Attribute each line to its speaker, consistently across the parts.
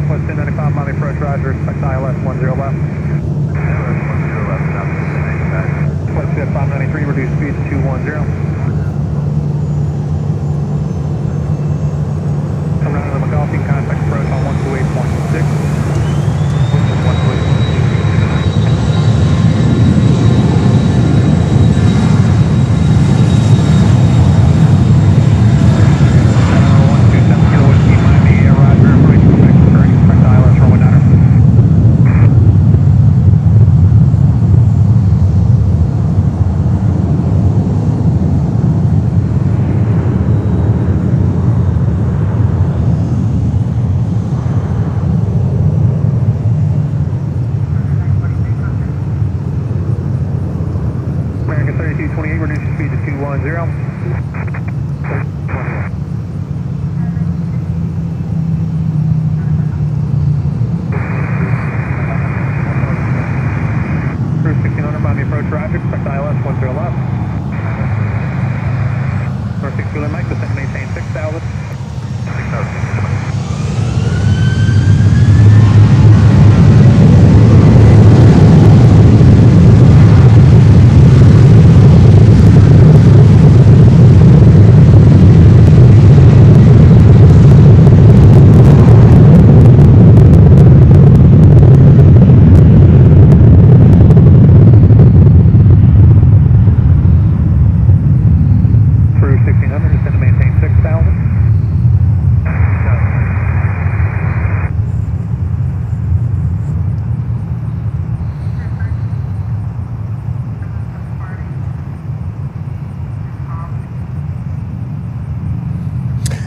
Speaker 1: Southwest 1095, Miami approach, roger, expect ILS 10 left. ILS 10 left, Southwest 1095. Flight jet 593, reduce speed to 210. Come down to the McGolfing, contact approach on 128.6.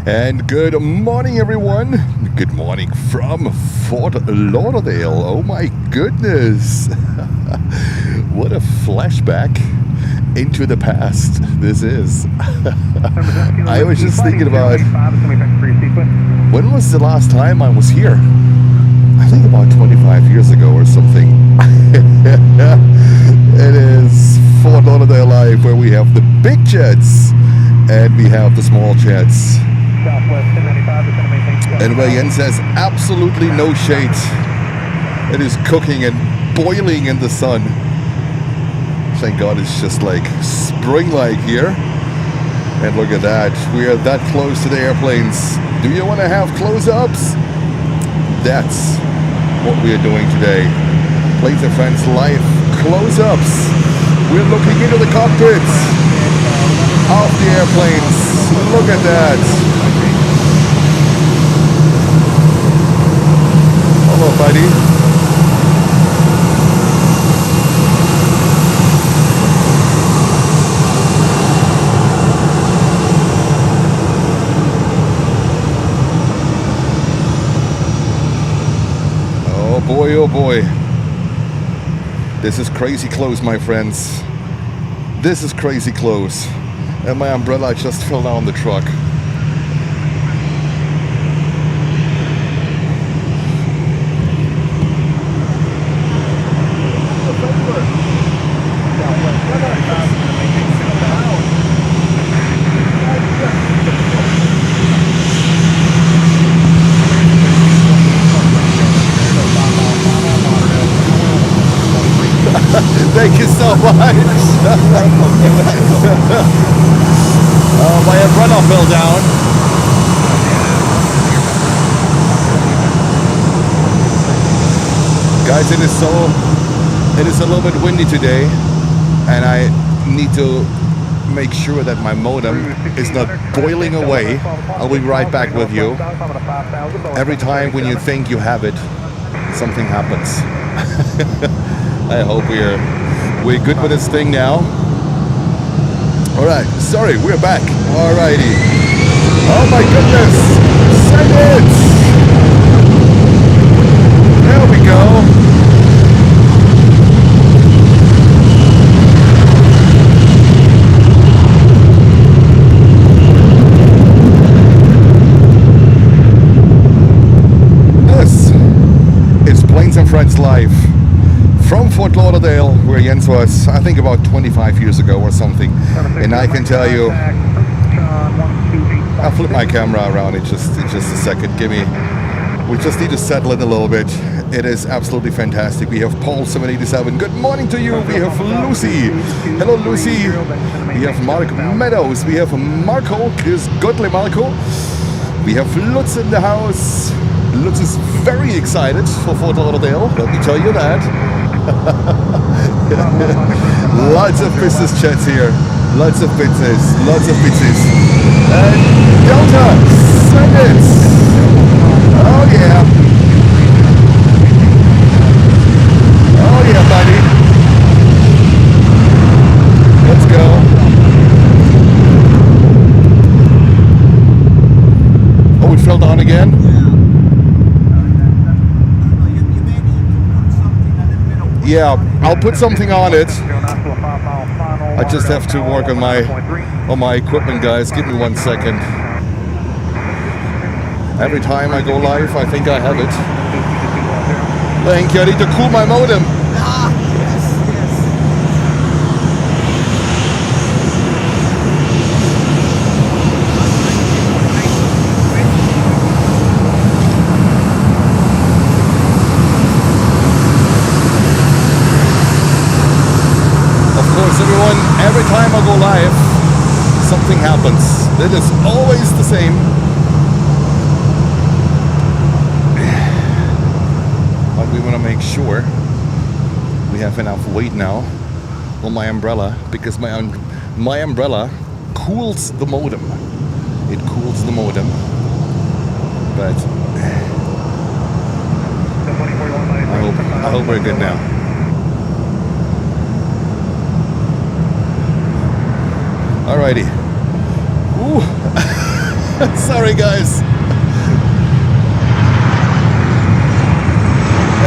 Speaker 2: And good morning, everyone. Good morning from Fort Lauderdale. Oh my goodness. What a flashback into the past this is. I was just thinking about when was the last time I was here? I think about 25 years ago or something. It is Fort Lauderdale Live, where we have the big jets and we have the small jets. And where Jens has absolutely no shade. It is cooking and boiling in the sun. Thank God it's just like spring-like here. And look at that, we are that close to the airplanes. Do you want to have close-ups? That's what we are doing today. Planes and Friends Live close-ups. We're looking into the cockpits of the airplanes. Look at that. Hello, buddy. Oh boy, oh boy. This is crazy close, my friends. This is crazy close. And my umbrella just fell down the truck. Thank you so much. My umbrella fell down. Guys, it is a little bit windy today, and I need to make sure that my modem is not boiling away. I'll be right back with you. Every time when you think you have it, something happens. I hope we're good with this thing now. Alright, sorry, we're back. Alrighty. Oh my goodness! Send it! There we go. This is Planes and Friends Live from Fort Lauderdale, where Jens was, I think, about 25 years ago or something. And I can tell you, I'll flip my camera around in just a second. Give me We just need to settle in a little bit. It is absolutely fantastic. We have Paul 787. Good morning to you. We have Lucy. Hello, Lucy. We have Mark Meadows. We have Marco. Chris Godle Marco. We have Lutz in the house. Lutz is very excited for Fort Lauderdale. Let me tell you that. Lots of business chats here. Lots of business. Lots of business. And Delta, send it. Oh yeah. Oh yeah, buddy. Let's go. Oh, it fell down again? Yeah, I'll put something on it. I just have to work on my equipment, guys. Give me 1 second. Every time I go live, I think I have it. Thank you. I need to cool my modem. Of course, everyone, every time I go live, something happens. It is always the same. We want to make sure we have enough weight now on my umbrella, because my umbrella cools the modem. It cools the modem, but I hope we're good now. Alrighty. Ooh. Sorry, guys.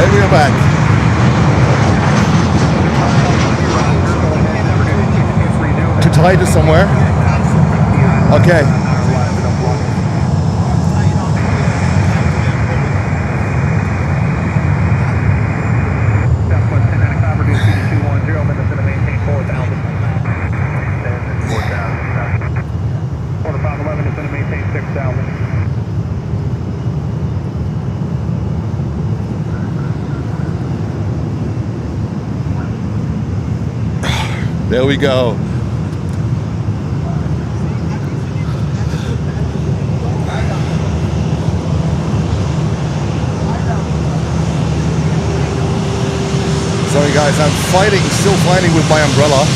Speaker 2: And we are back. To tie to somewhere? Okay.
Speaker 1: Quarter 511 is going to maintain 6,000.
Speaker 2: There we go. Sorry guys, I'm still fighting with my umbrella.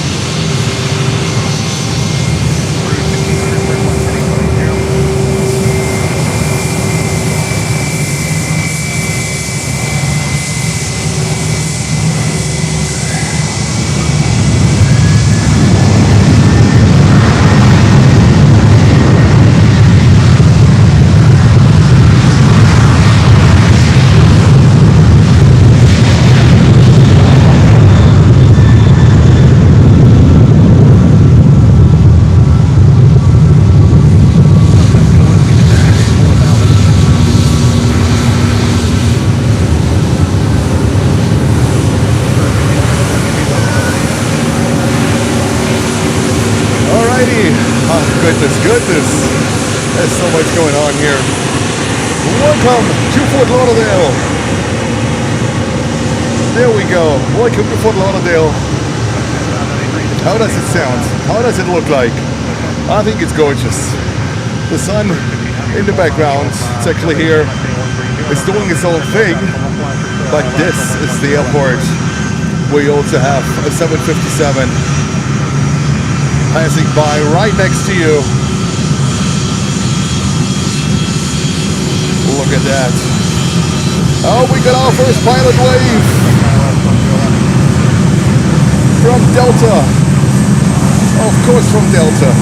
Speaker 2: Goodness, there's so much going on here. Welcome to Fort Lauderdale. There we go. Welcome to Fort Lauderdale. How does it sound? How does it look like? I think it's gorgeous. The sun in the background, it's actually here. It's doing its own thing, but this is the airport where you also have a 757 passing by right next to you. Look at that. Oh, we got our first pilot wave from Delta. Of course, from Delta.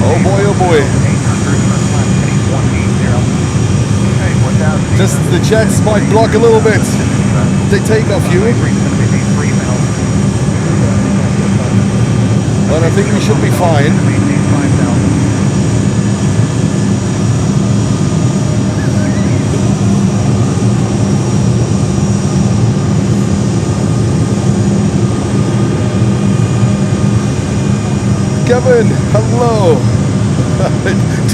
Speaker 2: Oh boy, oh boy. Just the jets might block a little bit. They take off you. But I think we should be fine. Kevin, hello.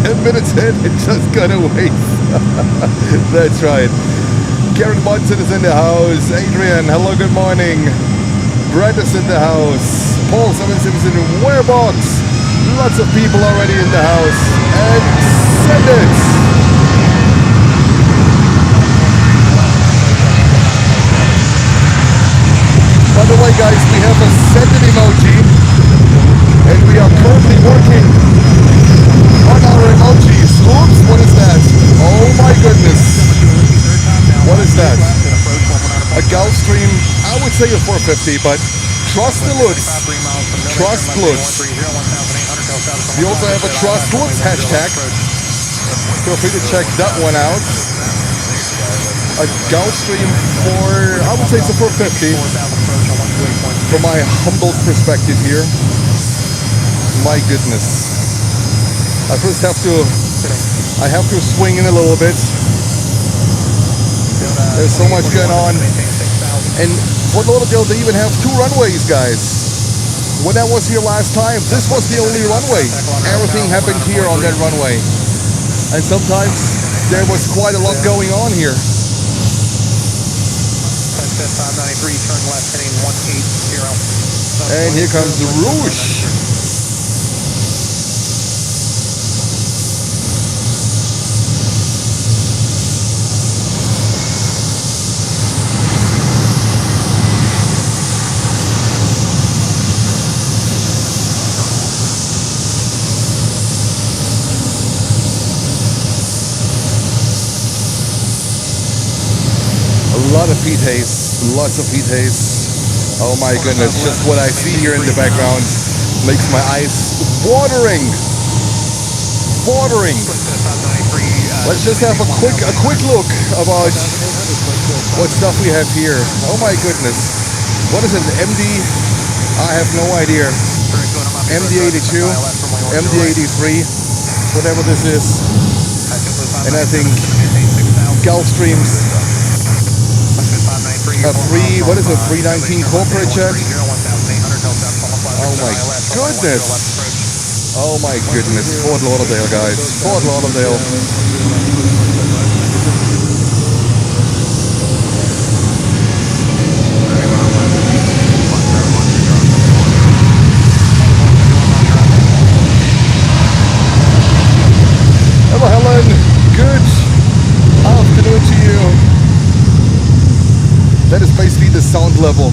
Speaker 2: 10 minutes in, it just got away. That's right. Karen Munson is in the house. Adrian, hello, good morning. Brett is in the house. Paul 767 Warebox. Lots of people already in the house. And send it. By the way, guys, we have a send it emoji. And we are currently working on our emojis. Oops, what is that? Oh my goodness. What is that? A Gulfstream, I would say a 450, but trust the looks. Trust looks. We also have a trust looks hashtag. Feel free to check that one out. A Gulfstream for, I would say it's a 450. From my humble perspective here. My goodness. I first have to swing in a little bit. There's so much going on. And Fort Lauderdale, they even have 2 runways, guys. When I was here last time, this was the only runway. Everything happened here on that runway. And sometimes there was quite a lot going on here.
Speaker 1: 593, turn left, heading 180.
Speaker 2: And here comes the Rouge. A lot of heat haze, lots of heat haze. Oh my goodness, just what I see here in the background makes my eyes watering. Let's just have a quick look about what stuff we have here. Oh my goodness. What is it, MD? I have no idea. MD82, MD83, whatever this is. And I think Gulfstreams. A 319 corporate jet. Oh my goodness. Oh my goodness. Fort Lauderdale, guys. Fort Lauderdale. Hello, Helen. Good afternoon to you. That is basically the sound level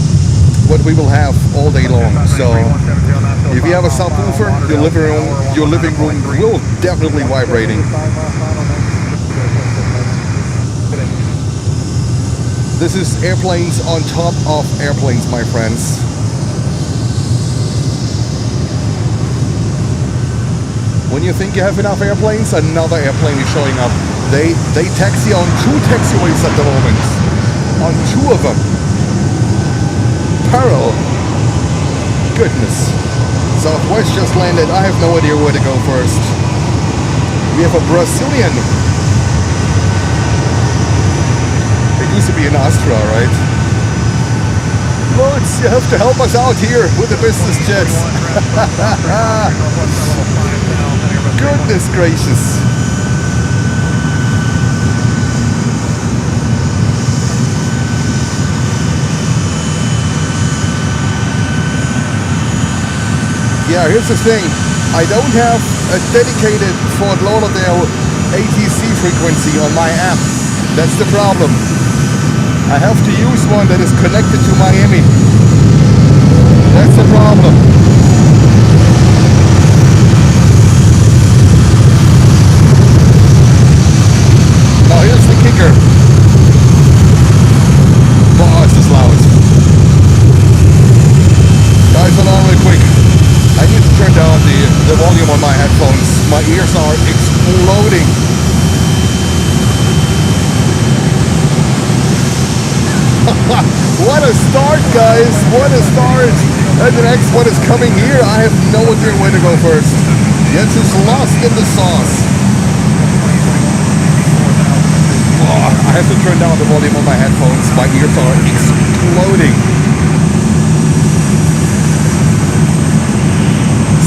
Speaker 2: what we will have all day long. So if you have a subwoofer, your living room will definitely vibrating. This is airplanes on top of airplanes, my friends. When you think you have enough airplanes, another airplane is showing up. They taxi on 2 taxiways at the moment. On 2 of them. Parallel. Goodness. Southwest just landed. I have no idea where to go first. We have a Brazilian. It used to be an Astra, right? Lords, you have to help us out here with the business jets. Goodness gracious. Yeah, here's the thing. I don't have a dedicated Fort Lauderdale ATC frequency on my app. That's the problem. I have to use one that is connected to Miami. That's the problem. Now here's the kicker. Oh, this is loud. Guys, hold on real quick. I need to turn down the volume on my headphones. My ears are exploding. What a start, guys. What a start. And the next one is coming here. I have no idea where to go first. Jens is lost in the sauce. Oh, I have to turn down the volume on my headphones. My ears are exploding.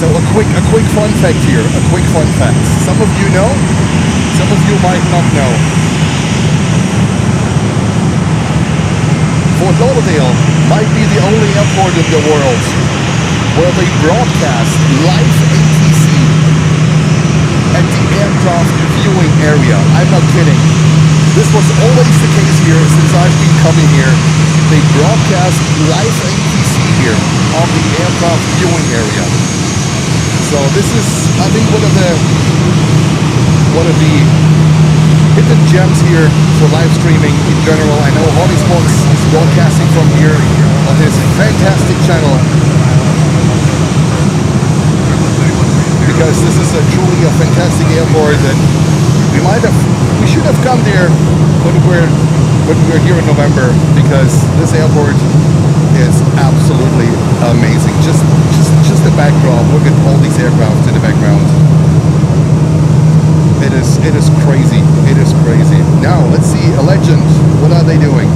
Speaker 2: So a quick fun fact here, a quick fun fact. Some of you know, some of you might not know. Fort Lauderdale might be the only airport in the world where they broadcast live ATC at the aircraft viewing area. I'm not kidding. This was always the case here since I've been coming here. They broadcast live ATC here on the aircraft viewing area. So this is, I think, one of the hidden gems here for live streaming in general. I know Hollyspots is broadcasting from here on his fantastic channel, because this is truly a fantastic airport, and we should have come there when we were here in November, because this airport is absolutely amazing. Just the backdrop. Look at all these aircraft in the background. It is crazy. It is crazy. Now let's see a legend. What are they doing?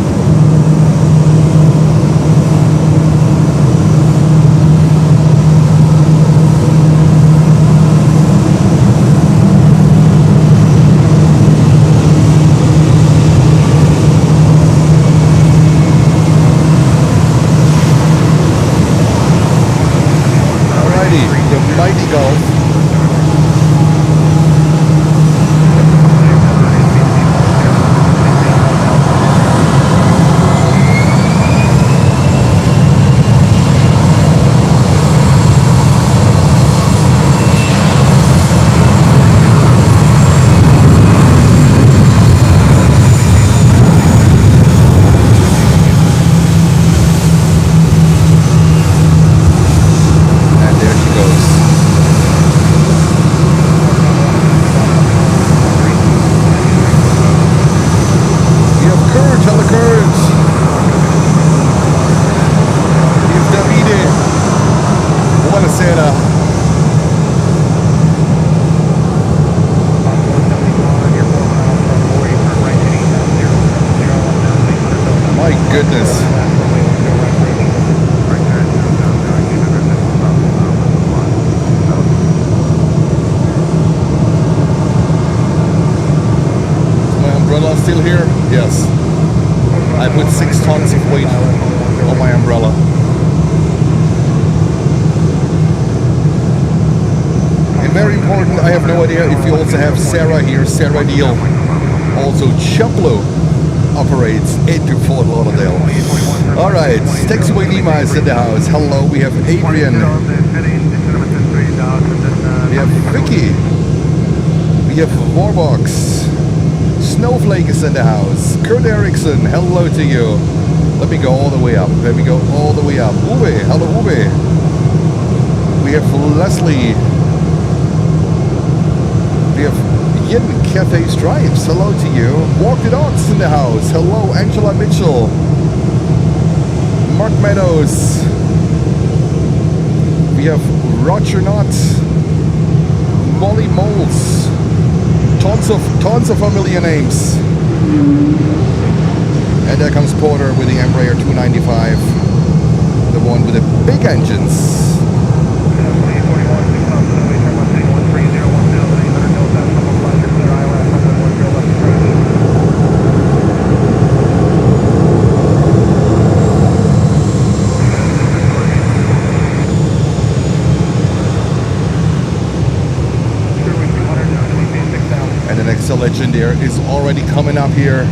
Speaker 2: Mighty Gulf. Goodness. Is my umbrella still here? Yes. I put 6 tons of weight on my umbrella. And very important, I have no idea if you also have Sarah here, Sarah Neal. Also JetBlue operates into Fort Lauderdale. Alright, Taxiway Lima is in the house. Hello, we have Adrian. We have Vicky. We have Warbox. Snowflake is in the house. Kurt Erickson, hello to you. Let me go all the way up. Let me go all the way up. Uwe, hello Uwe. We have Leslie. We have Yin Cafe Stripes, hello to you. Walk the Dogs in the house. Hello, Angela Mitchell. Mark Meadows. We have Roger Knott. Molly Moles. Tons of familiar names. And there comes Porter with the Embraer 295. The one with the big engines. The legend there is already coming up here.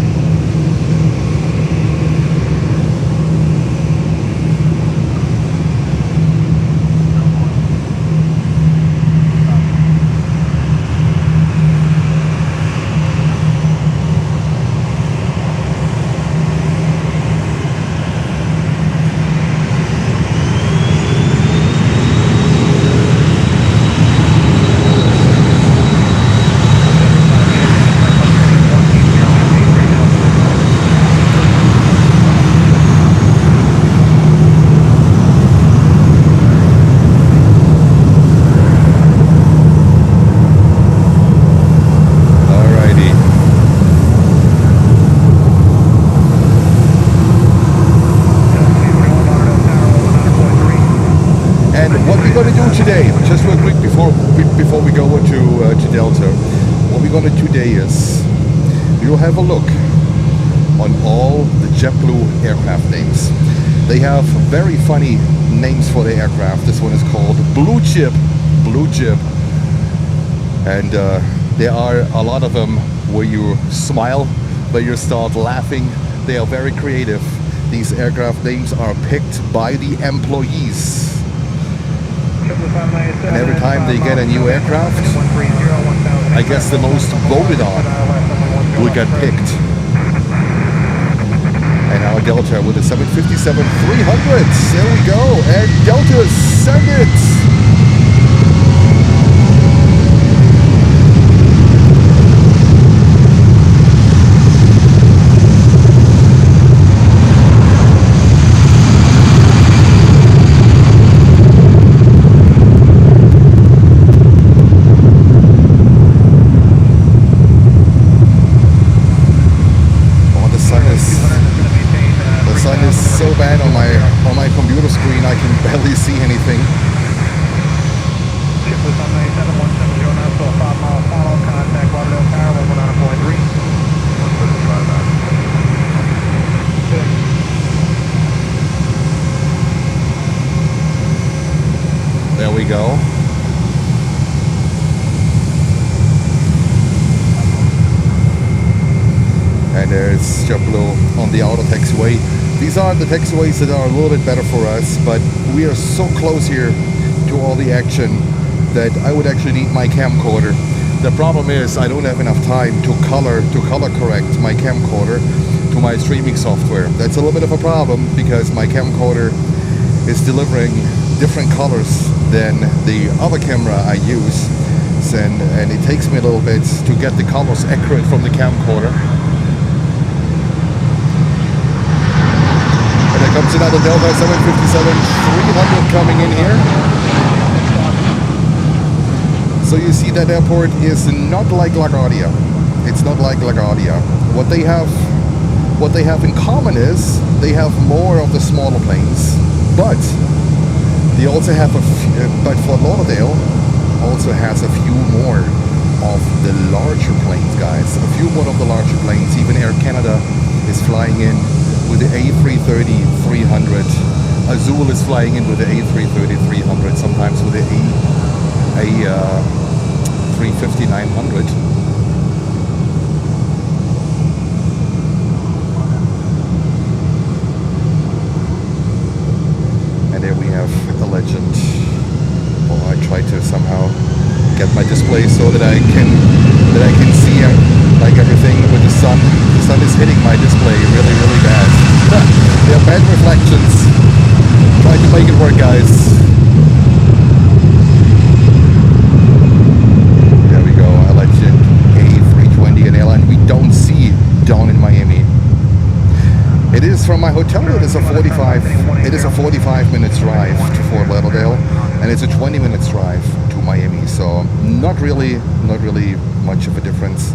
Speaker 2: going to do today, just real quick before we go to Delta, what we're going to do today is we'll have a look on all the JetBlue aircraft names. They have very funny names for the aircraft. This one is called Blue Chip, and there are a lot of them where you smile, where you start laughing. They are very creative. These aircraft names are picked by the employees. And every time they get a new aircraft, I guess the most voted on will get picked. And our Delta with a 757-300. There we go. And Delta, send it. There we go. And there's JetBlue on the outer taxiway. These are the taxiways that are a little bit better for us, but we are so close here to all the action that I would actually need my camcorder. The problem is I don't have enough time to color correct my camcorder to my streaming software. That's a little bit of a problem because my camcorder is delivering different colors than the other camera I use, and it takes me a little bit to get the colors accurate from the camcorder. And there comes another Delta 757-300 coming in here. So you see that airport is not like LaGuardia. It's not like LaGuardia. What they have in common is they have more of the smaller planes, but they also have but Fort Lauderdale also has a few more of the larger planes, guys. A few more of the larger planes. Even Air Canada is flying in with the A330-300. Azul is flying in with the A330-300, sometimes with the A350-900. And there we have a Legend. Well, I try to somehow get my display so that I can see like everything with the sun. The sun is hitting my display really, really bad. They are bad reflections. Try to make it work, guys. There we go. A Legend A320, an airline we don't see down in Miami. It is from my hotel. It is a 45 minutes drive to Fort Lauderdale, and it's a 20 minutes drive to Miami. So not really much of a difference.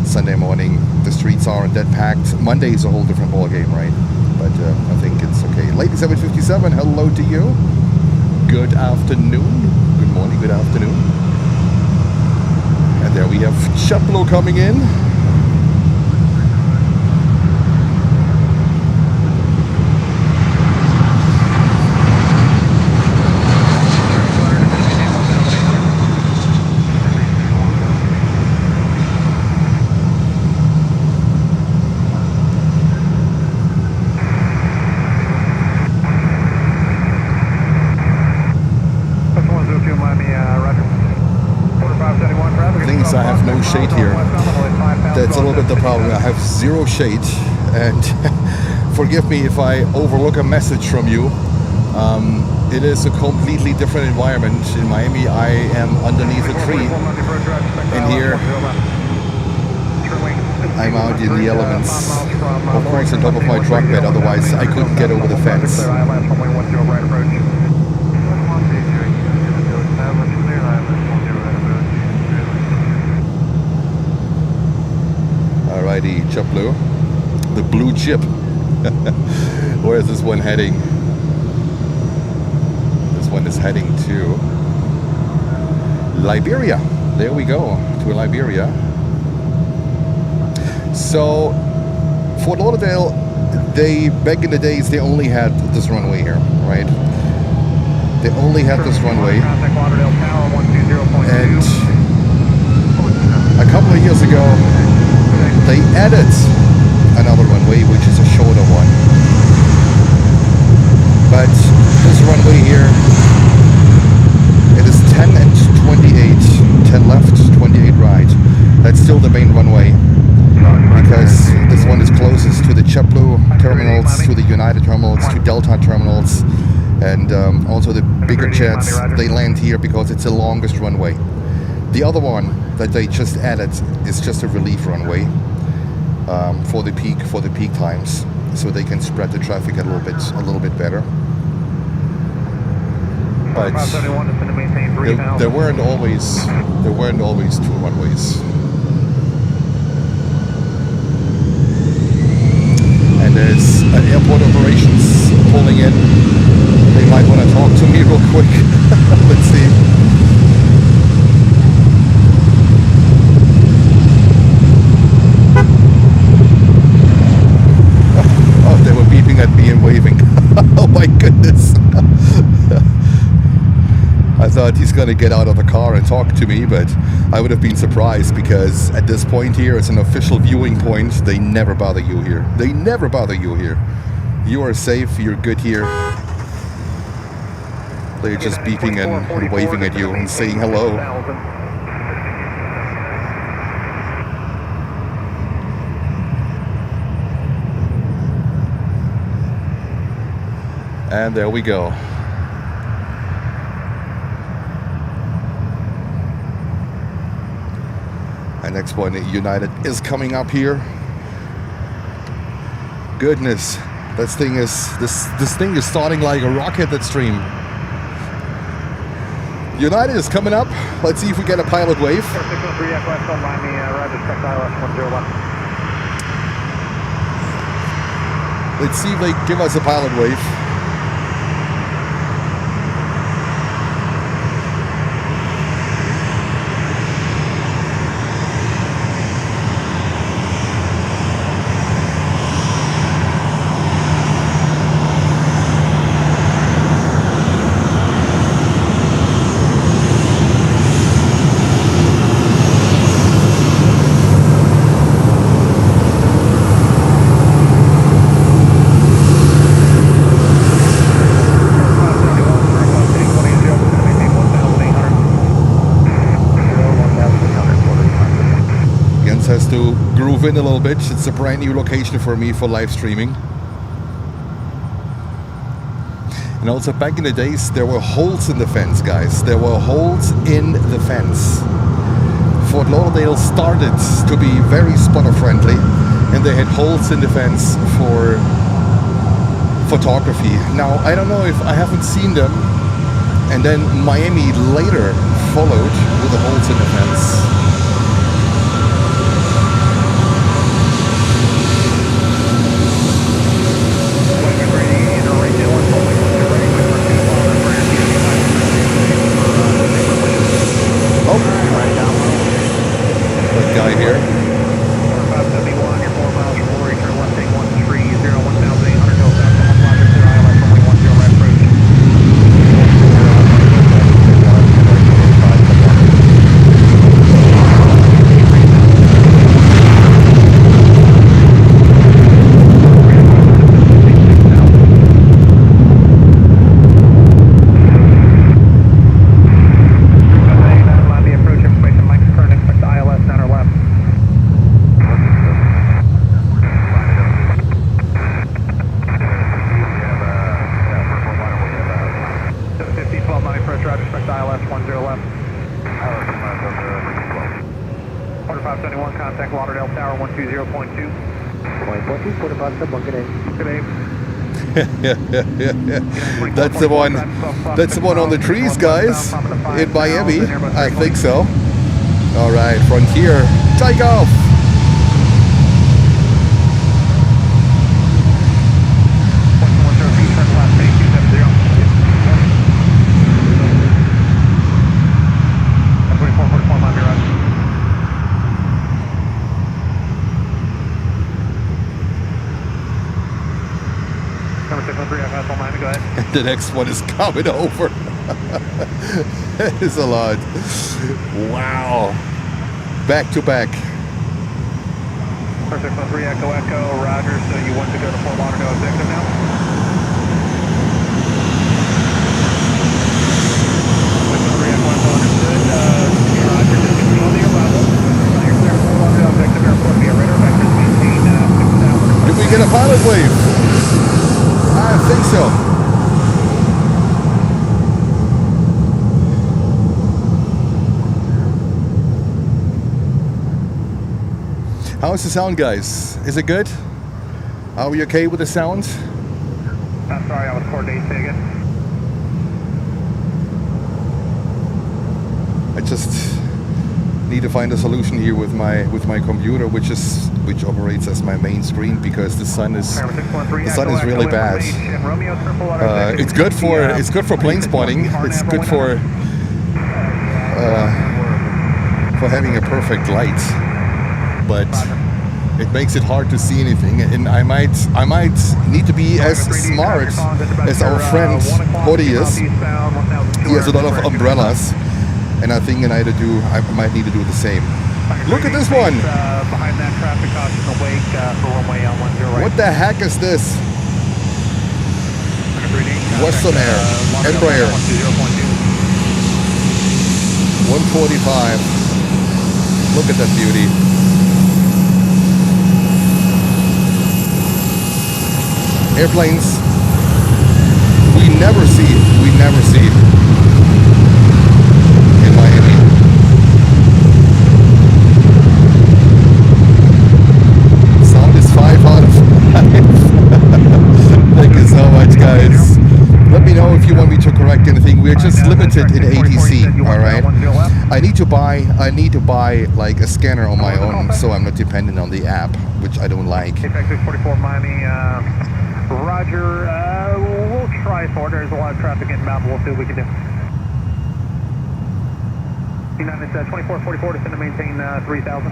Speaker 2: Sunday morning, the streets aren't that packed. Monday is a whole different ball game, right? But I think it's okay. Lady 757, hello to you. Good afternoon. Good morning. Good afternoon. And there we have JetBlue coming in. I have no shade here. That's a little bit the problem. I have zero shade, and forgive me if I overlook a message from you. It is a completely different environment. In Miami, I am underneath a tree, and here I'm out in the elements. Of course, on top of my truck bed, otherwise I couldn't get over the fence. Alrighty, JetBlue. The blue chip. Where is this one heading? This one is heading to Liberia. There we go, to Liberia. So Fort Lauderdale, back in the days, they only had this runway here, right? They only had this runway. And a couple of years ago, they added another runway, which is a shorter one. But this runway here, it is 10 and 28, 10 left, 28 right. That's still the main runway, because this one is closest to the JetBlue terminals, to the United terminals, to Delta terminals, and also the bigger jets, they land here because it's the longest runway. The other one that they just added is just a relief runway for the peak times, so they can spread the traffic a little bit better. But there weren't always two runways. And there's an airport operations pulling in. They might want to talk to me real quick. Let's see. Oh, they were beeping at me and waving. Oh my goodness. I thought he's going to get out of the car and talk to me, but I would have been surprised, because at this point here, it's an official viewing point. They never bother you here. They never bother you here. You are safe. You're good here. They're just beeping and waving at you and saying hello. And there we go. And next one, United is coming up here. Goodness, this thing is starting like a rocket, that stream. United is coming up. Let's see if we get a pilot wave. Let's see if they give us a pilot wave. Has to groove in a little bit. It's a brand new location for me for live streaming. And also, back in the days, there were holes in the fence, guys. There were holes in the fence. Fort Lauderdale started to be very spotter friendly, and they had holes in the fence for photography. Now, I don't know if I haven't seen them, and then Miami later followed with the holes in the fence. Guy here.
Speaker 1: 571, you're 4 miles from Rory, turn left, take 130, 1,800, go back to 1 Plaza, clear ILS, only 10 right approach. Contact Lauderdale Tower 120.2.
Speaker 2: That's the one. That's the one on the trees, guys. In Miami, I think so. All right, Frontier, take off.
Speaker 1: 613 FLL Miami, go ahead.
Speaker 2: The next one is coming over. That is a lot. Wow. Back to back.
Speaker 1: 613 Echo Echo, roger. So you want to go to Fort Lauderdale executive now?
Speaker 2: Did we get a pilot wave? I think so. How's the sound, guys? Is it good? Are we okay with the sound?
Speaker 1: I'm sorry, I was coordinating again.
Speaker 2: I just need to find a solution here with my computer, which operates as my main screen, because the sun is really bad. It's good for plane spotting. It's good for having a perfect light, but it makes it hard to see anything. And I might need to be as smart as our friend Hody is. He has a lot of umbrellas. And I think I might need to do the same. Look at this one!
Speaker 1: Behind that traffic caution awake for runway 10 right.
Speaker 2: What the heck is this? Western Air, Embraer. 145. Look at that beauty. Airplanes. We never see. Sound is 5 out of 5. Thank you so much, guys. Let me know if you want me to correct anything. We're just limited in ATC, all right? I need to buy like a scanner on my own, so I'm not dependent on the app, which I don't like.
Speaker 1: Apex 644 Miami, roger. We'll try for it. There's a lot of traffic inbound. We'll see what we can do. It's 2444 to send to maintain 3000.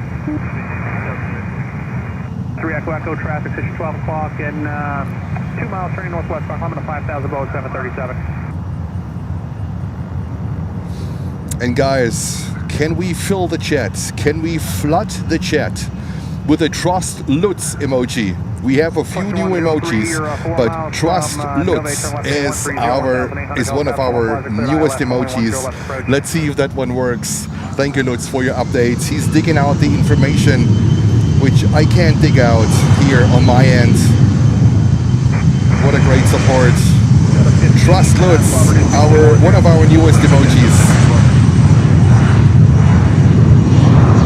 Speaker 1: 3 Echo Echo traffic, 12 o'clock and 2 miles turning northwest, climbing to 5000 Boeing 737.
Speaker 2: And guys, can we fill the chat? Can we flood the chat with a Trust Lutz emoji? We have a few new emojis, but Trust Lutz is one of our newest emojis. Let's see if that one works. Thank you, Lutz, for your updates. He's digging out the information which I can't dig out here on my end. What a great support. Trust Lutz, one of our newest emojis.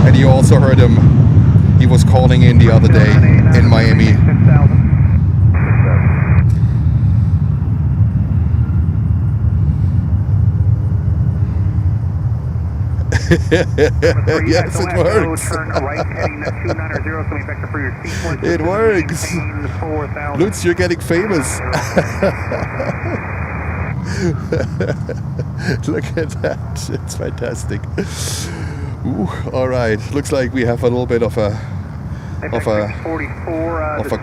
Speaker 2: And you also heard him. He was calling in the other day in Miami. Yes, it works. It works. Lutz, you're getting famous. Look at that. It's fantastic. Ooh, all right. Looks like we have a little bit of a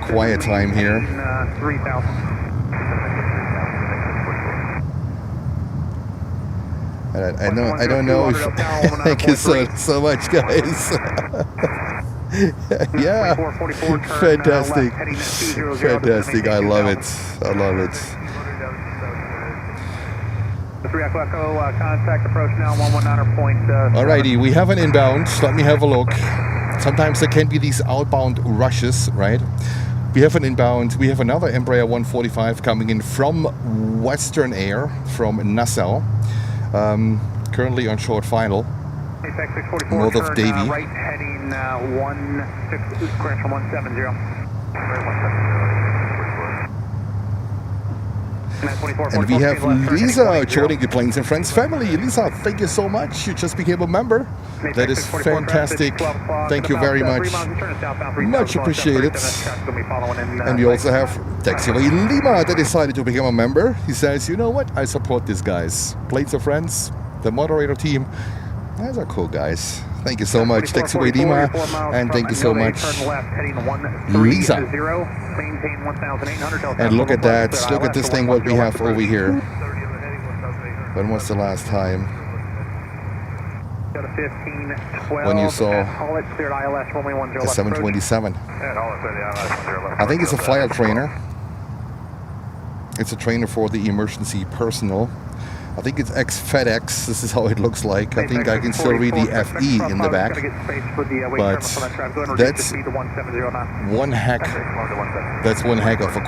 Speaker 2: quiet time here. I don't know if thank you so much, guys. Yeah, fantastic. I love it.
Speaker 1: Contact approach now 119.0.
Speaker 2: Alrighty, we have an inbound. Let me have a look. Sometimes there can be these outbound rushes, right? We have an inbound. We have another Embraer 145 coming in from Western Air, from Nassau. Currently on short final. North of Davie.
Speaker 1: Right heading 170.
Speaker 2: And we have Lisa joining the Planes and Friends family. Lisa, thank you so much. You just became a member. That is fantastic. Thank you very much. Much appreciated. And we also have Taxiway Lima that decided to become a member. He says, you know what? I support these guys. Planes and Friends, the moderator team. Those are cool guys. Thank you so much, Taxiway Dima, and thank you so much, Lisa. And look at that, look at this thing what we have over here. When was the last time when you saw the 727? I think it's a flyer trainer. It's a trainer for the emergency personnel. I think it's ex-FedEx. This is how it looks like. I think I can still read the FE in the back. But that's one heck. That's one heck of a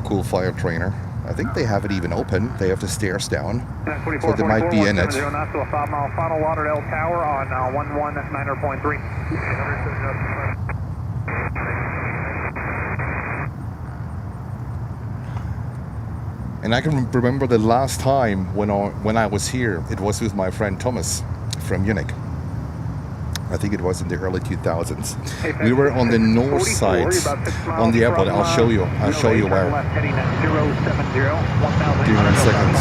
Speaker 2: cool fire trainer. I think they have it even open. They have the stairs down, so they might be in it.
Speaker 1: Fort Lauderdale Tower on 119.3.
Speaker 2: And I can remember the last time when I was here, it was with my friend Thomas from Munich. I think it was in the early 2000s. We were on the north side on the airport. I'll show you where. Give me 1 second.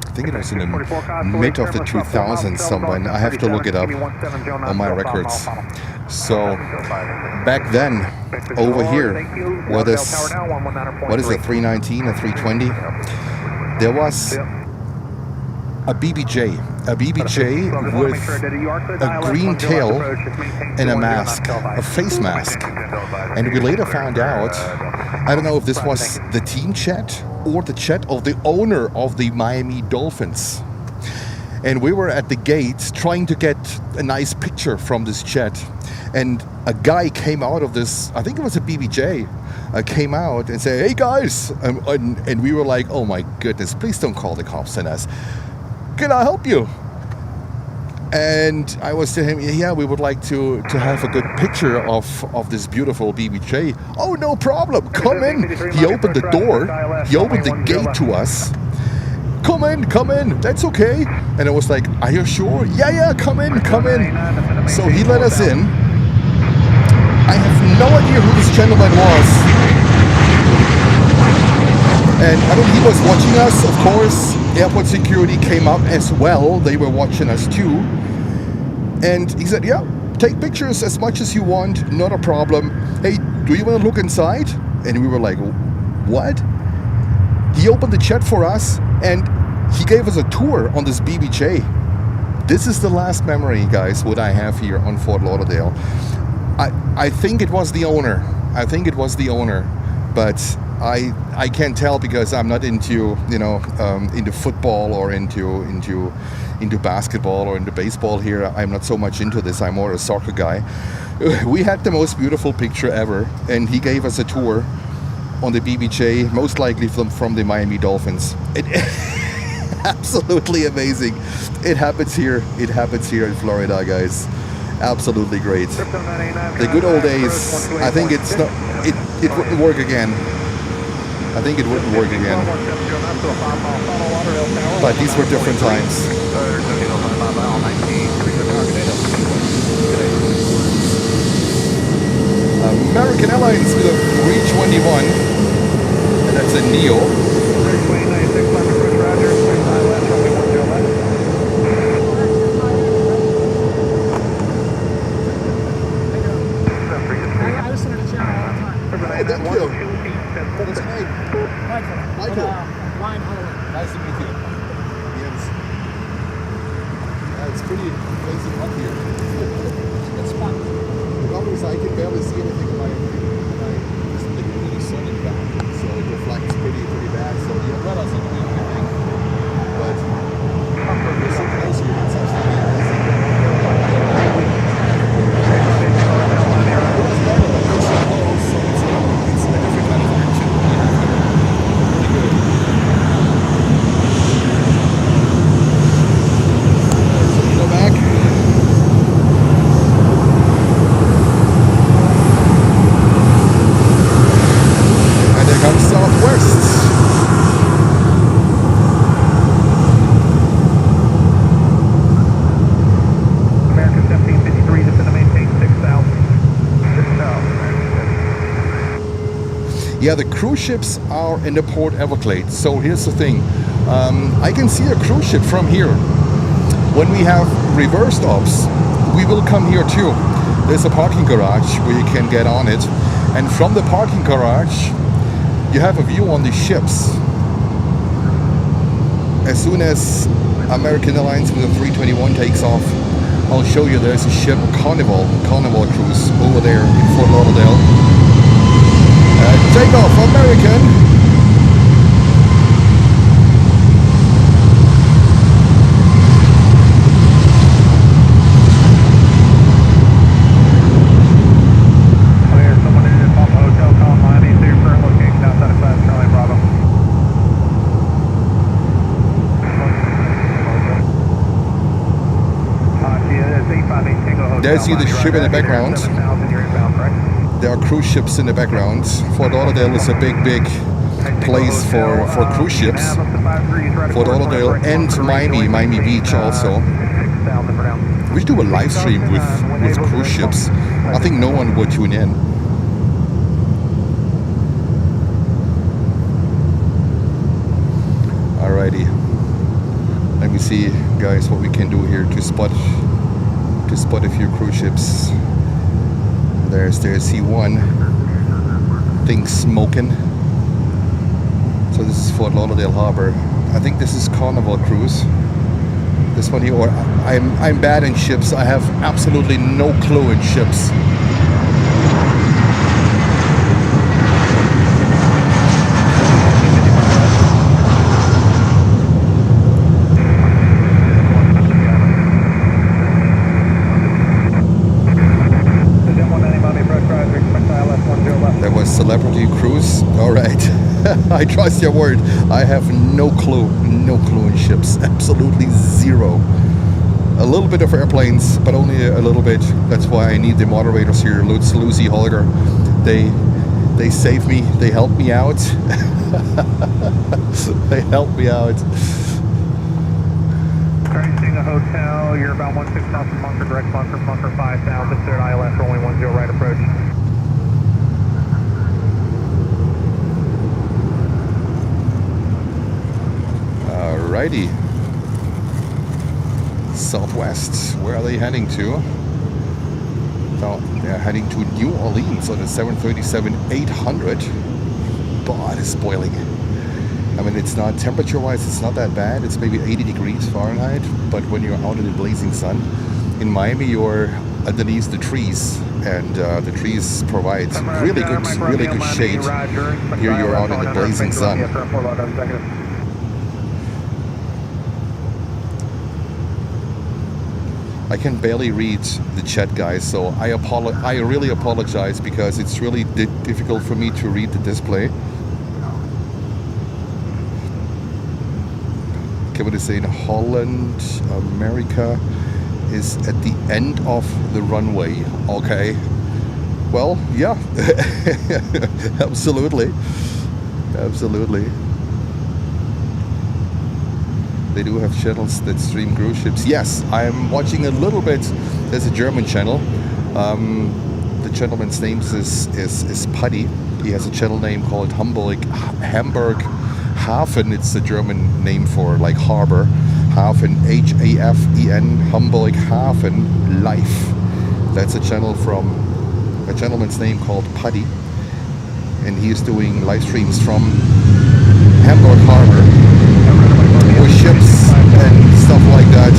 Speaker 2: I think it was in the mid of the 2000s somewhere. I have to look it up on my records. So back then, over here, where this, what is it, 319 or 320? There was a BBJ with a green tail and a mask, a face mask. And we later found out, I don't know if this was the team jet or the jet of the owner of the Miami Dolphins. And we were at the gate trying to get a nice picture from this jet. And a guy came out of this, I think it was a BBJ, came out and said, "Hey guys," and we were like, "Oh my goodness, please don't call the cops on us. Can I help you?" And I was to him, "Yeah, we would like to have a good picture of this beautiful BBJ." "Oh, no problem. Come in." He opened the door. He opened the gate to us. Come in. That's okay." And I was like, "Are you sure?" Yeah, come in. So he let us in. I have no idea who this gentleman was. And I mean, he was watching us, of course. Airport security came up as well. They were watching us too. And he said, "Yeah, take pictures as much as you want, not a problem. Hey, do you want to look inside?" And we were like, "What?" He opened the jet for us and he gave us a tour on this BBJ. This is the last memory, guys, what I have here on Fort Lauderdale. I think it was the owner. But I can't tell because I'm not into into football or into basketball or into baseball here. I'm not so much into this. I'm more a soccer guy. We had the most beautiful picture ever, and he gave us a tour on the BBJ, most likely from the Miami Dolphins. Absolutely amazing. It happens here in Florida, guys. Absolutely great. The good old days. I think it wouldn't work again. But these were different times. American Airlines with a 321, and that's a Neo. Thank you. What's your name? Michael. Nice to meet you. Yes. Yeah, it's pretty amazing up here. It's fun. The problem is I can barely see anything when I just like really sun and back, so it reflects pretty bad. So the umbrella's not doing anything. But we're so close here. It's actually amazing. Yeah, the cruise ships are in the Port Everglades. So here's the thing. I can see a cruise ship from here. When we have reverse stops, we will come here too. There's a parking garage where you can get on it. And from the parking garage, you have a view on the ships. As soon as American Airlines with the 321 takes off, I'll show you there's a ship, Carnival cruise over there in Fort Lauderdale. Take off, American! There you see the ship in the background. There are cruise ships in the background. Fort Lauderdale is a big place for cruise ships. Fort Lauderdale and Miami Beach also. We should do a live stream with cruise ships. I think no one would tune in. Alrighty. Let me see, guys, what we can do here to spot a few cruise ships. There's C1 thing smoking. So this is Fort Lauderdale Harbor. I think this is Carnival cruise. This one here, or I'm bad in ships. I have absolutely no clue in ships. Celebrity cruise. All right. I trust your word. I have no clue in ships. Absolutely zero. A little bit of airplanes, but only a little bit. That's why I need the moderators here, Lutz, Lucy, Holger. They save me. They help me out. They help me out.
Speaker 1: Pricing a hotel. You're about 16 miles from bunker, direct bunker 5000. Third ILS, only 10 right approach.
Speaker 2: Alrighty. Southwest, where are they heading to? Well, they're heading to New Orleans on the 737-800. God, it's boiling. I mean, it's not, temperature-wise, it's not that bad. It's maybe 80 degrees Fahrenheit, but when you're out in the blazing sun, in Miami, you're underneath the trees, and the trees provide really good shade. Here you're out in the blazing sun. I can barely read the chat, guys, so I really apologize because it's really difficult for me to read the display. Okay, what is it? Holland, America is at the end of the runway. Okay. Well, yeah. Absolutely. Absolutely. They do have channels that stream cruise ships. Yes, I'm watching a little bit. There's a German channel. The gentleman's name is Paddy. He has a channel name called Hamburg Hafen. It's a German name for like harbor. Hafen, H-A-F-E-N, Hamburg Hafen Life. That's a channel from a gentleman's name called Paddy. And he is doing live streams from Hamburg Harbor with ships and stuff like that.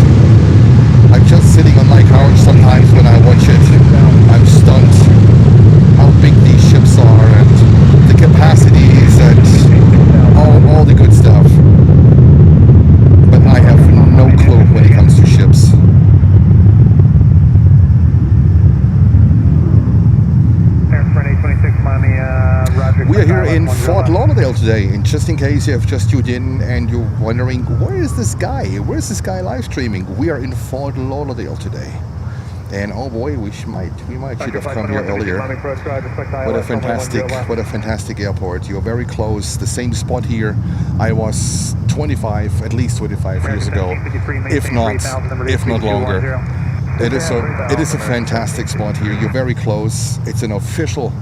Speaker 2: I'm just sitting on my couch sometimes when I watch it. I'm stunned how big these ships are and the capacities and all the good stuff. But I have no clue when it comes to ships. We are here in Fort Lauderdale today, and just in case you have just tuned in and you're wondering, where is this guy? Where is this guy live streaming? We are in Fort Lauderdale today. And oh boy, we should have come here earlier. What a fantastic airport. You're very close. The same spot here I was at least 25 years ago, if not longer. It is a fantastic spot here. You're very close. It's an official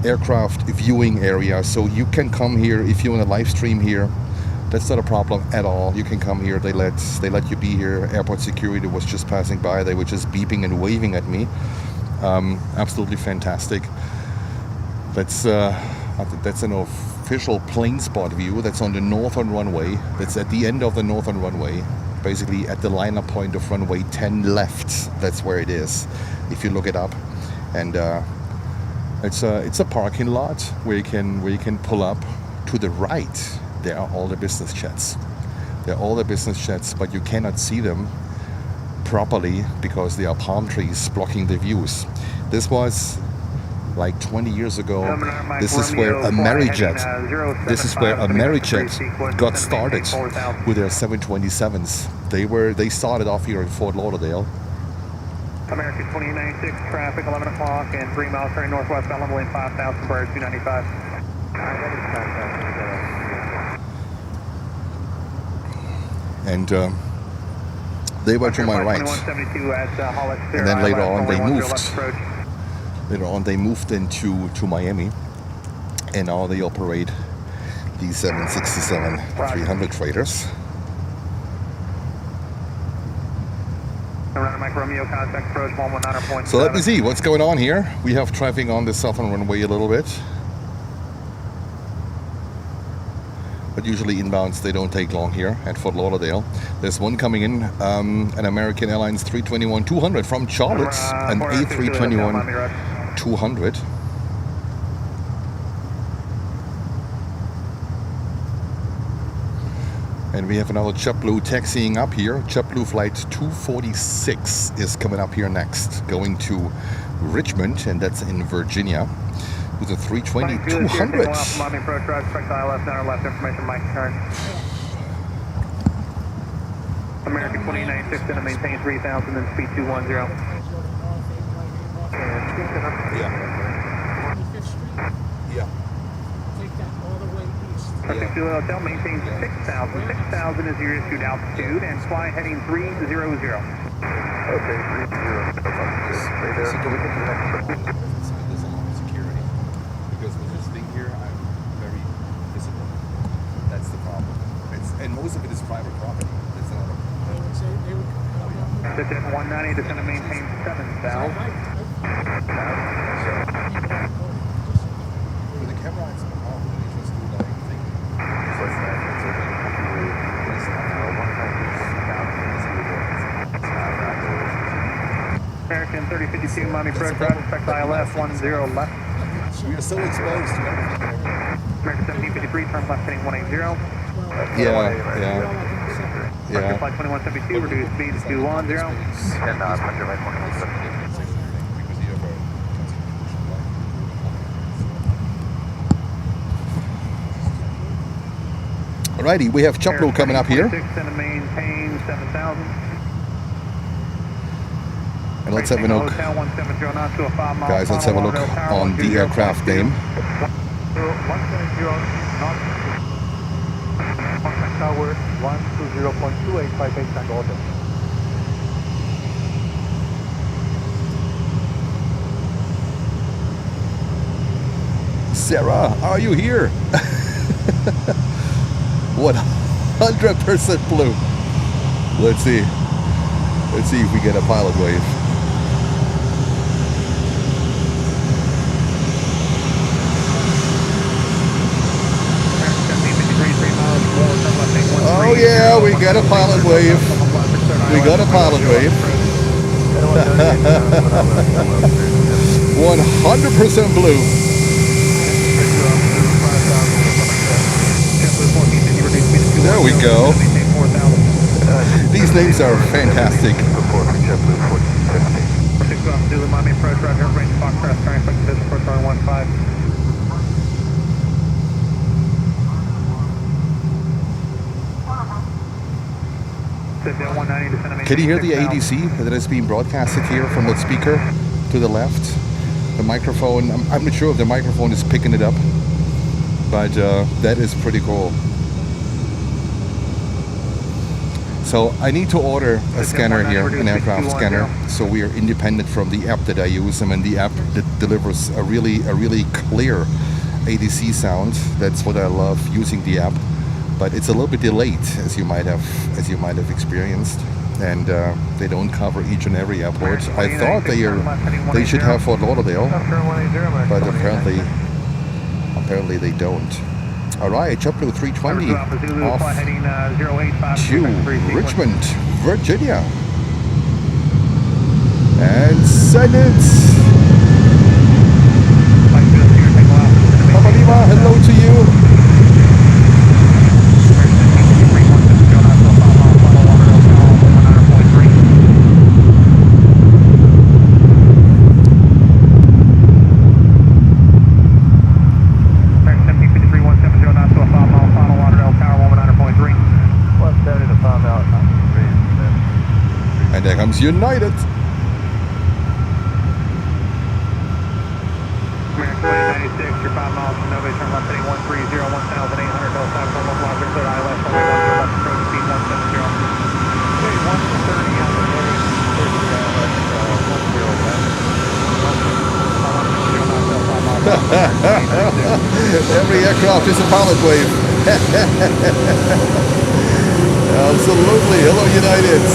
Speaker 2: aircraft viewing area, so you can come here if you want to live stream here. That's not a problem at all. You can come here. They let you be here. Airport security was just passing by. They were just beeping and waving at me. Absolutely fantastic. That's an official plane spot view. That's on the northern runway. That's at the end of the northern runway, basically at the liner point of runway 10 left. That's where it is, if you look it up. And it's a parking lot where you can pull up. To the right, there are all the business jets. There are all the business jets, but you cannot see them properly because there are palm trees blocking the views. This was like 20 years ago. This is where Amerijet got started with their 727s. They started off here in Fort Lauderdale.
Speaker 1: American 2896, traffic 11 o'clock and 3 miles turning northwest, Allen lane 5000, bird 295.
Speaker 2: And they were to my right. And then later on they moved. Later on they moved into Miami. And now they operate the 767-300 freighters. So let me see what's going on here. We have traffic on the southern runway a little bit. But usually inbounds, they don't take long here at Fort Lauderdale. There's one coming in, an American Airlines 321-200 from Charlotte, an A321-200. And we have another JetBlue taxiing up here. JetBlue flight 246 is coming up here next, going to Richmond, and that's in Virginia, with a 320-200.
Speaker 1: American 2996 going to maintain 3000 and speed 210.
Speaker 2: Yeah.
Speaker 3: Take that all the way east.
Speaker 1: Perfect Hotel maintain 6000. 6000 is your issued altitude and fly heading 300.
Speaker 4: Okay, 30.
Speaker 2: And most of it is private property. That's another.
Speaker 3: They would say they would come up.
Speaker 1: Sit at 190 to kind of maintain 7000.
Speaker 2: With the camera, it's powerful. You just do like thing.
Speaker 1: American 3052, Miami approach, right, expect ILS 10 left.
Speaker 2: We are so exposed to everything.
Speaker 1: American 1753, turn left heading 180.
Speaker 2: Yeah.
Speaker 1: Flight 2172, reduce speed to 210.
Speaker 4: And flight 2172.
Speaker 2: Alrighty, we have JetBlue coming up here.
Speaker 1: And maintain 7000.
Speaker 2: And let's have a look. Guys, let's have a look on the aircraft name.
Speaker 1: 170 tower 120.285 Tango Hotel.
Speaker 2: Sarah, are you here? 100% blue. Let's see. Let's see if we get a pilot wave. Oh yeah, we got a pilot wave. We got a pilot wave. 100% blue. There we go. These names are fantastic. Can you hear the ADC that is being broadcasted here from that speaker to the left? The microphone, I'm not sure if the microphone is picking it up, but that is pretty cool. So I need to order a scanner here, an aircraft scanner, so we are independent from the app that I use. I mean, the app that delivers a really clear ADC sound. That's what I love using the app, but it's a little bit delayed, as you might have experienced, and they don't cover each and every airport. I thought they should have Fort Lauderdale, but apparently they don't. All right, JetBlue 320 off to Richmond, Virginia, and send it. Papa Lima, hello to you. And there comes United.
Speaker 1: You're 5 miles from Nova, turn left heading 130, 1,800, Delta 5, from left logic, clear ILS, runway 10 left, approach speed 170. Okay, 130 on the Nova,
Speaker 2: Every aircraft is a pilot wave. Absolutely. Hello, United.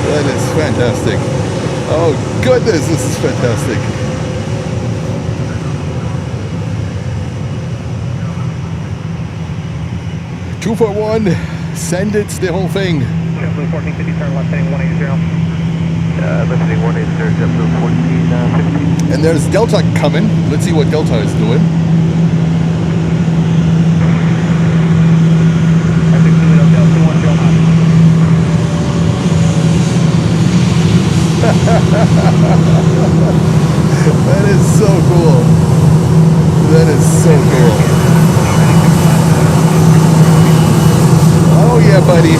Speaker 2: That is fantastic. Oh goodness, this is fantastic. Two for one, send it, the whole thing.
Speaker 1: JetBlue 1450, turn left heading 180.
Speaker 4: Left heading 180, JetBlue 1450.
Speaker 2: And there's Delta coming. Let's see what Delta is doing. That is so cool. That is so cool. Oh yeah, buddy.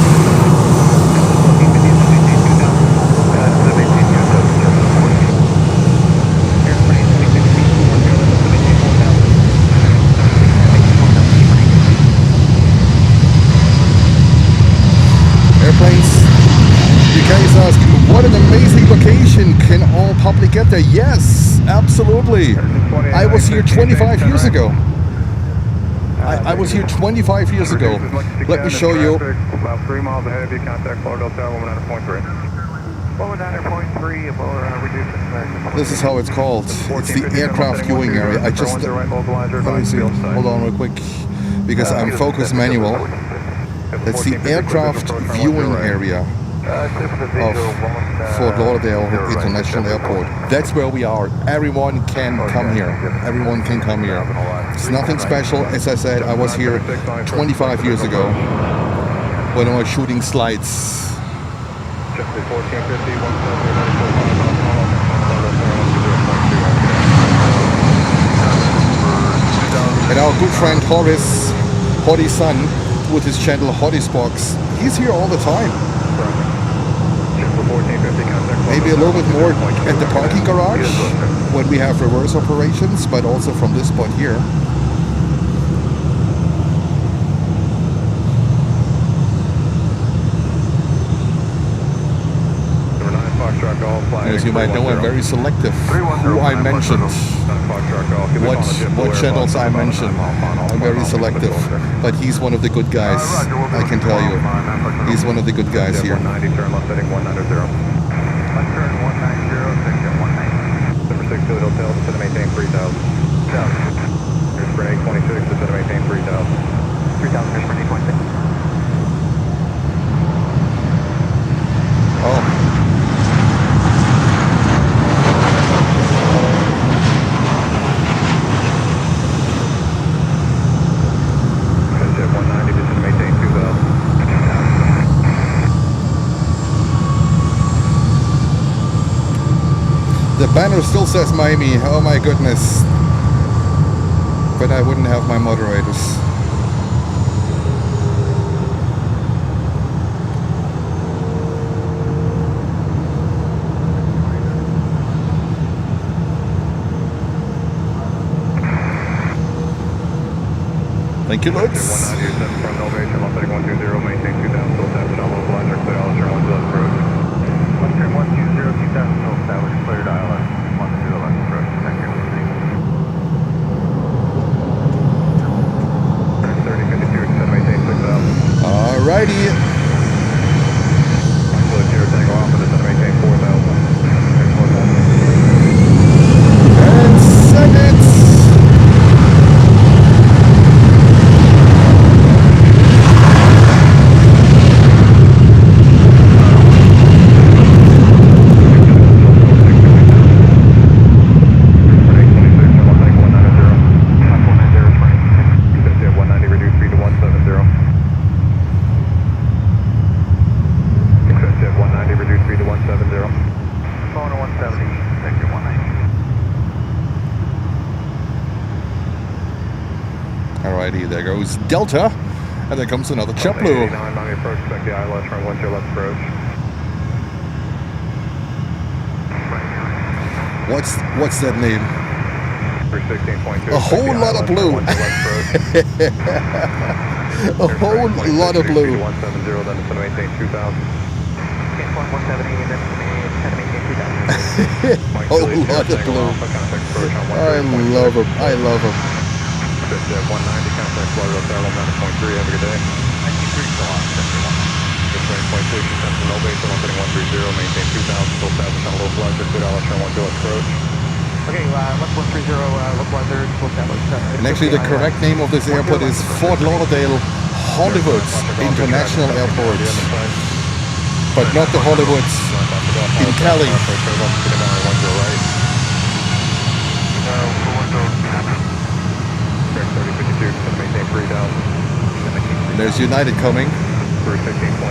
Speaker 2: Airplanes. You guys ask, what an amazing location. Can all public get there? Yes, absolutely. I was here 25 years ago. I was here 25 years ago. Let me show you.
Speaker 1: About 3 miles ahead of you, contact Fort Lauderdale, 100.3. 100.3,
Speaker 2: This is how it's called. It's the aircraft viewing area. I just, let me see. Hold on real quick, because I'm focus manual. That's the aircraft viewing area of Fort Lauderdale International Airport. That's where we are. Everyone can come here. Everyone can come here. It's nothing special. As I said, I was here 25 years ago when I was shooting slides. And our good friend Horace, Hoddy's son, with his channel Hoddy's Box, he's here all the time. Maybe a little bit more at the parking garage when we have reverse operations, but also from this spot here. As you might know, I'm very selective who I mentioned, what channels I mention. I'm very selective, but he's one of the good guys, I can tell you. He's one of the good guys here.
Speaker 1: Turn left heading 190. Turn 190, section 190. Number 6 to the hotel, set to maintain 3,000. Here's for 826, set to maintain 3,000. 3,000, here's for 826.
Speaker 2: Oh. The banner still says Miami, oh my goodness. But I wouldn't have my moderators. Ridiculous.
Speaker 1: 190 from elevation, left heading 120, maintain 2000, still establish on local line, clear Alistair, 1 left approach.
Speaker 4: Left turn 120, 2000, still established, cleared ILS, 1 left approach, thank you.
Speaker 1: 3052, descend, maintain 6000.
Speaker 2: Alrighty.
Speaker 1: Still 0, tango alpha, descend, maintain 4000.
Speaker 2: And send it. Alrighty, there goes Delta, and there comes another JetBlue.
Speaker 1: On the approach, expect the ILS from 1 left approach.
Speaker 2: What's that name?
Speaker 1: 16.2.
Speaker 2: A whole lot of blue. A whole lot of blue.
Speaker 1: 170, then descend, maintain 2000.
Speaker 4: 170, and then maintain 2000.
Speaker 2: A whole lot of blue. I love him. I love him.
Speaker 1: 190, contact Fort Lauderdale, 9.3, have a good day.
Speaker 4: 93, still on, 71.
Speaker 1: 20.6, descend from elevation, left heading 130, maintain 2000, still establish on local line, clear Alistair, 1 left approach.
Speaker 4: Okay, left 130, localizer, still established.
Speaker 2: And actually the correct name of this airport is Fort Lauderdale Hollywood International Airport. But not the Hollywoods in Cali. There's United coming.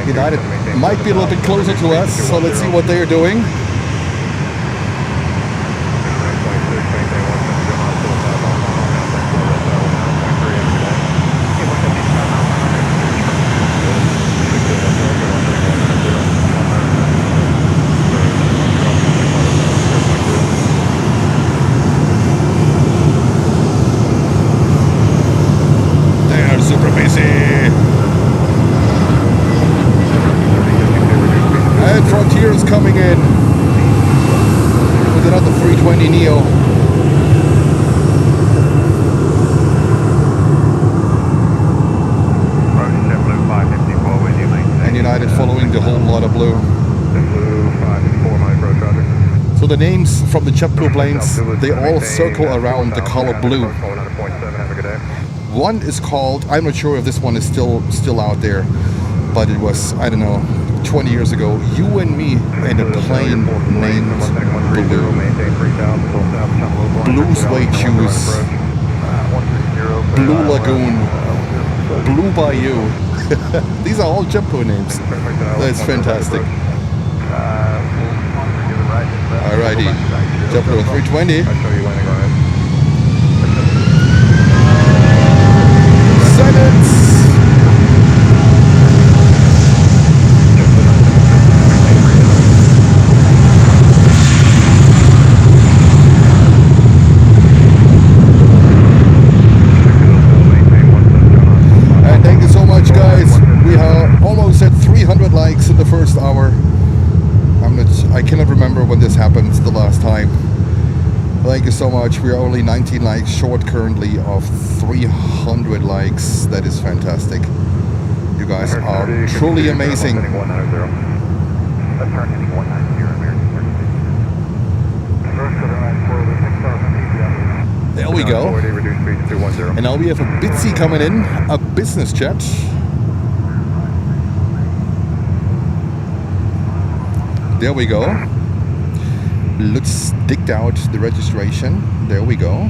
Speaker 2: United might be a little bit closer to us, so let's see what they are doing. They're super busy. And Frontier is coming in with another 320 Neo.
Speaker 1: JetBlue 554 with you, mate.
Speaker 2: And United following the whole lot of blue.
Speaker 1: JetBlue 554, my approach, roger.
Speaker 2: So the names from the JetBlue planes, they all circle around the color blue.
Speaker 1: 100.7, have a good day.
Speaker 2: One is called, I'm not sure if this one is still out there, but it was, I don't know, 20 years ago, you and me in a plane named Blue. Blue suede shoes, Blue Lagoon, Blue Bayou. These are all JetBlue names. That's fantastic. Alrighty, JetBlue 320.
Speaker 1: I'll show you landing right.
Speaker 2: Silence! And thank you so much, guys. We are almost at 300 likes in the first hour. I cannot remember when this happened the last time. Thank you so much. We are only 19 likes short currently of 300 likes. That is fantastic. You guys are truly amazing. There we go. And now we have a Bitsy coming in, a business jet. There we go. Let's dig out the registration. There we go.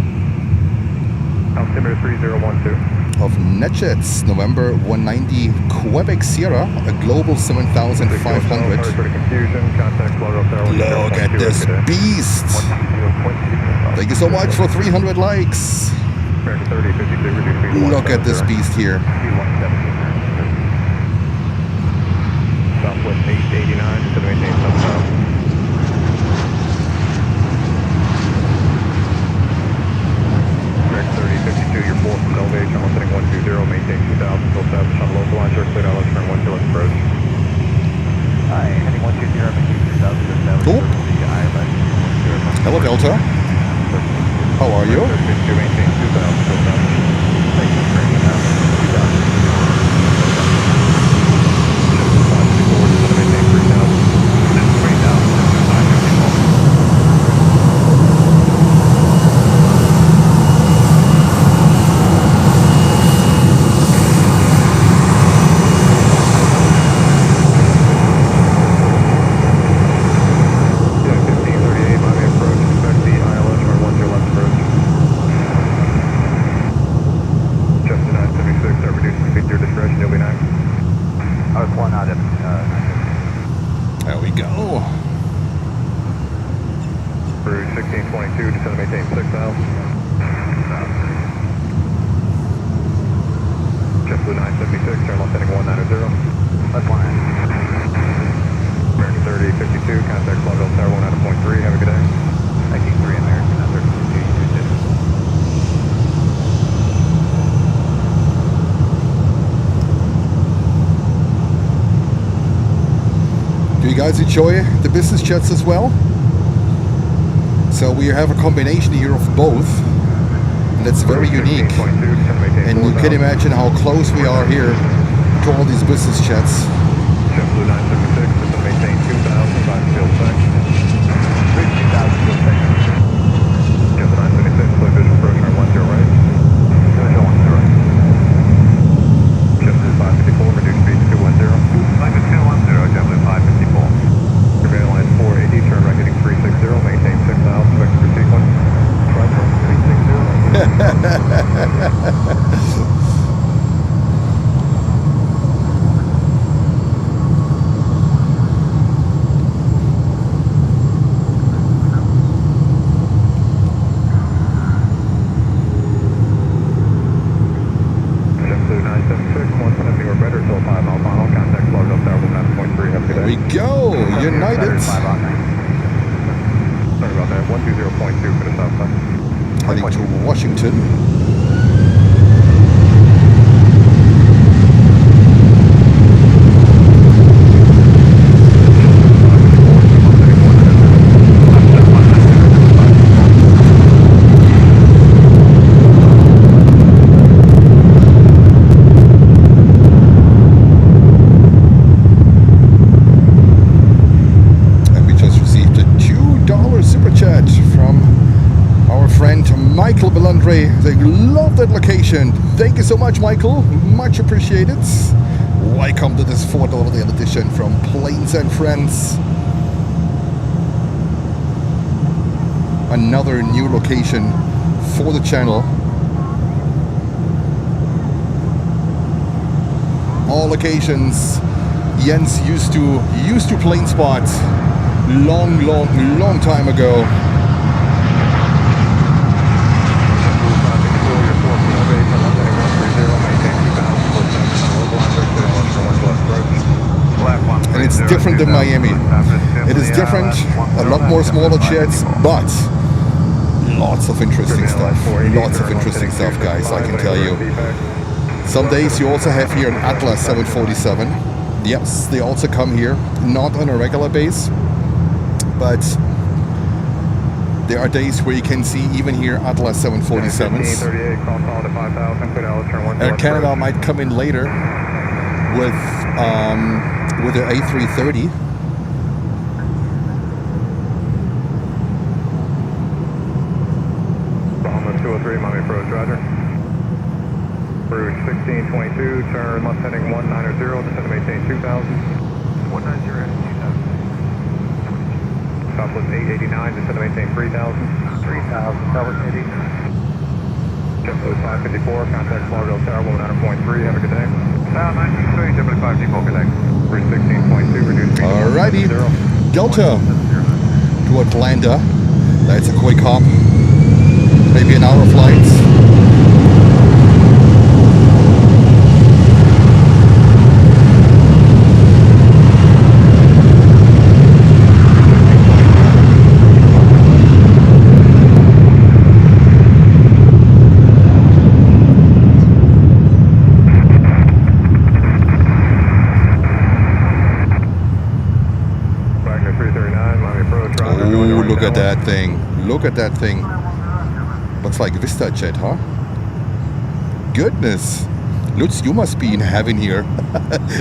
Speaker 1: Altimeter 3012.
Speaker 2: Of NetJets, November 190 Quebec Sierra, a Global 7500. Look at this beast. Thank you so much for 300 likes. Look at this beast here.
Speaker 1: Southwest 889 to maintain south. Direct 3052, you're 4 from elevation, I'm setting 120, maintain
Speaker 2: go.
Speaker 1: Rouge 1622, descend and maintain 6,000. JetBlue 976, turn left heading 190.
Speaker 4: That's 190.
Speaker 1: American 3052, contact Fort Lauderdale Tower 190.3, have a good day.
Speaker 4: 19.3 American, 32.
Speaker 2: Do you guys enjoy the business jets as well? So we have a combination here of both, and that's very unique. And you can imagine how close we are here to all these business jets.
Speaker 1: JetBlue 976, descend and maintain 2,000, by field check.
Speaker 4: Reach 2,000, field check.
Speaker 1: JetBlue 976, clear vision approach, turn 10 right.
Speaker 4: Visual 10 right.
Speaker 1: JetBlue 554, reduce speed to 210.
Speaker 4: Flight 210, JetBlue 554.
Speaker 1: Airlines 480, turn right heading 360, maintain 6,000, vector for sequence. Right turn 360. JetBlue 976, 170 or better, till 5 mile final, contact Fort Lauderdale Tower 9.3, have a good
Speaker 2: There
Speaker 1: day.
Speaker 2: we go, United.
Speaker 1: Sorry about that, 120.2 for the south side.
Speaker 2: Heading to Washington. And we just received a $2 super chat from our friend Michael Belandre. They love that location. Thank you so much, Michael. Much appreciated. Welcome to this Fort Lauderdale edition from Planes and Friends. Another new location for the channel. All locations Jens used to Planespot long time ago. And it's different than Miami. It is different, a lot more smaller jets, but lots of interesting stuff. Lots of interesting stuff, guys, I can tell you. Some days you also have here an Atlas 747. Yes, they also come here, not on a regular base, but there are days where you can see even here Atlas 747s. Air Canada might come in later with their A330.
Speaker 1: Bahamas 203, Miami approach, roger. Rouge 1622, turn left heading 190, descend to maintain 2,000.
Speaker 4: 190 and 2,000.
Speaker 1: Southwest 889, descend to maintain 3,000.
Speaker 4: 3,000, Southwest 889.
Speaker 1: JetBlue 554, contact Fort Lauderdale Tower 190.3, have a good day.
Speaker 4: Tower 19.3, JetBlue 554, good day.
Speaker 1: Rouge 1622, reduce speed to
Speaker 2: Alrighty,
Speaker 1: 170.
Speaker 2: Delta to Atlanta. That's a quick hop. Maybe an hour flight.
Speaker 1: Wagner 339, Miami approach, roger.
Speaker 2: Oh, look at that thing. Look at that thing. Looks like VistaJet, huh? Goodness. Lutz, you must be in heaven here.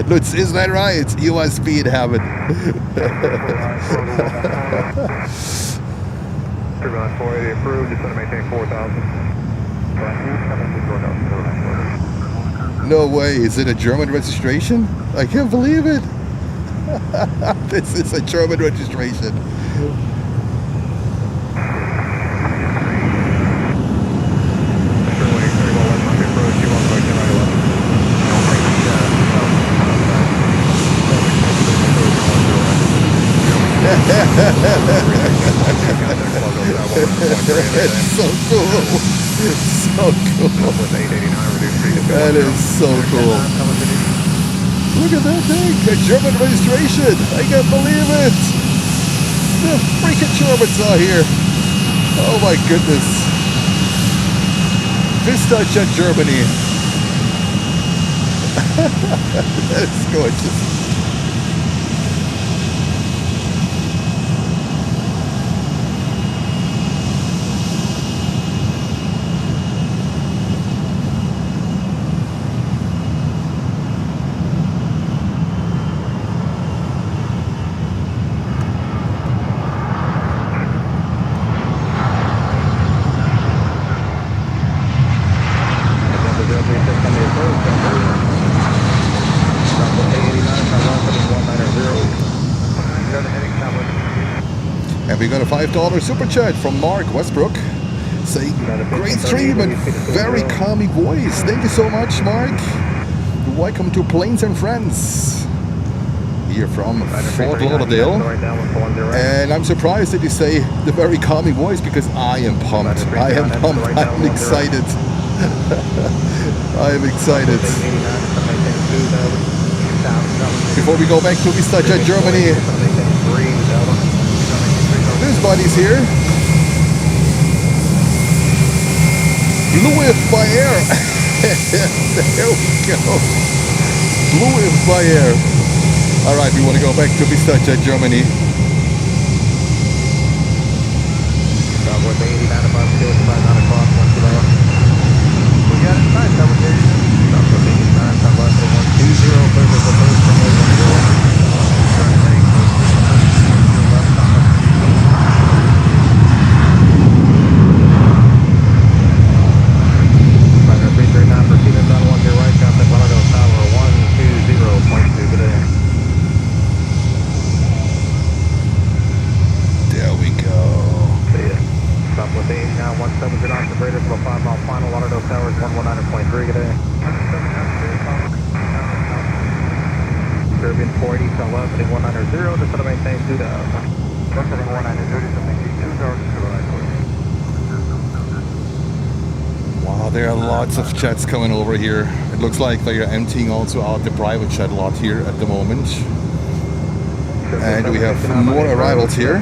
Speaker 2: Lutz, isn't that right? You must be in heaven.
Speaker 1: Turbine 480 approved, descend to maintain 4,000.
Speaker 2: No way. Is it a German registration? I can't believe it. This is a German registration. It's so cool. So cool. That is so cool. Look at that thing. A German registration. I can't believe it. The freaking Germans are here. Oh my goodness. Vista Jet Germany. That's gorgeous. And we got a $5 super chat from Mark Westbrook saying, great stream and very calming voice. Thank you so much, Mark. Welcome to Planes and Friends here from Fort Lauderdale. And I'm surprised that you say the very calming voice because I am pumped. I am pumped. I'm excited. I am excited. Before we go back to Vista Jet Germany, this buddy's here. Blue If by Air. There we go. Blue If by Air. Alright, we want to go back to Vista Jet Germany. Wow, there are lots of jets coming over here. It looks like they are emptying also out the private jet lot here at the moment. And we have more arrivals here. We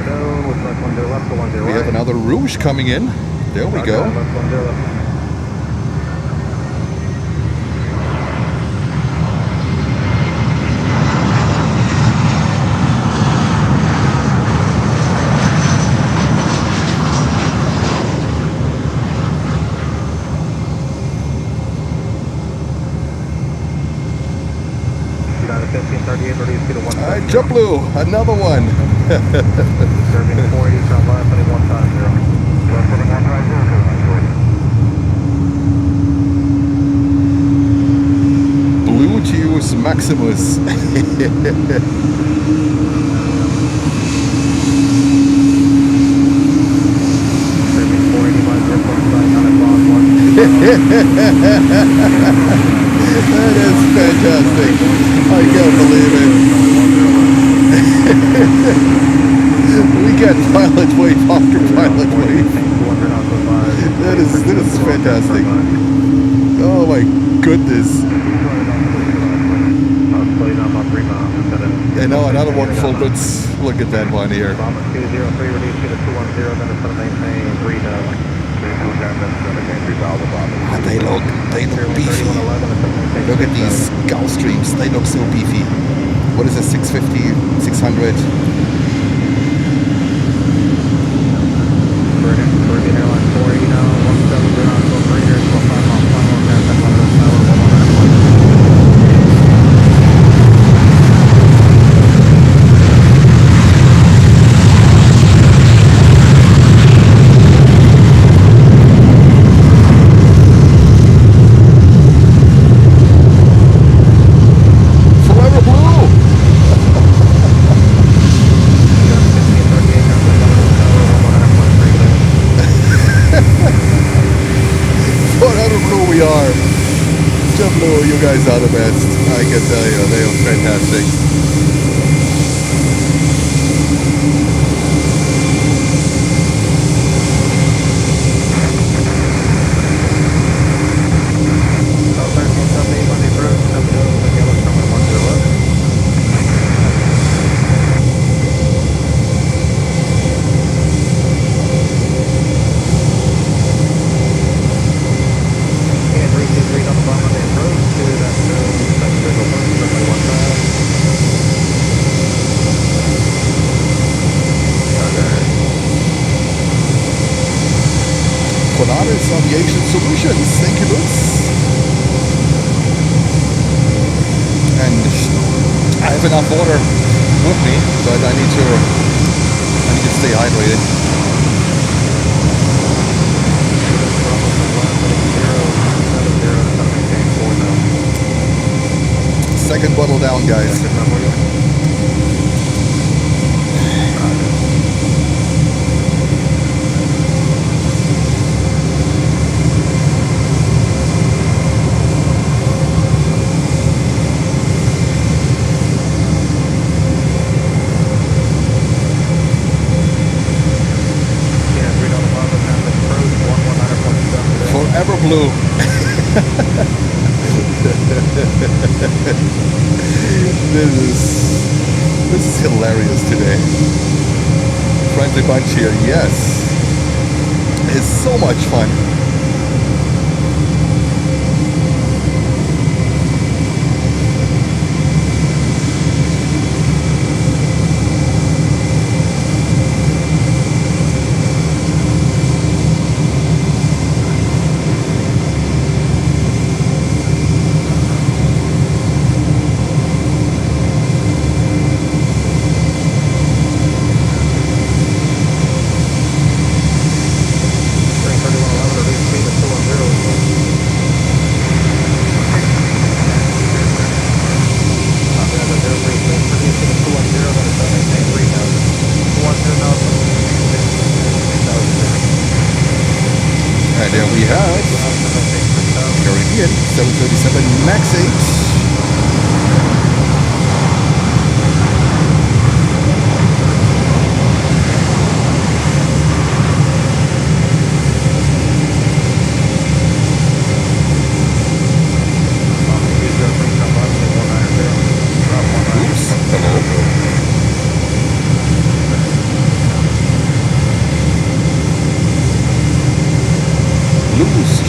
Speaker 2: have another Rouge coming in. There we go. JetBlue, another one.
Speaker 4: Serving 40 from 150.
Speaker 2: Blue Juice Maximus. That is fantastic. I can't believe it. We get pilot wave after pilot wave. That is fantastic. Oh my goodness. And now another one full bits. Look at that one here. They look beefy. Look at these Gulfstreams. They look so beefy. What is a 650, 600?
Speaker 4: Caribbean Airlines 40 now, 170 on go Raiders, 15 mile final, American Tower,
Speaker 2: 111. Volaris Aviation Solutions. Thank you, Lutz. And I have enough water with me, but I need to stay hydrated. Second bottle down, guys. Forever blue. This is hilarious today. Friendly bunch here, yes. It's so much fun. And there we have Caribbean 737 MAX 8.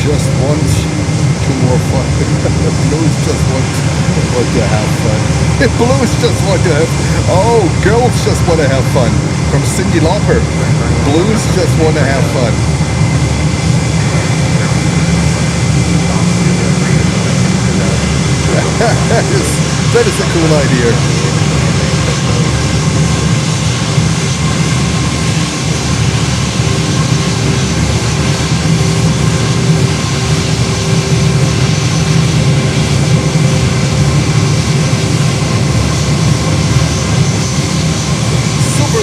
Speaker 2: Just want two more fun. Blues just want to have fun. Blues just want to have. Oh, girls just want to have fun. From Cyndi Lauper. Blues just want to have fun. that is a cool idea.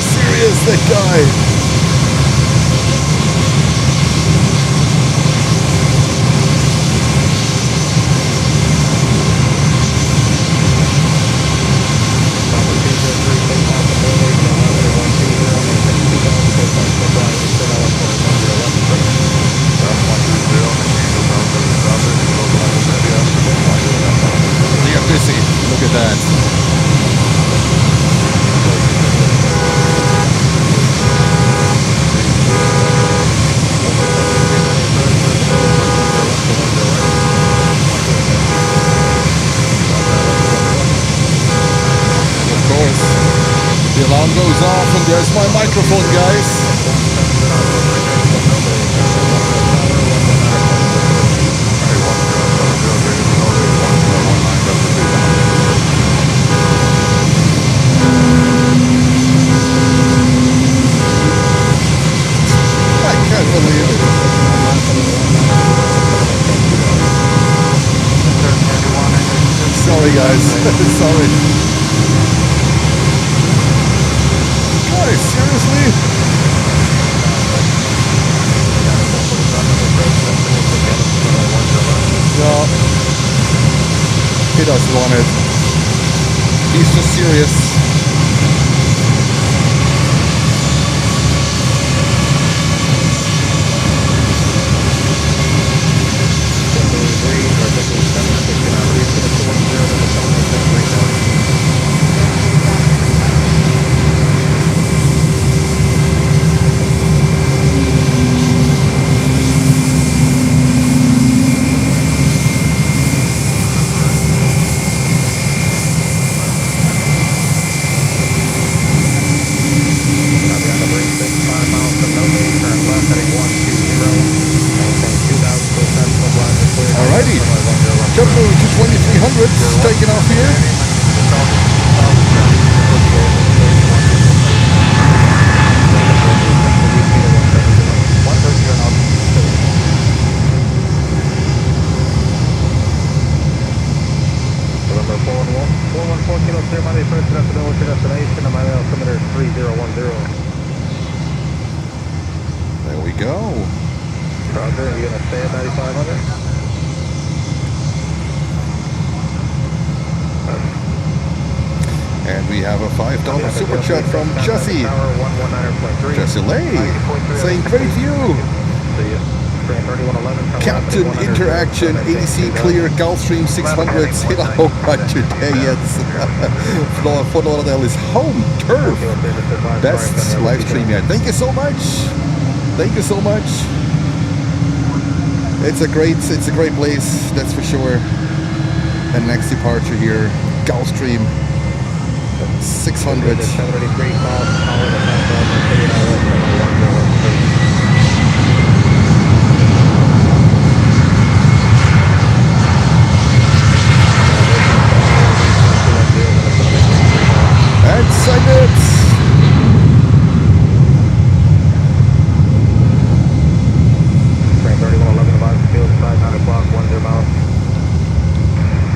Speaker 2: Serious, that guy. They are busy. Look at that. The alarm goes off and there's my microphone, guys. I can't believe it. Sorry, guys. Sorry. Seriously? No. He doesn't want it. He's just serious. taking off here.
Speaker 1: November 414 Kilo Clear, Monday 1st, good afternoon, what's your destination? My altimeter is 3010.
Speaker 2: There we go.
Speaker 1: Roger, are you going to stay at 9500?
Speaker 2: And we have a $5 super chat from Jesse. Jesse Lay saying great view. Captain Interaction ADC Clear Gulfstream 600s hit a home run today. Yes, Fort Lauderdale is home turf. Best live stream yet. Thank you so much. Thank you so much. It's a great place, that's for sure. And next departure here, Gulfstream 600. And send it!
Speaker 1: Train 3111 about field side, 9 o'clock, 10 miles.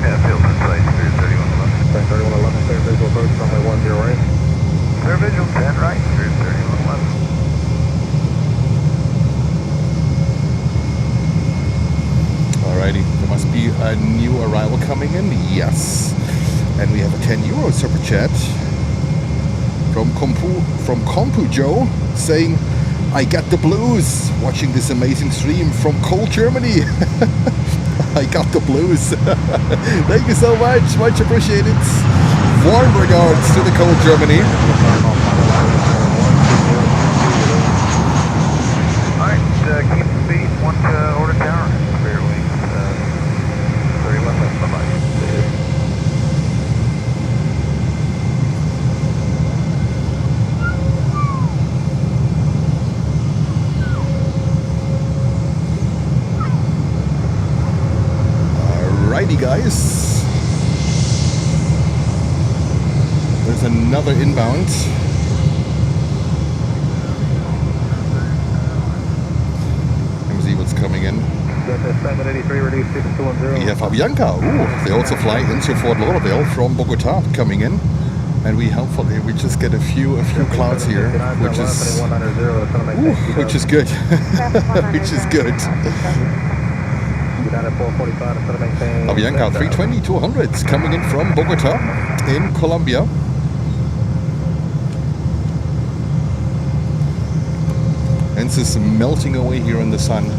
Speaker 4: Yeah, field inside, clear 3111.
Speaker 1: Train 3111, clear visual approach, runway 10 right.
Speaker 4: Clear visual 10 right, clear 3111.
Speaker 2: Alrighty, there must be a new arrival coming in. Yes. And we have a €10 super chat from Compu Joe saying, I got the blues watching this amazing stream from cold Germany. I got the blues. Thank you so much. Much appreciated. Warm regards to the cold Germany.
Speaker 4: Alright, keep the speed, one to order tower. Clear wings, 3111, bye-bye.
Speaker 2: Alrighty, guys. There's another inbound. Let me see what's coming in.
Speaker 1: Got the 783 reduced to 210.
Speaker 2: We have Avianca. Ooh, they also fly into Fort Lauderdale from Bogota coming in. And we hopefully just get a few clouds here, which is good. Which is good. Avianca 320-200 coming in from Bogota in Colombia. And this is melting away here in the sun.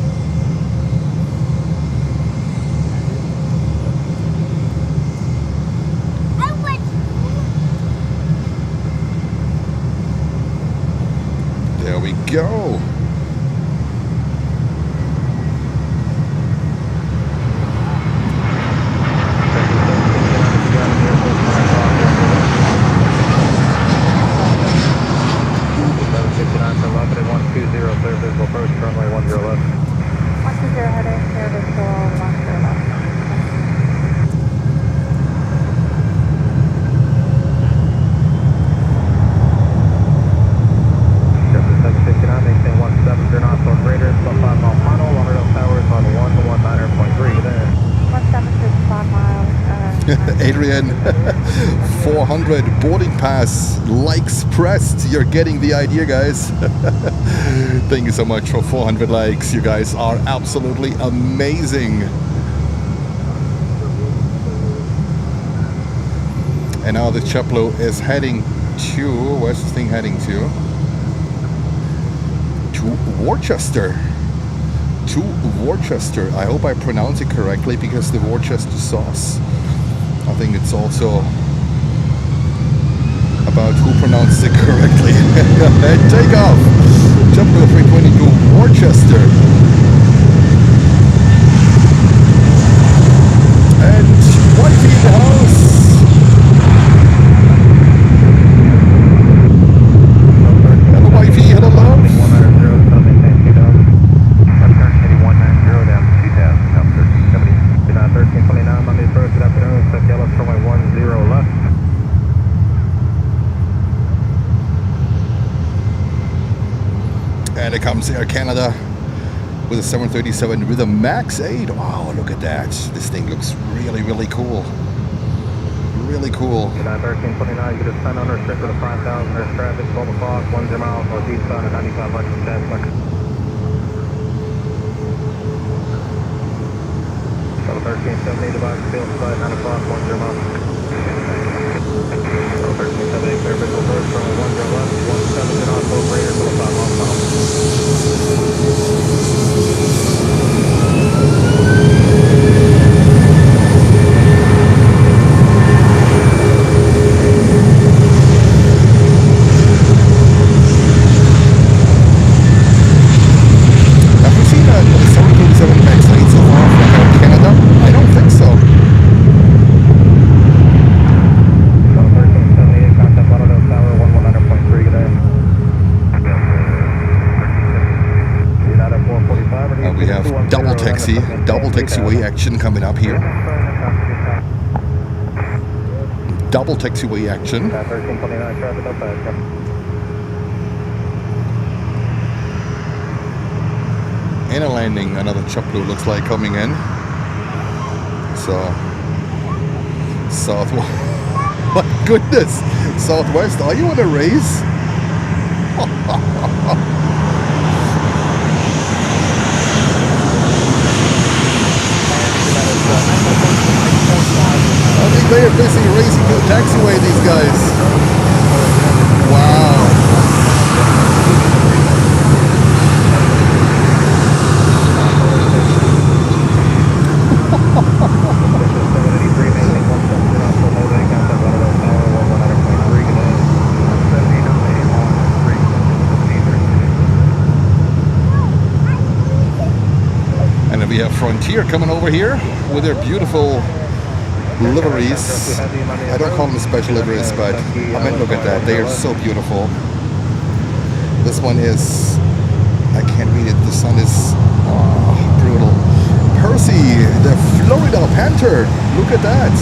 Speaker 2: There we go. Adrian, 400 boarding pass, likes pressed. You're getting the idea, guys. Thank you so much for 400 likes. You guys are absolutely amazing. And now the JetBlue is heading to, where's this thing heading to? To Worcester. To Worcester. I hope I pronounce it correctly because the Worcester sauce. I think it's also about who pronounced it correctly. And take off. JetBlue 320 to Worcester. And wifey in the house. Hello wifey, hello love.
Speaker 1: 1329 Monday 1st, good afternoon,
Speaker 2: And it comes Air Canada with a 737 with a max 8. Wow, look at that. This thing looks really, really cool. Really cool.
Speaker 4: 1329, you just send unrestricted to 5,000. There's traffic, 12 o'clock, 10 miles northeastbound at 95 bucks from Planespotter. 1370, device field side, 9 o'clock, 10 miles. 1378, clear visual approach from 10 left, 17 on close radar, 5 miles south.
Speaker 2: Have we seen a 737 MAX 8 so far from Air Canada? I don't think so.
Speaker 4: 1378, contact Lauderdale Tower, 119.3 today. United 445,
Speaker 2: We have double taxiway action coming up here. Double taxiway action.
Speaker 4: 1329, traffic outside.
Speaker 2: And a landing, another JetBlue looks like coming in. So, Southwest. My goodness, Southwest, are you on a race? I think they are busy racing to the taxiway, these guys. Wow. And then we have Frontier coming over here with their beautiful liveries. I don't call them special liveries, but I mean, look at that. They are so beautiful. This one is, I can't read it. The sun is brutal. Percy, the Florida Panther. Look at that.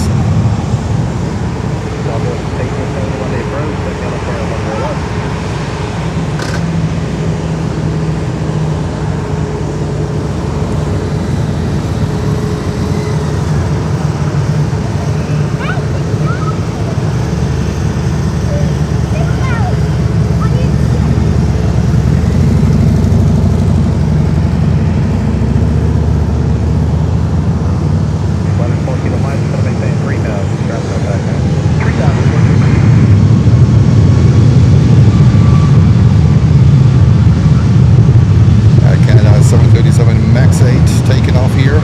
Speaker 2: MAX 8 taking off here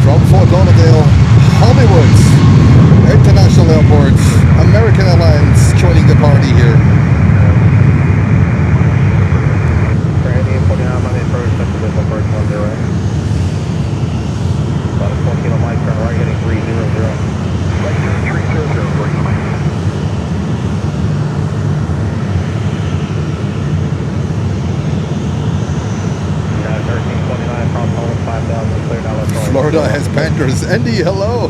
Speaker 2: from Fort Lauderdale, Hollywood International Airport. American Airlines joining the party here.
Speaker 4: About a 4 kilo mic, turn right heading 300. Right turn 300, 4 kilo mic.
Speaker 2: Florida has Panthers. Andy, hello.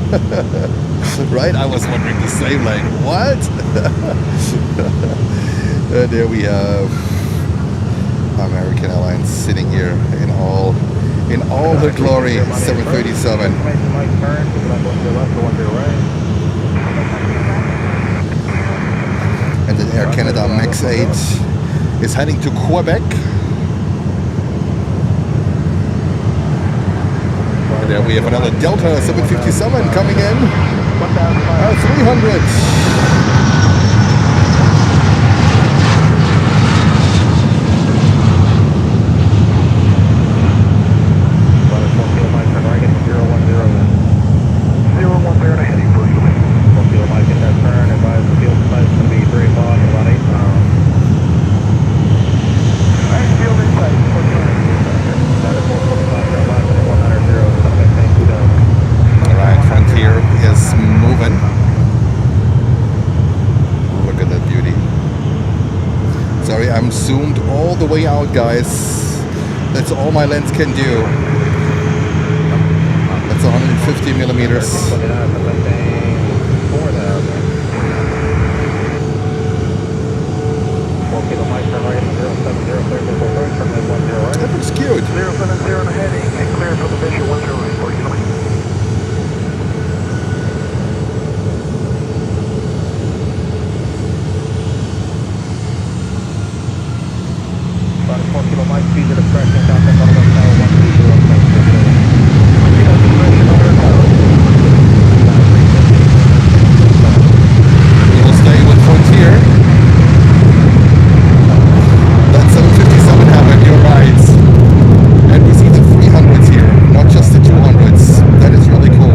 Speaker 2: Right? I was wondering the same, like, what? There we have American Airlines sitting here in all the glory. 737. And then Air Canada MAX 8 is heading to Quebec. There we have another Delta 757 coming in. 300. I'm zoomed all the way out, guys. That's all my lens can do. That's 150 millimeters.
Speaker 4: turn right into 070, clear for full approach, turn left 10 right.
Speaker 2: That looks cute.
Speaker 1: 070 on the heading, and clear for the Bishop 10 right, 40 km.
Speaker 4: About a 4 kilo mic, speed to the correction, Southwest Lauderdale Tower 120,
Speaker 2: We will stay with Frontier. That 757 having your rides. And we see the 300s here, not just the 200s. That is really cool.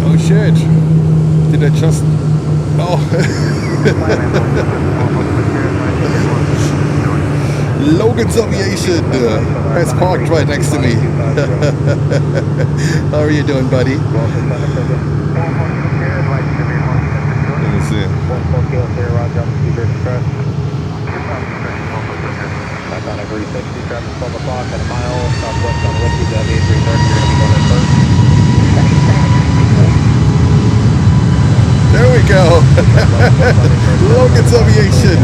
Speaker 2: Oh shit. Did I just... Oh. Logan's Aviation has parked right next to me. How are you doing, buddy? Let me see. There we go. Logan's Aviation.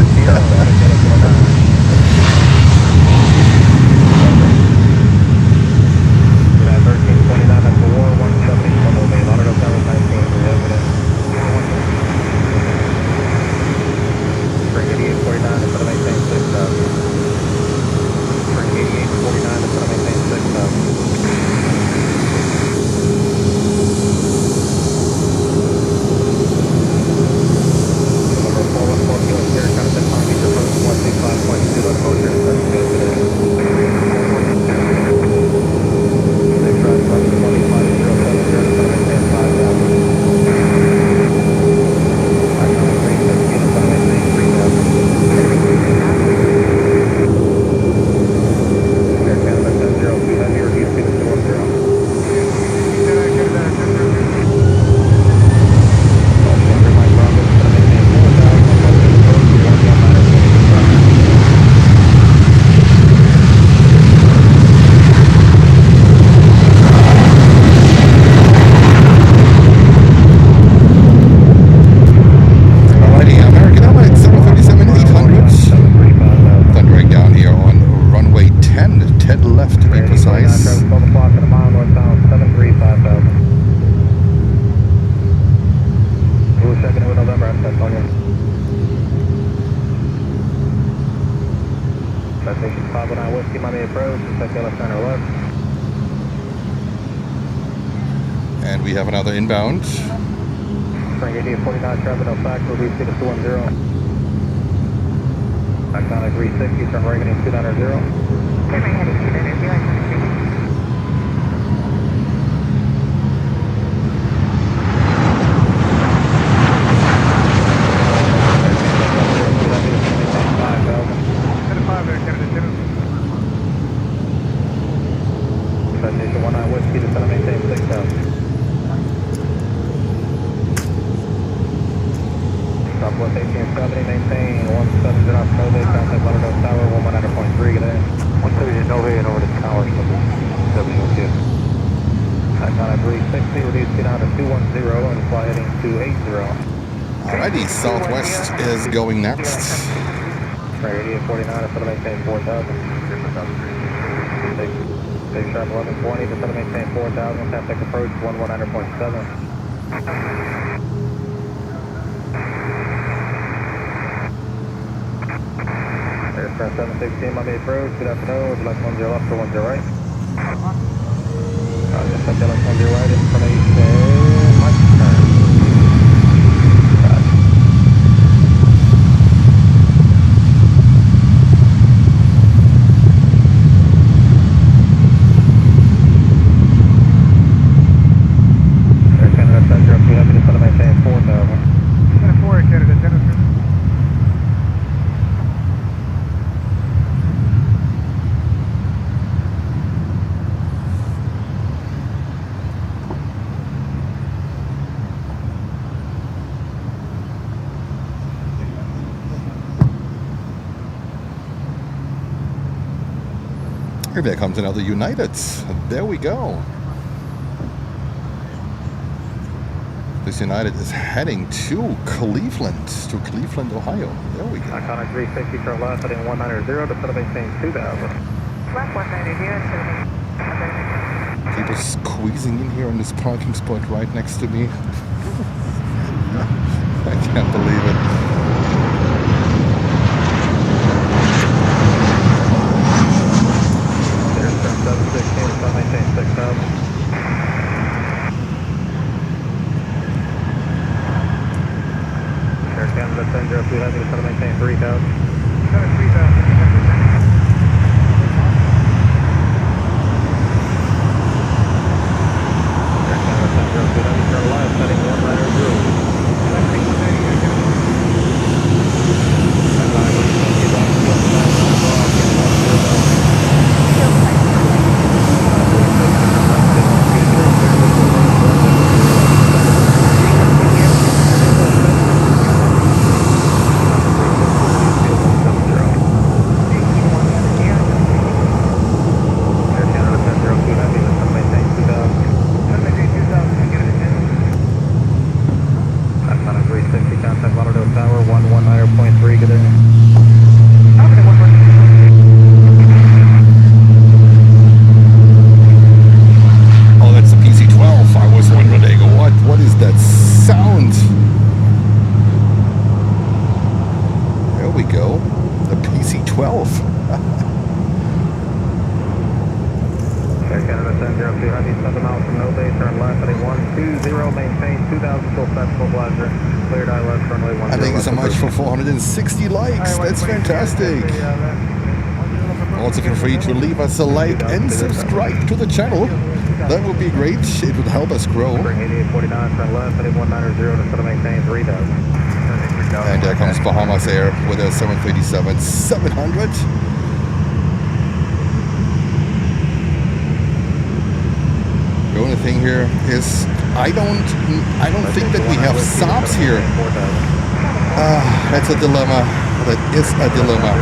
Speaker 2: And we have another inbound.
Speaker 4: Spring 4849, traffic no fact, will be 6210. Iconic 360, turn right into 290. Turn right heading 290, Destination 19 Whiskey, descend and maintain 6000. Southwest 1870, maintain 170 knots, Nova, contact Lauderdale Tower, 119.3, get in. 170 Nova and over to Tower, WQ. Iconic 360, reduce speed down to 210 and fly heading 280.
Speaker 2: Alrighty, Southwest is going next.
Speaker 4: Radio 49, it's going to maintain 4,000. Big sharp 1120, it's going to maintain 4,000. Traffic approach 119.7. Aircraft 716, Miami approach. Good afternoon. Would you like 10 left or 10 right? Just like 10 right, information. Mike turn. Air Canada Center, if you have it's going to maintain 4,000.
Speaker 1: Center 4, Canada, Center.
Speaker 2: Here there comes another United. There we go. This United is heading to Cleveland, Ohio. There we go.
Speaker 4: Iconic 360, turn left, heading 190, to maintain 2,000.
Speaker 5: Left 190,
Speaker 2: People squeezing in here on this parking spot right next to me. I can't believe it.
Speaker 4: There's 716, it's going to maintain 6,000. Air Canada Center, if you have it's going to maintain 3,000.
Speaker 1: Center 3,000.
Speaker 4: Turn left, heading 190. Contact Lauderdale Tower, 119.3, get in.
Speaker 2: Oh, that's the PC-12. I was wondering, what is that sound? There we go. The PC-12.
Speaker 4: Air Canada Center, up to 7 miles from No Bay, turn left, heading 120, maintain 2,000 still festival blaster. Cleared eye left, runway 10.
Speaker 2: Thank you so much for 460 likes. That's fantastic. Also feel free to leave us a like and subscribe to the channel. That would be great. It would help us grow.
Speaker 4: Bring 8849, turn left, heading 190, to maintain 3,000.
Speaker 2: And there comes Bahamas Air with a 737-700. The only thing here is I don't think that we have SOPs here. That's a dilemma. That is a dilemma.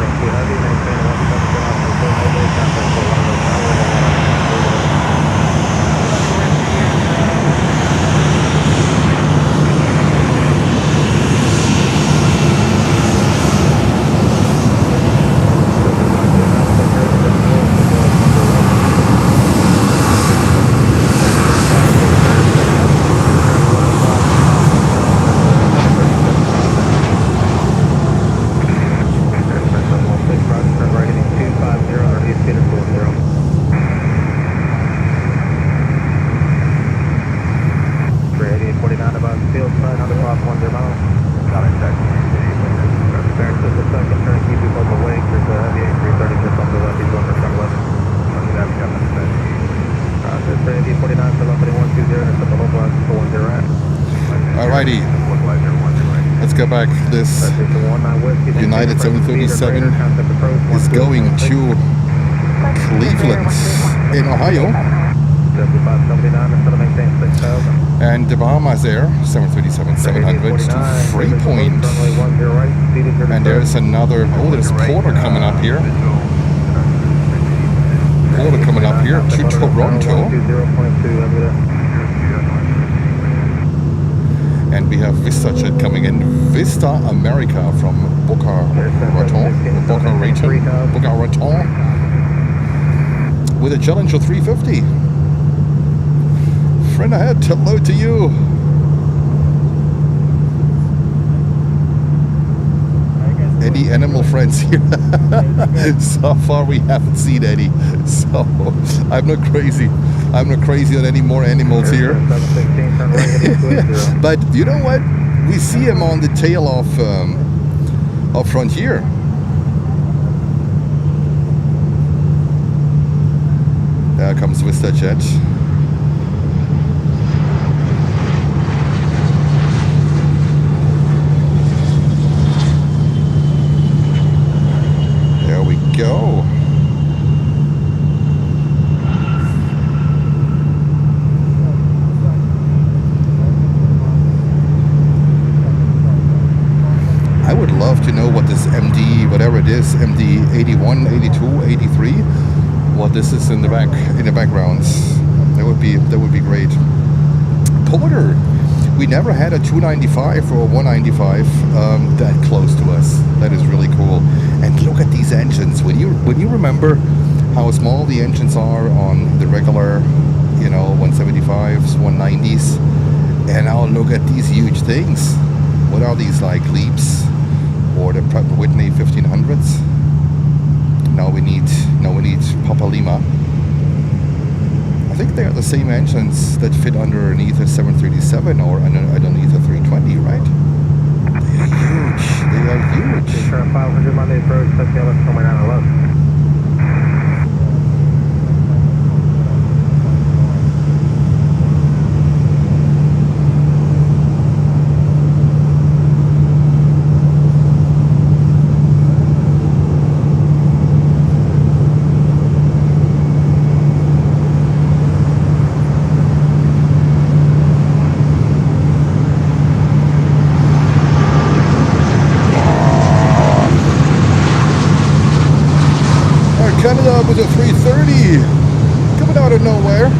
Speaker 2: Alrighty, let's go back. This United 737 is going to Cleveland in Ohio. And the Bahamas Air 737-700 to Freepoint. And there's another, there's Porter coming up here. Porter coming up here to Toronto. And we have Vista Jet coming in. Vista America from Boca Raton. Boca Raton. With a Challenger 350. Friend ahead, hello to you. Any animal friends here? So far we haven't seen any. So I'm not crazy. I'm not crazy on any more animals here. But you know what? We see him on the tail of Frontier. There comes Vista Jet. There we go. I would love to know what this MD, whatever it is, MD 81, 82, 83, what this is in the background. That would be great. Porter, we never had a 295 or a 195 that close to us. That is really cool. And look at these engines. When you remember how small the engines are on the regular, 175s, 190s, and now look at these huge things. What are these, like Leaps or the Pratt & Whitney 1500s? Now we need Papa Lima. I think they are the same engines that fit underneath a 737 or underneath a 320, right? They are huge.
Speaker 4: 500 Monday approach, touch yellow, coming down 11.
Speaker 2: Canada with a 330 coming out of nowhere.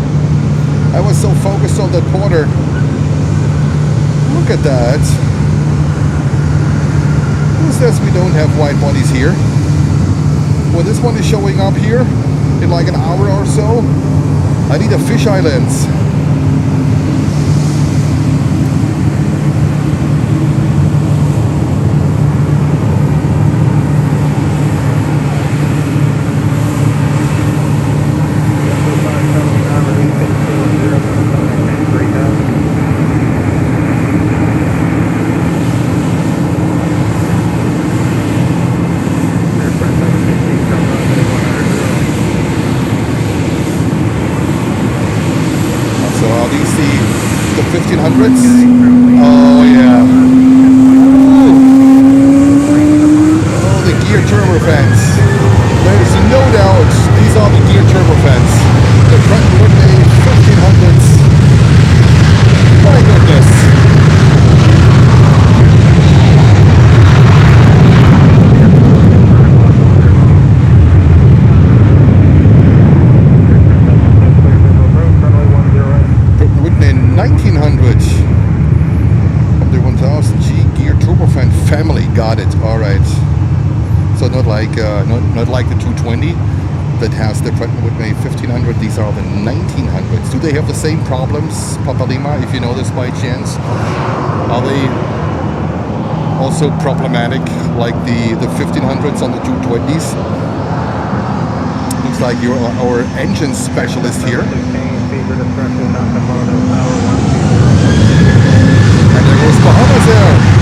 Speaker 2: I was so focused on that Porter. Look at that. Who says we don't have wide bodies here? When this one is showing up here in like an hour or so, I need a fisheye lens. The 1500s? Oh yeah. Oh, the gear turbofans. There's no doubt these are the gear turbofans. The Pratt & Whitney 1500s. My goodness. Family, got it. All right. So not like the 220 that has the Pratt & Whitney 1500. These are the 1900s. Do they have the same problems, Papa Lima? If you know this by chance, are they also problematic like the 1500s on the 220s? Looks like you're our engine specialist here. And there goes Bahamas there.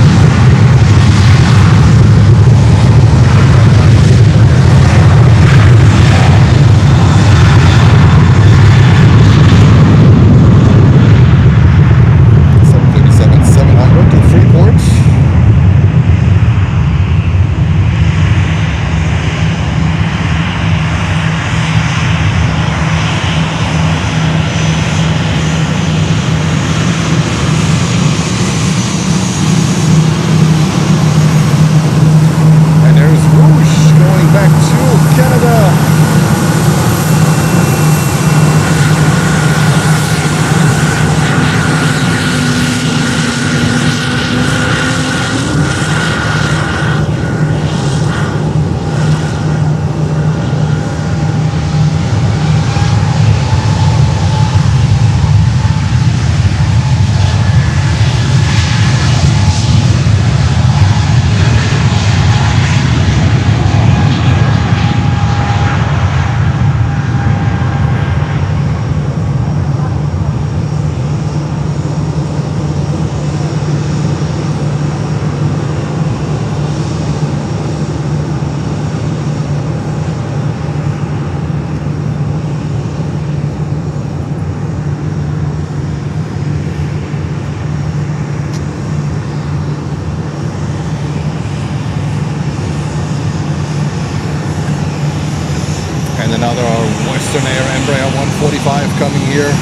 Speaker 2: 145 coming here.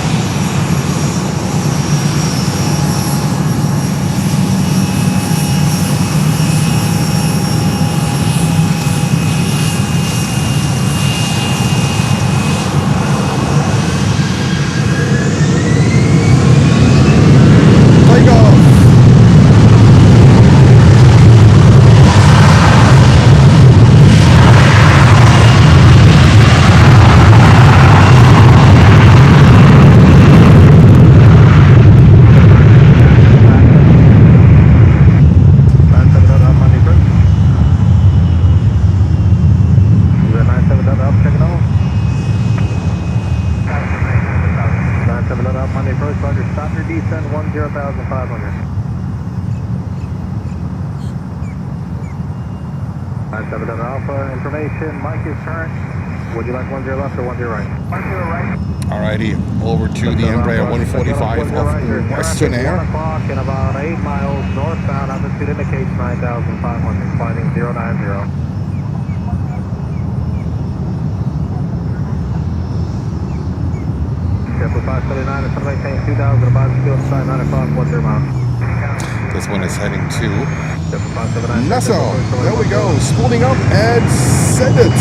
Speaker 4: Mike is current. Would you like 10 left or 10 right? 10 right.
Speaker 2: Alrighty, over to the Embraer 145 of Western Air.
Speaker 4: 1 o'clock and about 8 miles northbound. Altitude indicates 9,500. Climbing 090. JetBlue 579 is going to maintain 2,000 about the field side 9 o'clock 10 miles.
Speaker 2: This one is heading to Nassau. There we go. Spooling up and send it.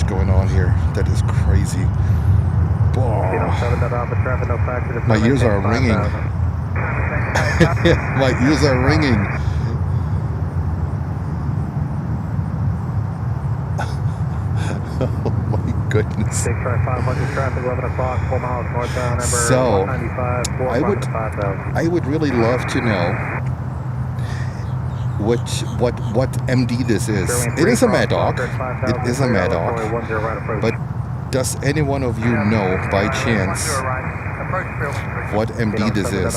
Speaker 2: Going on here. That is crazy. My ears are ringing. My ears are ringing. Oh my goodness. So I would really love to know what MD this is. It is a Mad Dog. It is a Mad Dog. But does any one of you know by chance what MD this is?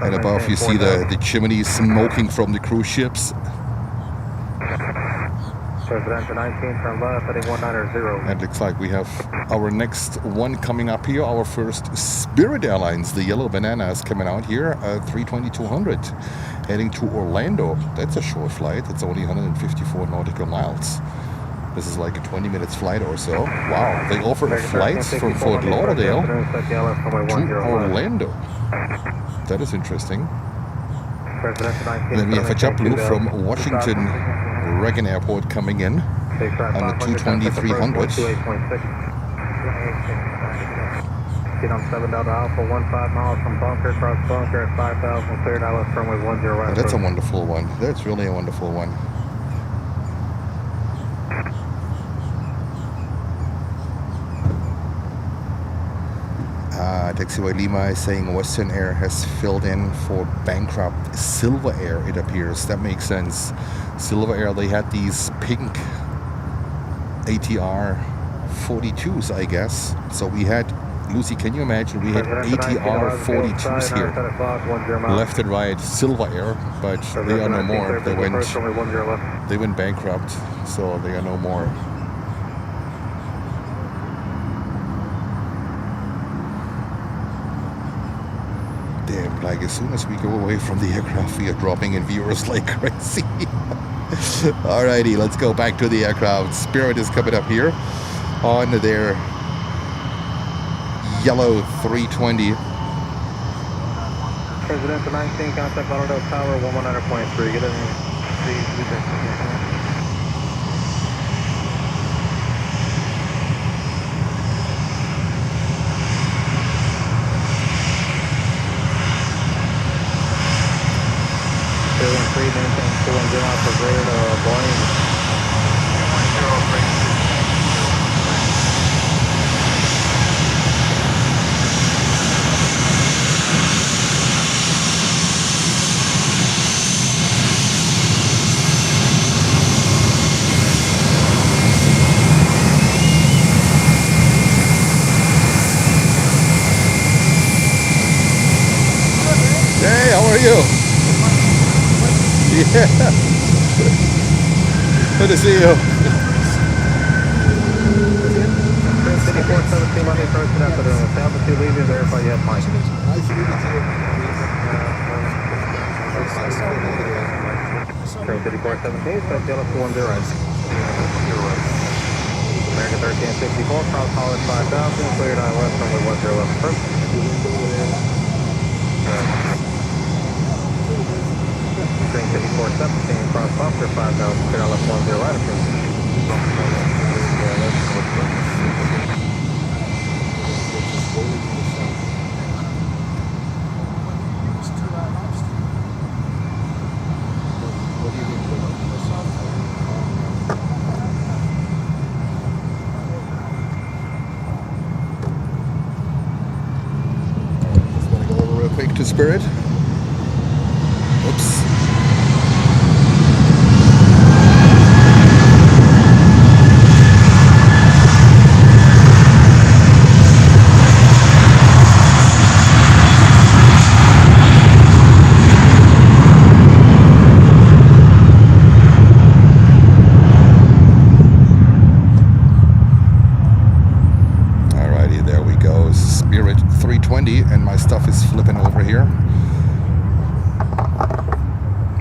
Speaker 2: And above you see the chimneys smoking from the cruise ships.
Speaker 4: Presidential 19, turn left, heading 190.
Speaker 2: And looks like we have our next one coming up here. Our first Spirit Airlines, the Yellow Bananas, coming out here at 320-200, heading to Orlando. That's a short flight. It's only 154 nautical miles. This is like a 20 minutes flight or so. Wow, they offer flights from Fort Lauderdale to Orlando. That is interesting. And then we have a JetBlue from Washington Reagan Airport coming in on the 220-300.
Speaker 4: Get on 7 Delta Alpha, 15 miles from bunker, cross bunker at 5,000, cleared Dallas runway 10 right.
Speaker 2: That's a wonderful one. That's really a wonderful one. Taxiway Lima is saying Western Air has filled in for bankrupt Silver Air, it appears. That makes sense. Silver Air, they had these pink ATR 42s, I guess. So we had, Lucy, can you imagine? We had ATR 42s here, left and right, Silver Air, but they are no more. They went bankrupt, so they are no more. Damn, like as soon as we go away from the aircraft, we are dropping in viewers like crazy. Alrighty, let's go back to the aircraft. Spirit is coming up here on their yellow 320.
Speaker 4: Presidential 19, contact Lauderdale Tower, 119.3. Get in. Maintain 210 for grade Boeing. 210
Speaker 2: you? Yeah. Good to see you.
Speaker 4: City 417 Monday, approach to afternoon. Altitude leaving, verify you have Mike.
Speaker 2: Nice to meet you.
Speaker 4: City 417, set Yellow 210 right. American 1364, cross Holland 5000, cleared on west runway 10 left approach. Green City 417, cross Foster 5000, cleared on left 10 right approach.
Speaker 2: To Spirit. Oops. Alrighty, there we go. Spirit 320, and my stuff is flipping over here.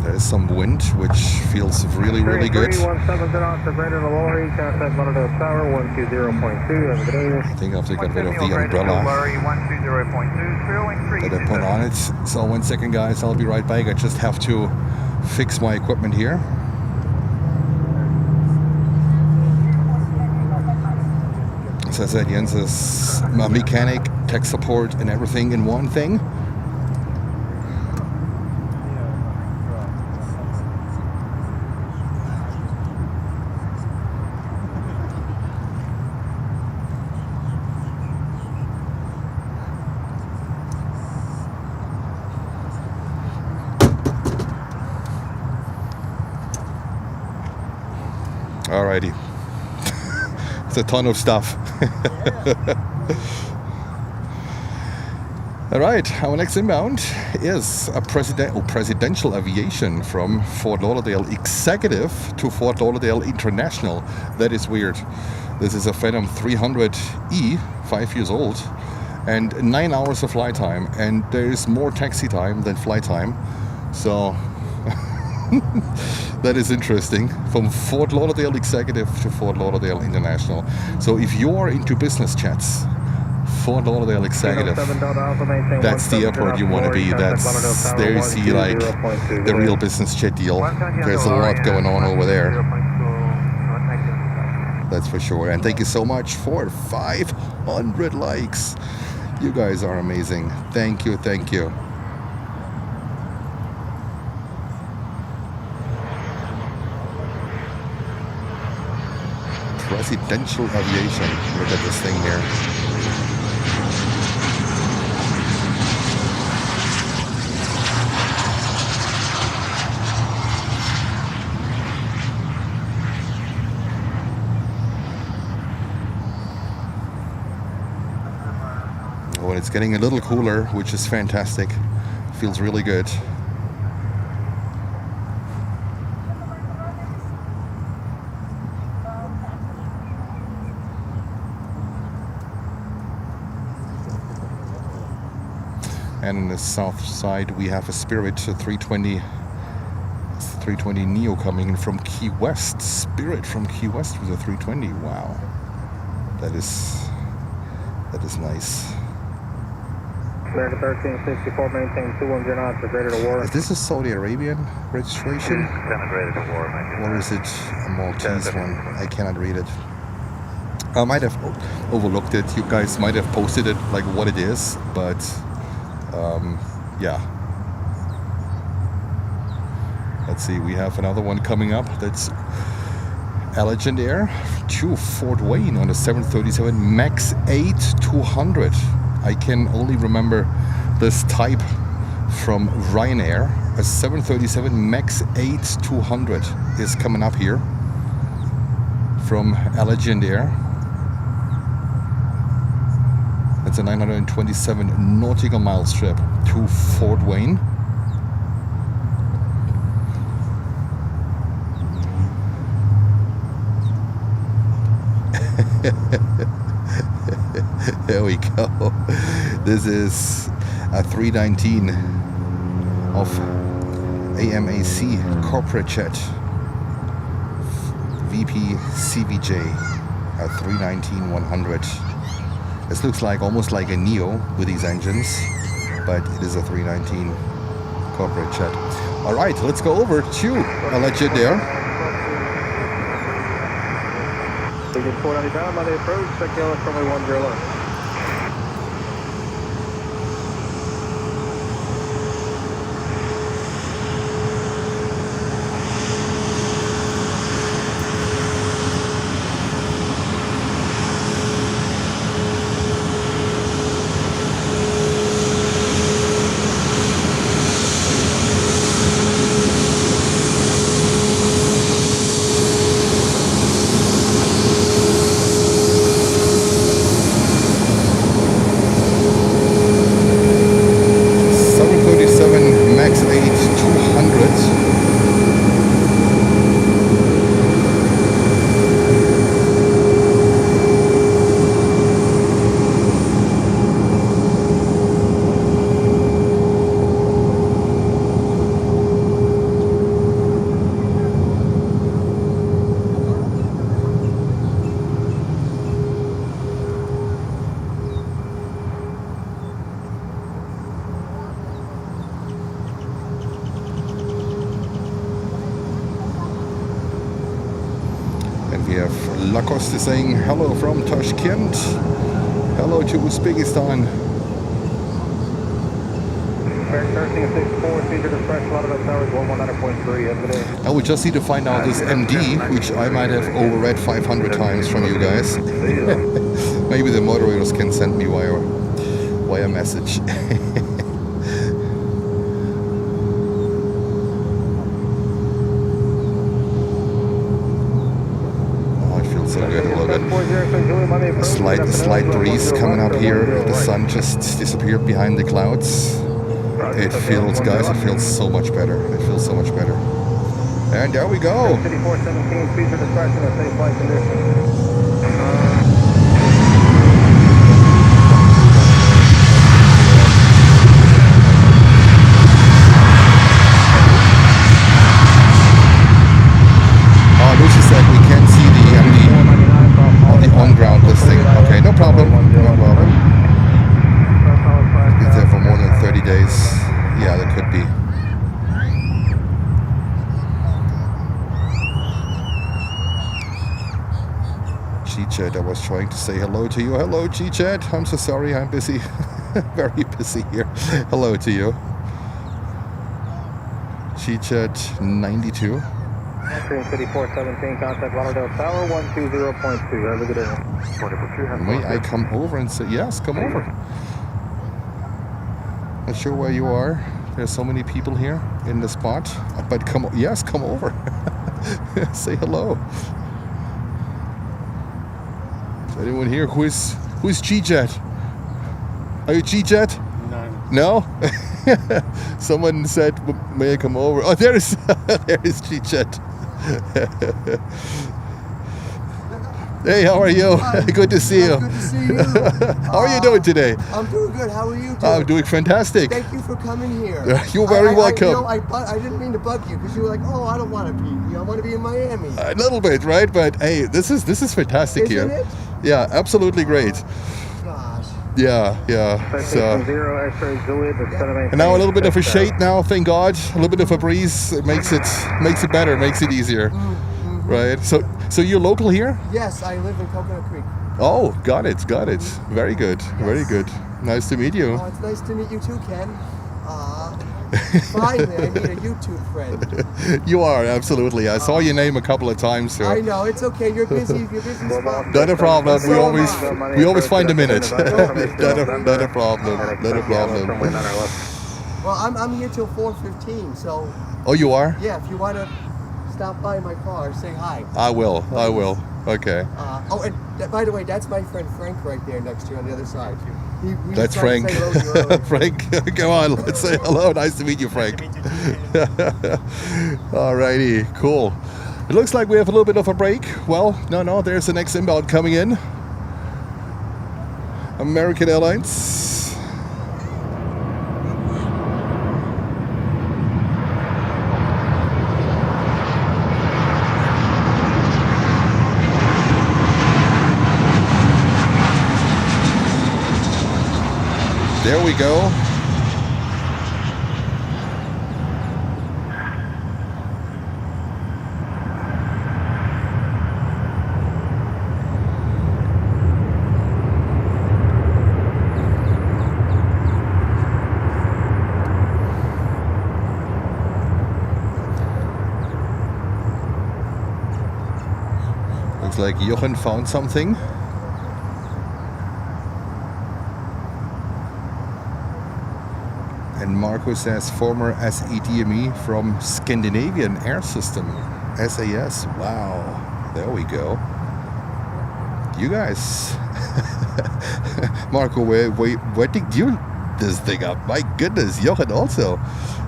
Speaker 2: There's some wind, which feels really, really good.
Speaker 4: 317 knots, greater than lower, contact Lauderdale Tower, 120.2.
Speaker 2: I think I have to get rid of the umbrella that I put on it. So 1 second, guys, I'll be right back. I just have to fix my equipment here. As I said, Jens is a mechanic, tech support, and everything in one thing. Alrighty. It's a ton of stuff. Alright, our next inbound is a presidential aviation from Fort Lauderdale Executive to Fort Lauderdale International. That is weird. This is a Phantom 300E, 5 years old, and 9 hours of flight time. And there is more taxi time than flight time. So that is interesting. From Fort Lauderdale Executive to Fort Lauderdale International. So if you're into business jets, Fort Lauderdale Executive, that's the airport you want to be. That's there you see like the real business jet deal. There's a lot going on over there. That's for sure. And thank you so much for 500 likes. You guys are amazing. Thank you, thank you. Presidential aviation. Look at this thing here. Oh, it's getting a little cooler, which is fantastic. Feels really good. And on the south side we have a Spirit 320 Neo coming in from Key West. Spirit from Key West with a 320. Wow, that is nice.
Speaker 4: American 1364, maintain 210 knots, greater to war.
Speaker 2: Is this a Saudi Arabian registration?
Speaker 4: Greater to war,
Speaker 2: or is it a Maltese one? I cannot read it. I might have overlooked it. You guys might have posted it like what it is, but yeah. Let's see, we have another one coming up. That's Allegiant Air to Fort Wayne on a 737 MAX 8-200. I can only remember this type from Ryanair. A 737 MAX 8-200 is coming up here from Allegiant Air. It's a 927 nautical miles trip to Fort Wayne. There we go. This is a 319 of AMAC corporate jet VP CVJ, a 319-100. This looks like almost like a Neo with these engines, but it is a 319 corporate jet. All right, let's go over to. I'll let you there.
Speaker 4: Begin 490 down, Monday approach, check yellow, runway 10 left.
Speaker 2: Lacoste is saying hello from Tashkent. Hello to Uzbekistan. Now we just need to find out this MD, which I might have overread 500 times from you guys. Maybe the moderators can send me via message. A slight breeze coming up here. The sun just disappeared behind the clouds. It feels, guys, it feels so much better. It feels so much better. And there we go. Oh, Lucy said we can't see the on-ground listing. Okay, no problem. No problem. It's there for more than 30 days. Yeah, that could be. G-Chat, I was trying to say hello to you. Hello, G-Chat. I'm so sorry, I'm busy. Very busy here. Hello to you. G-Chat 92.
Speaker 4: City 417, contact Lauderdale Tower 120.2. Have a good day.
Speaker 2: May I come over and say, yes, come over. Not sure where you are. There's so many people here in the spot. But come over. Say hello. Is anyone here who is G-Jet? Are you G-Jet? No? Someone said, may I come over? Oh, there is G-Jet. Hey, how are you?
Speaker 5: Hi.
Speaker 2: Good to see you.
Speaker 5: Good to see you.
Speaker 2: How are you doing today?
Speaker 5: I'm doing good. How are you doing?
Speaker 2: I'm doing fantastic.
Speaker 5: Thank you for coming here.
Speaker 2: You're very welcome.
Speaker 5: I didn't mean to bug you because you were like, oh, I don't want to be. I want to be in Miami.
Speaker 2: A little bit, right? But hey, this is fantastic.
Speaker 5: Isn't
Speaker 2: here.
Speaker 5: it?
Speaker 2: Yeah, absolutely great.
Speaker 5: Gosh.
Speaker 2: Yeah. So. And now a little bit of a shade now, thank God. A little bit of a breeze. It makes it better, makes it easier.
Speaker 5: Mm-hmm.
Speaker 2: Right. So you're local here?
Speaker 5: Yes, I live in Coconut Creek.
Speaker 2: Oh, got it. Very good.
Speaker 5: Yes.
Speaker 2: Very good. Nice to meet you.
Speaker 5: Oh, it's nice to meet you too, Ken. Finally, I need a YouTube friend.
Speaker 2: You are, absolutely. I saw your name a couple of times. So.
Speaker 5: I know, it's okay. You're busy. You're busy.
Speaker 2: Not a problem.
Speaker 5: So
Speaker 2: We always find a minute. Not a problem.
Speaker 5: Well, I'm here till 4:15, so.
Speaker 2: Oh, you are?
Speaker 5: Yeah, if you want to stop by my car, say hi.
Speaker 2: I will. Okay.
Speaker 5: And by the way, that's my friend Frank right there next to you on the other side. He
Speaker 2: That's
Speaker 5: was trying
Speaker 2: Frank.
Speaker 5: to say hello to you earlier.
Speaker 2: Frank, come on, let's say hello. Nice to meet you, Frank. Alrighty, cool. It looks like we have a little bit of a break. Well, no, there's the next inbound coming in. American Airlines. There we go. Looks like Jochen found something. And Marco says former SEDME from Scandinavian Air System, SAS. Wow, there we go. You guys, Marco, where did you this thing up? My goodness, Jochen also.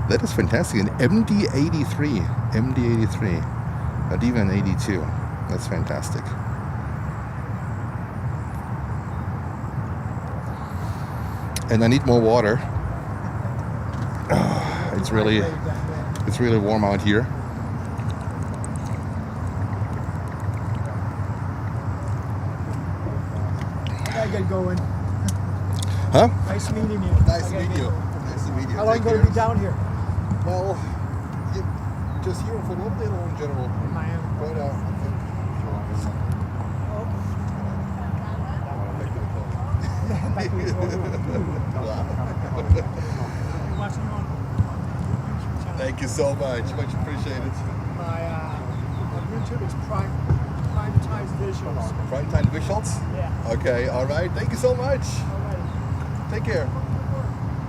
Speaker 2: That is fantastic. An MD-83, not even 82. That's fantastic. And I need more water. It's really warm out here.
Speaker 3: I gotta get going.
Speaker 2: Huh?
Speaker 3: Nice meeting you.
Speaker 2: Nice to meet you. Nice to meet you.
Speaker 3: How long
Speaker 2: Take
Speaker 3: gonna
Speaker 2: care.
Speaker 3: be down here?
Speaker 2: Well, just here in Fort Lauderdale in general.
Speaker 3: Miami.
Speaker 2: Right out, I think. Thank you so much appreciated.
Speaker 3: My YouTube is Primetime Visuals.
Speaker 2: Primetime visuals?
Speaker 3: Yeah.
Speaker 2: Okay, alright. Thank you so much.
Speaker 3: Alright.
Speaker 2: Take care.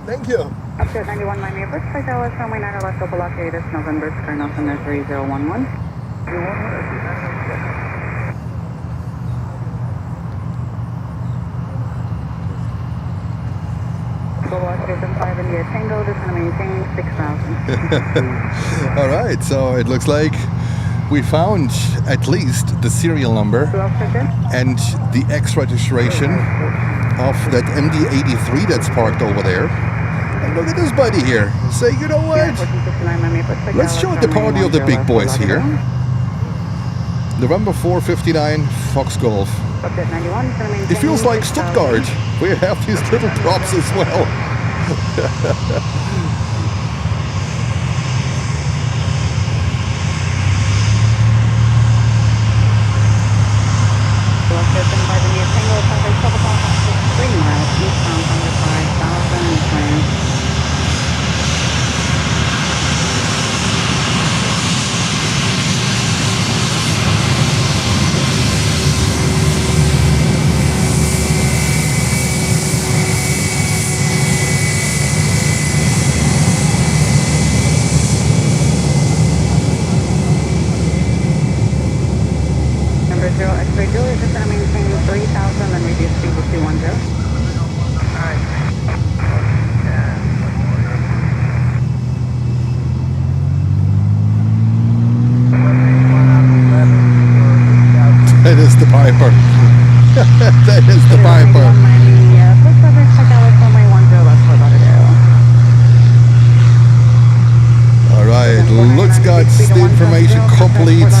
Speaker 2: Thank you.
Speaker 6: Update 91 Miami Airport, Flight Dallas, runway 9 left over Los Angeles, November, Sky Nelson, 3011. Five India Tango, just going to maintain 6,000.
Speaker 2: All right, so it looks like we found at least the serial number and the X registration of that MD-83 that's parked over there. And look at this buddy here. Say, you know what? Let's show the party of the big boys here. November 459 Fox Golf. It feels like Stuttgart. We have these little props as well. That is the Piper. That is the Piper. Alright, looks got the information complete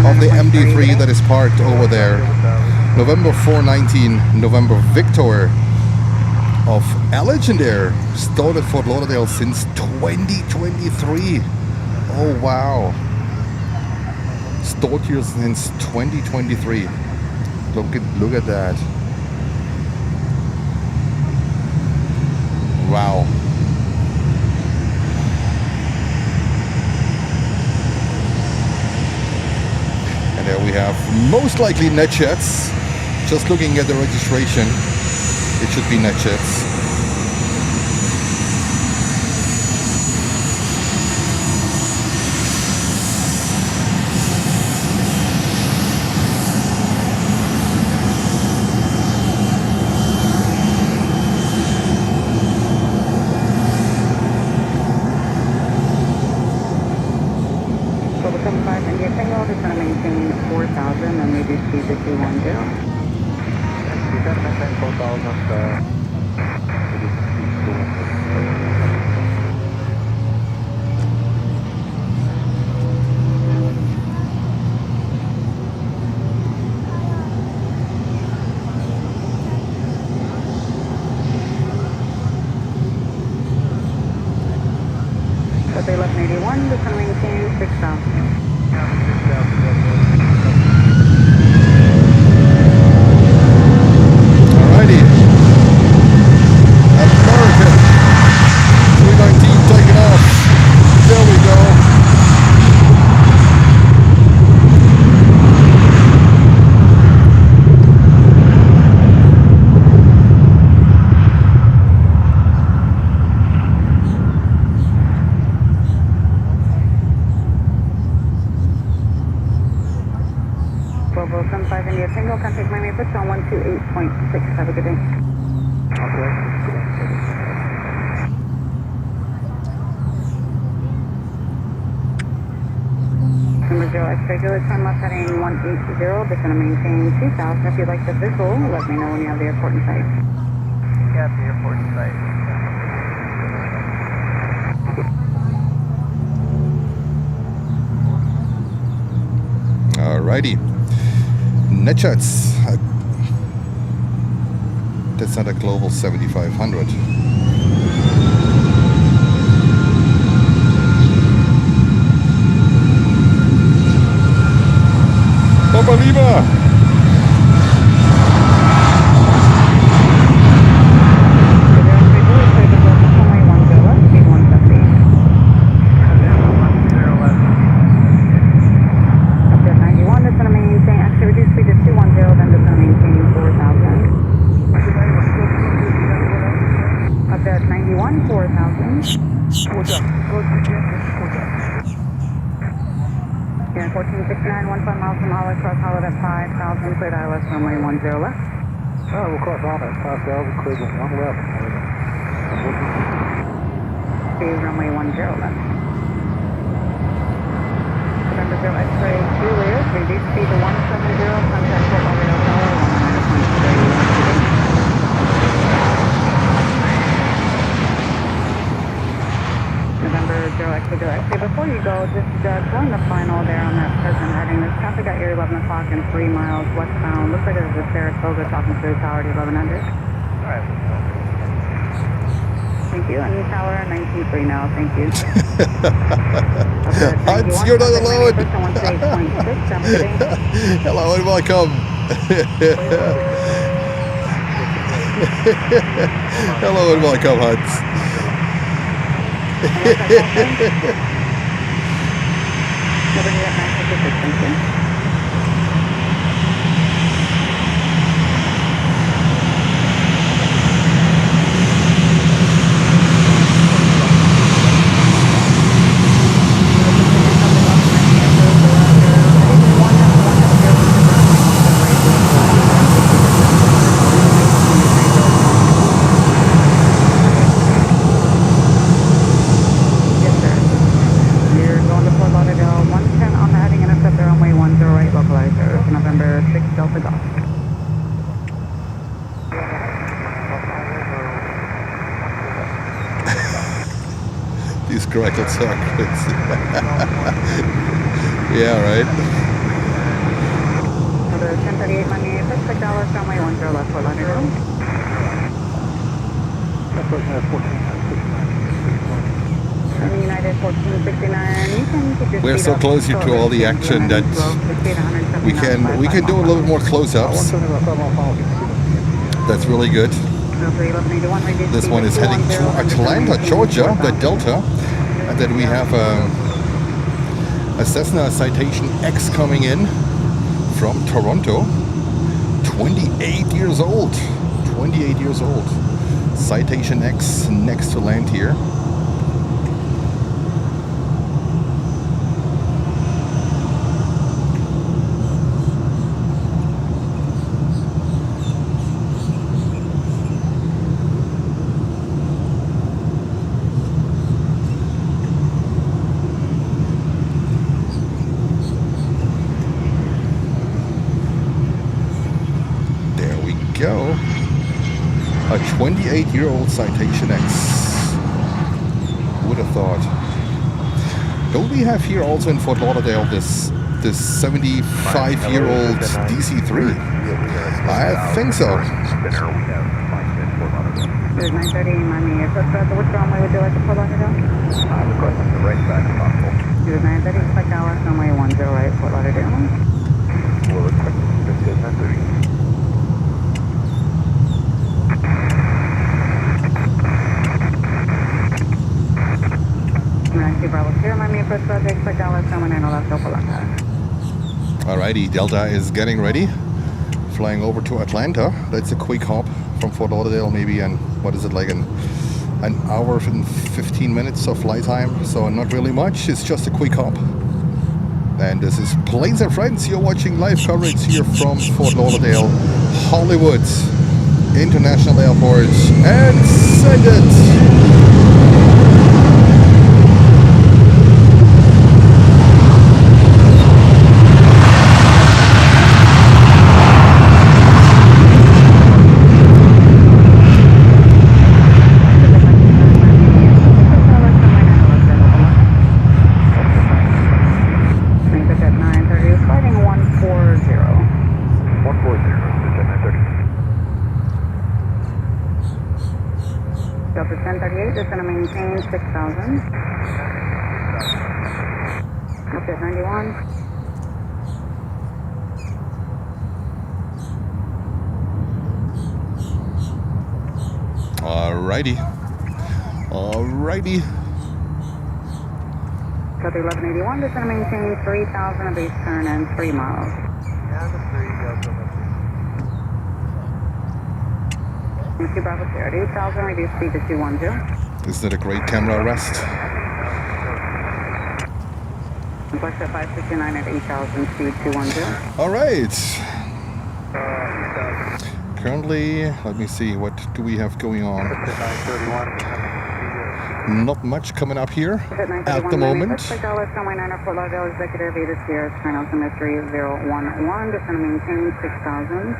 Speaker 2: of the MD-3 that is parked over there. November 419, November Victor of Allegiant Air, stored at Fort Lauderdale since 2023. Oh wow. Stored here since 2023. Look at that. Wow. And there we have most likely NetJets. Just looking at the registration, it should be NetJets.
Speaker 6: 75 India Tango, just going to maintain 4,000 and reduce speed to 210.
Speaker 4: You got to maintain 4,000, reduce speed to 210.
Speaker 6: They left 81, just going to maintain 6,000.
Speaker 2: Alrighty. American 319 taking off. There we go.
Speaker 6: Volvo 75 India Tango, contact Miami Approach on 128.6. Have a good day. Number 0 X-ray, go turn left heading 180, just going to maintain 2,000. If you'd like the visual, let me know when you have the airport in sight.
Speaker 4: Yeah, the airport in sight.
Speaker 2: Alrighty. Netshots. That's not a Global 7500. Papa Lima!
Speaker 6: Yeah, 1469, 15 miles from Hollis, cross Hollis at 5,000, cleared ILS runway 10 left.
Speaker 4: Oh, we'll cross on at 5,000, cleared 1 left.
Speaker 6: Speed runway 10 left. November 0 X-ray Julius, reduce speed to 170, contact Fort Lauderdale Tower, 100.3. November 0 X-ray, before you go, just join the final there on that present heading. There's traffic at your 11 o'clock and 3 miles westbound. Looks like there's a Saratoga talking through tower to 1100.
Speaker 4: Alright.
Speaker 6: Thank you, and tower 93 now, thank you.
Speaker 2: Hans, you're not alone! Hello and welcome! Hello and welcome, Hans.
Speaker 6: Nobody at 956, thank you. Yes, sir. You're going to Fort Lauderdale, 110 on the heading, intercept the runway 108 localizer, November 6 Delta Golf.
Speaker 2: These crackles are crazy. Yeah, right.
Speaker 6: Number 1038 Miami, Pacific Dallas, runway 10 left, Fort Lauderdale. United 1469, you can keep your
Speaker 2: We're
Speaker 6: speed
Speaker 2: so
Speaker 6: up.
Speaker 2: close here to all the action that we can do a little bit more close-ups. That's really good. This one is heading to Atlanta, Georgia, the Delta, and then we have a Cessna Citation X coming in from Toronto. 28 years old. 28 years old. Citation X next to land here. 28-year-old Citation X. Would have thought. Don't we have here also in Fort Lauderdale this 75-year-old DC-3? I think so.
Speaker 6: There's 930 Miami Airport. Which runway would you like to Fort Lauderdale?
Speaker 1: I'm requesting the right side if possible.
Speaker 6: There's 930 expect Dallas, runway 10 right, Fort Lauderdale.
Speaker 1: We'll expect this is 930.
Speaker 6: Bravo, clear Miami Airport. Expect Dallas, runway 9 left, Fort Lauderdale.
Speaker 2: Alrighty, Delta is getting ready. Flying over to Atlanta. That's a quick hop from Fort Lauderdale, maybe, and what is it, like an hour and 15 minutes of flight time, so not really much. It's just a quick hop. And this is Planes and Friends. You're watching live coverage here from Fort Lauderdale, Hollywood International Airport, and send it.
Speaker 6: Delta 1038 is going to maintain 6,000. Up at 91.
Speaker 2: Alrighty.
Speaker 6: Delta 1181 is going to maintain 3,000 of base turn and 3 miles. Mr. Bravo Sierra, 8,000, reduce speed to 210.
Speaker 2: Isn't it a great camera arrest?
Speaker 6: Flex at 569 at 8,000, speed 210.
Speaker 2: Alright. Currently, let me see, what do we have going on? Not much coming up here at the moment.
Speaker 6: Dallas, runway 9 Fort Lauderdale, Executive Aviation Sierra, turn out Symmetry 011, just going to maintain 6,000.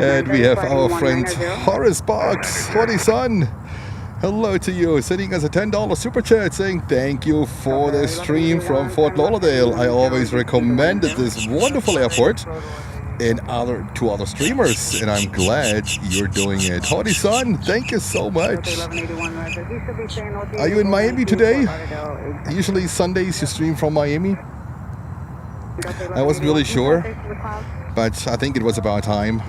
Speaker 2: And we have our friend Horace Box, Horty Son. Hello to you, sending us a $10 super chat saying thank you for the stream from Fort Lauderdale. I always recommended this wonderful airport to other streamers, and I'm glad you're doing it. Horty Son, thank you so much. Are you in Miami today? Usually Sundays you stream from Miami. I wasn't really sure, but I think it was about time.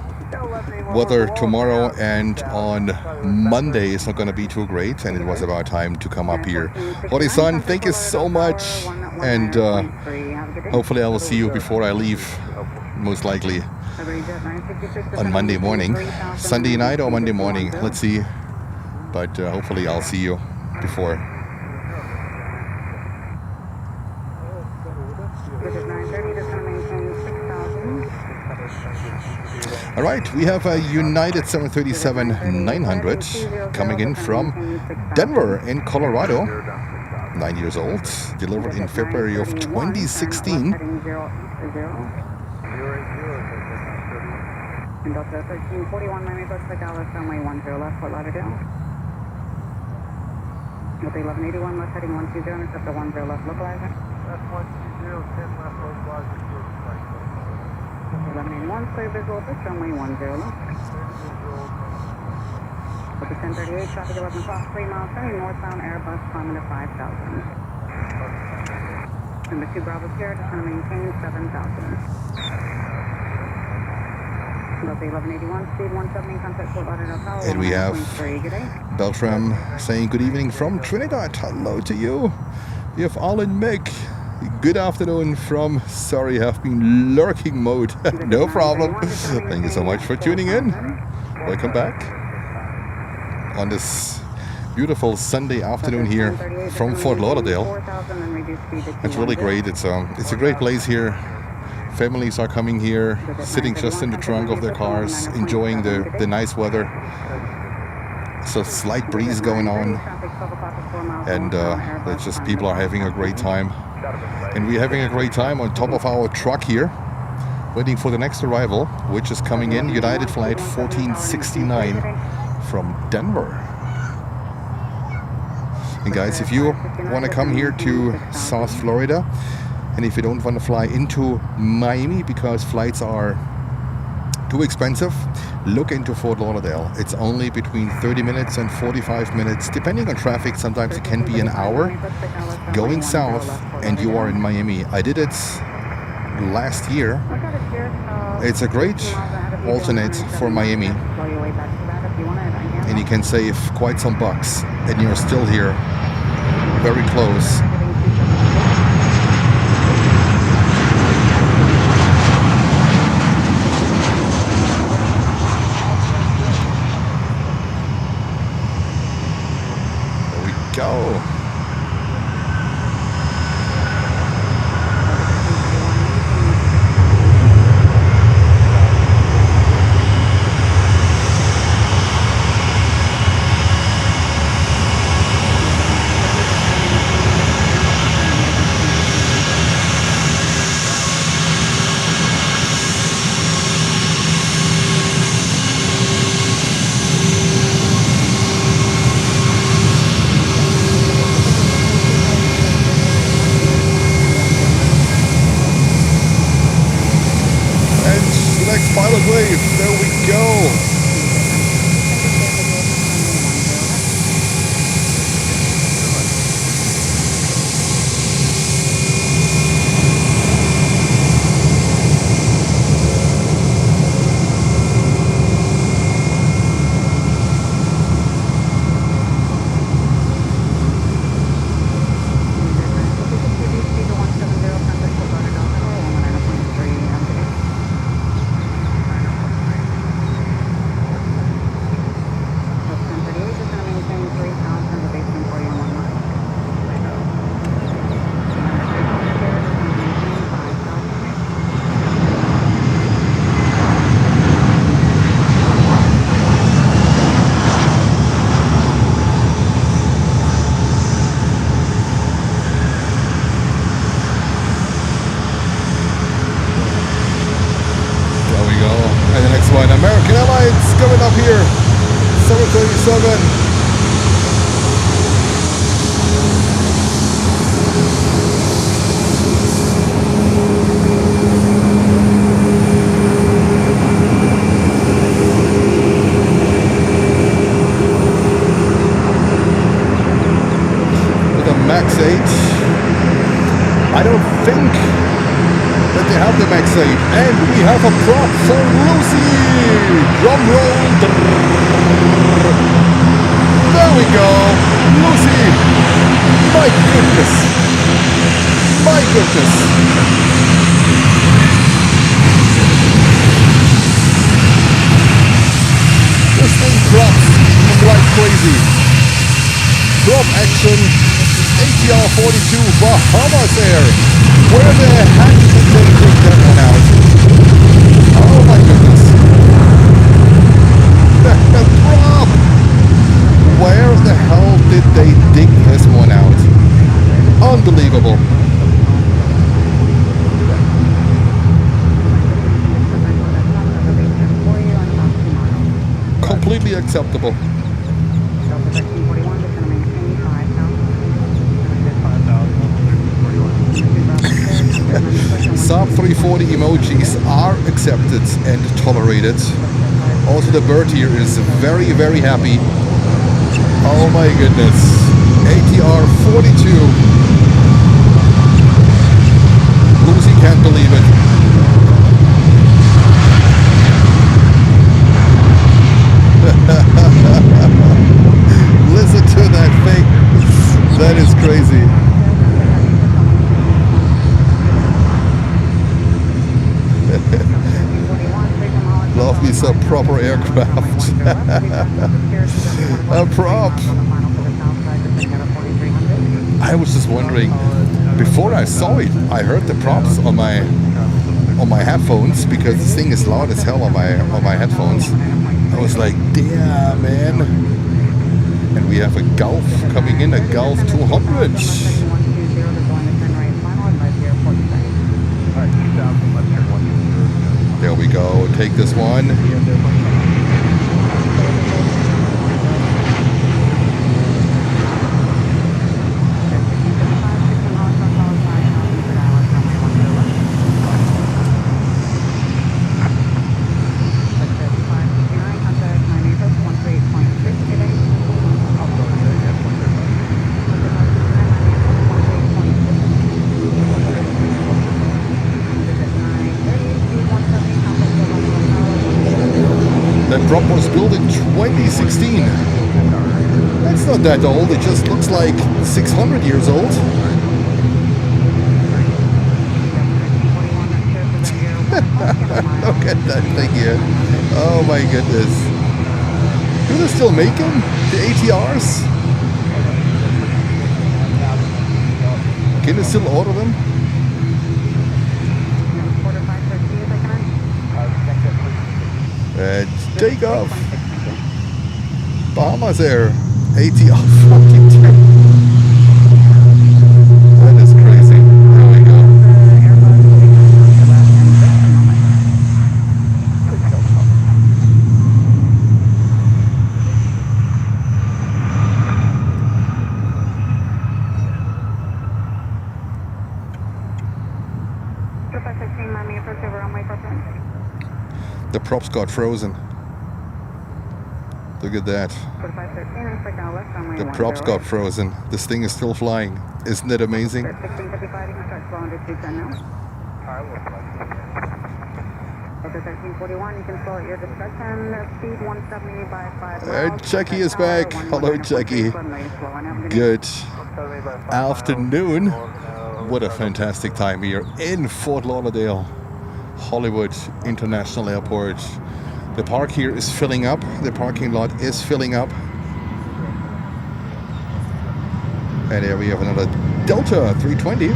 Speaker 2: Weather tomorrow and on Monday is not going to be too great, and it was about time to come up here. Horty Son, thank you so much, and hopefully I will see you before I leave, most likely on Monday morning. Sunday night or Monday morning, let's see, but hopefully I'll see you before. All right, we have a United 737-900 coming in from Denver in Colorado. 9 years old, delivered in February of 2016.
Speaker 6: Delta 1341, Miami Coast for Dallas, runway 10 left, Fort Lauderdale. Delta 1181, left heading 120, intercept the 10 left localizer.
Speaker 3: That's 120, 10 left localizer.
Speaker 6: 1181, clear visual approach, runway 10 left. Delta 1038, traffic 11 o'clock, 3 miles, turning northbound Airbus, climbing to 5,000. Number 2 Bravo Sierra, just going to maintain 7,000. Delta 1181, speed 170, contact Fort Lauderdale Tower.
Speaker 2: And we have Beltram saying good evening from Trinidad. Hello to you. We have Alan Mick. Good afternoon from sorry, have been lurking mode. No problem. Thank you so much for tuning in. Welcome back on this beautiful Sunday afternoon here from Fort Lauderdale. It's really great. It's a great place here. Families are coming here, sitting just in the trunk of their cars, enjoying the nice weather. So slight breeze going on, and it's just people are having a great time. And we're having a great time on top of our truck here. Waiting for the next arrival, which is coming in, United Flight 1469 from Denver. And guys, if you want to come here to South Florida, and if you don't want to fly into Miami because flights are too expensive, look into Fort Lauderdale. It's only between 30 minutes and 45 minutes, depending on traffic. Sometimes it can be an hour going south and you are in Miami. I did it last year. It's a great alternate for Miami, and you can save quite some bucks and you're still here very close. There we go. Pilot wave, there we go. American Airlines coming up here, 737. With a Max 8. I don't think that they have the Max 8, and we have a prop for Lucy. Drum roll. There we go, Lucy. My goodness, my goodness. This thing drops like crazy. Drop action. ATR 42 Bahamas Air. Where the heck did they take that one out? Oh my goodness. The drop! Where the hell did they dig this one out? Unbelievable. Completely acceptable. Sub 340 emojis are accepted and tolerated. Also the bird here is very, very happy. Oh my goodness. ATR 42. Lucy can't believe it. Listen to that thing. That is crazy. Love me some proper aircraft. A prop. I was just wondering, before I saw it, I heard the props on my headphones because this thing is loud as hell on my headphones. I was like, damn, man. And we have a Gulf coming in, a Gulf 200. we go. Take this one. That prop was built in 2016. That's not that old, it just looks like 600 years old. Look at that thing here. Oh my goodness. Do they still make them? The ATRs? Can you still order them? Take off. Bahamas Air ATR 42. That is crazy. There we go. The props got frozen. Look at that. The props got frozen. This thing is still flying. Isn't it amazing? Jackie is back. Hello, Jackie. Good afternoon. What a fantastic time here in Fort Lauderdale, Hollywood International Airport. The park here is filling up. The parking lot is filling up. And here we have another Delta 320.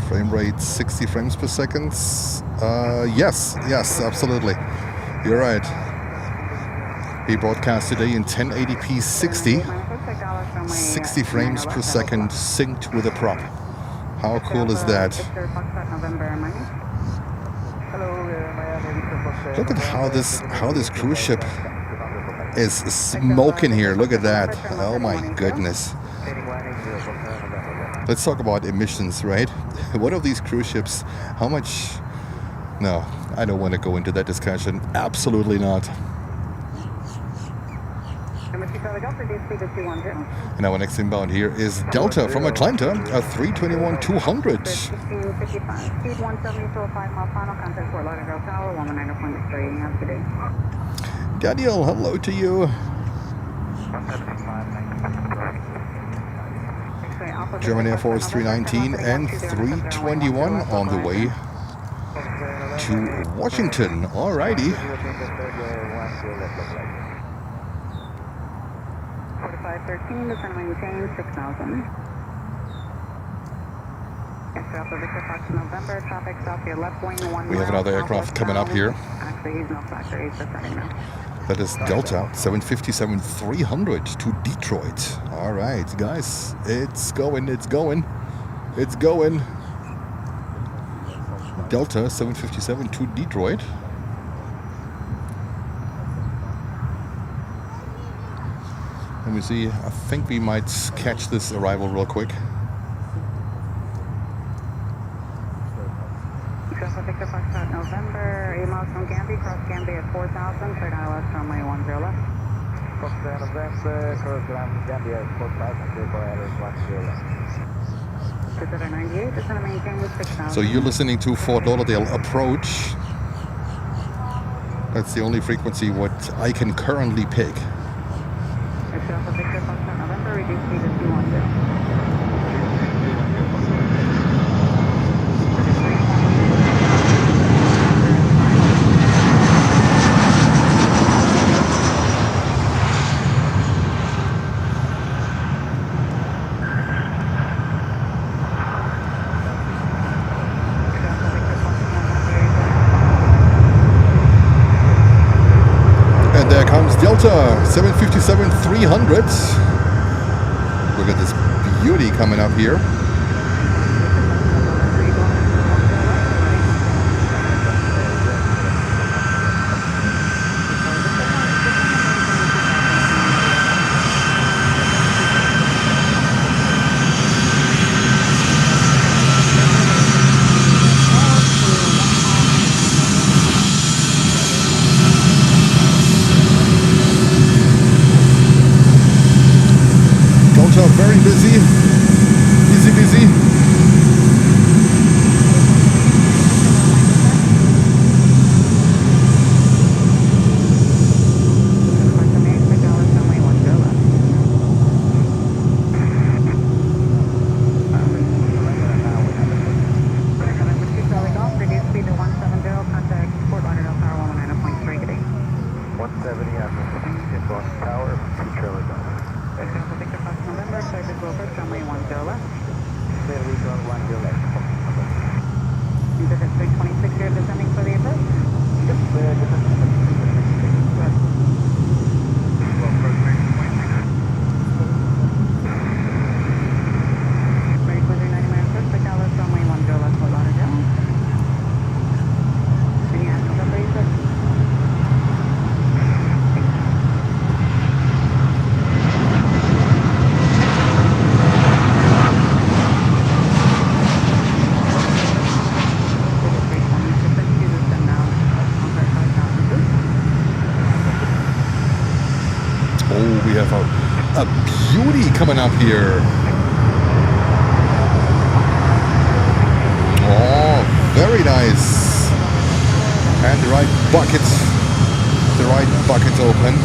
Speaker 2: Frame rate 60 frames per second. Yes, absolutely. You're right. We broadcast today in 1080p 60 frames per second synced with a prop. How cool is that? Look at how this cruise ship is smoking here. Look at that. Oh my goodness. Let's talk about emissions, right? What of these cruise ships? How much? No, I don't want to go into that discussion. Absolutely not. And our next inbound here is Delta from Atlanta, a 321-200. Daniel, hello to you. German Air Force 319 and 321 on the way to Washington. Alrighty.
Speaker 6: 4513, descend maintain 6000. November, traffic south your left wing 1
Speaker 2: We have another aircraft coming up here.
Speaker 6: Actually, he's no factor, he's descending now.
Speaker 2: That is Delta 757-300 to Detroit. All right, guys, it's going. Delta 757 to Detroit. Let me see. I think we might catch this arrival real quick.
Speaker 6: Victor Foxtrot, November, 8 miles from Gambia, cross Gambia at 4,000, clear ILS runway 10 left.
Speaker 4: Foxtrot, November, cross Gambia at 4,000, clear ILS 10 left. 98, descend and maintain with 6,000.
Speaker 2: So you're listening to Fort Lauderdale approach. That's the only frequency what I can currently pick.
Speaker 6: Victor Foxtrot, November, reduce speed to 210.
Speaker 2: comes Delta 757-300. Look at this beauty coming up here. Very busy. A beauty coming up here. Oh, very nice. And the right bucket open.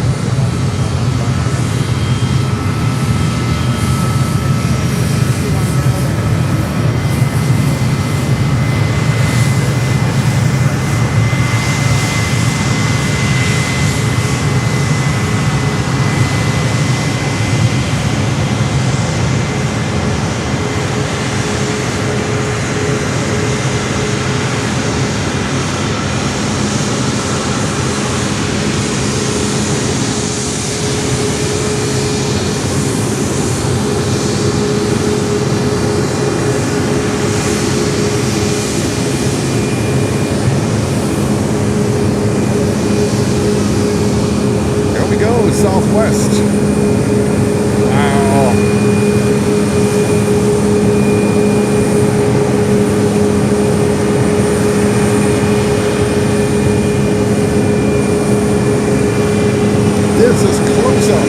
Speaker 2: Southwest. Wow. This is close up.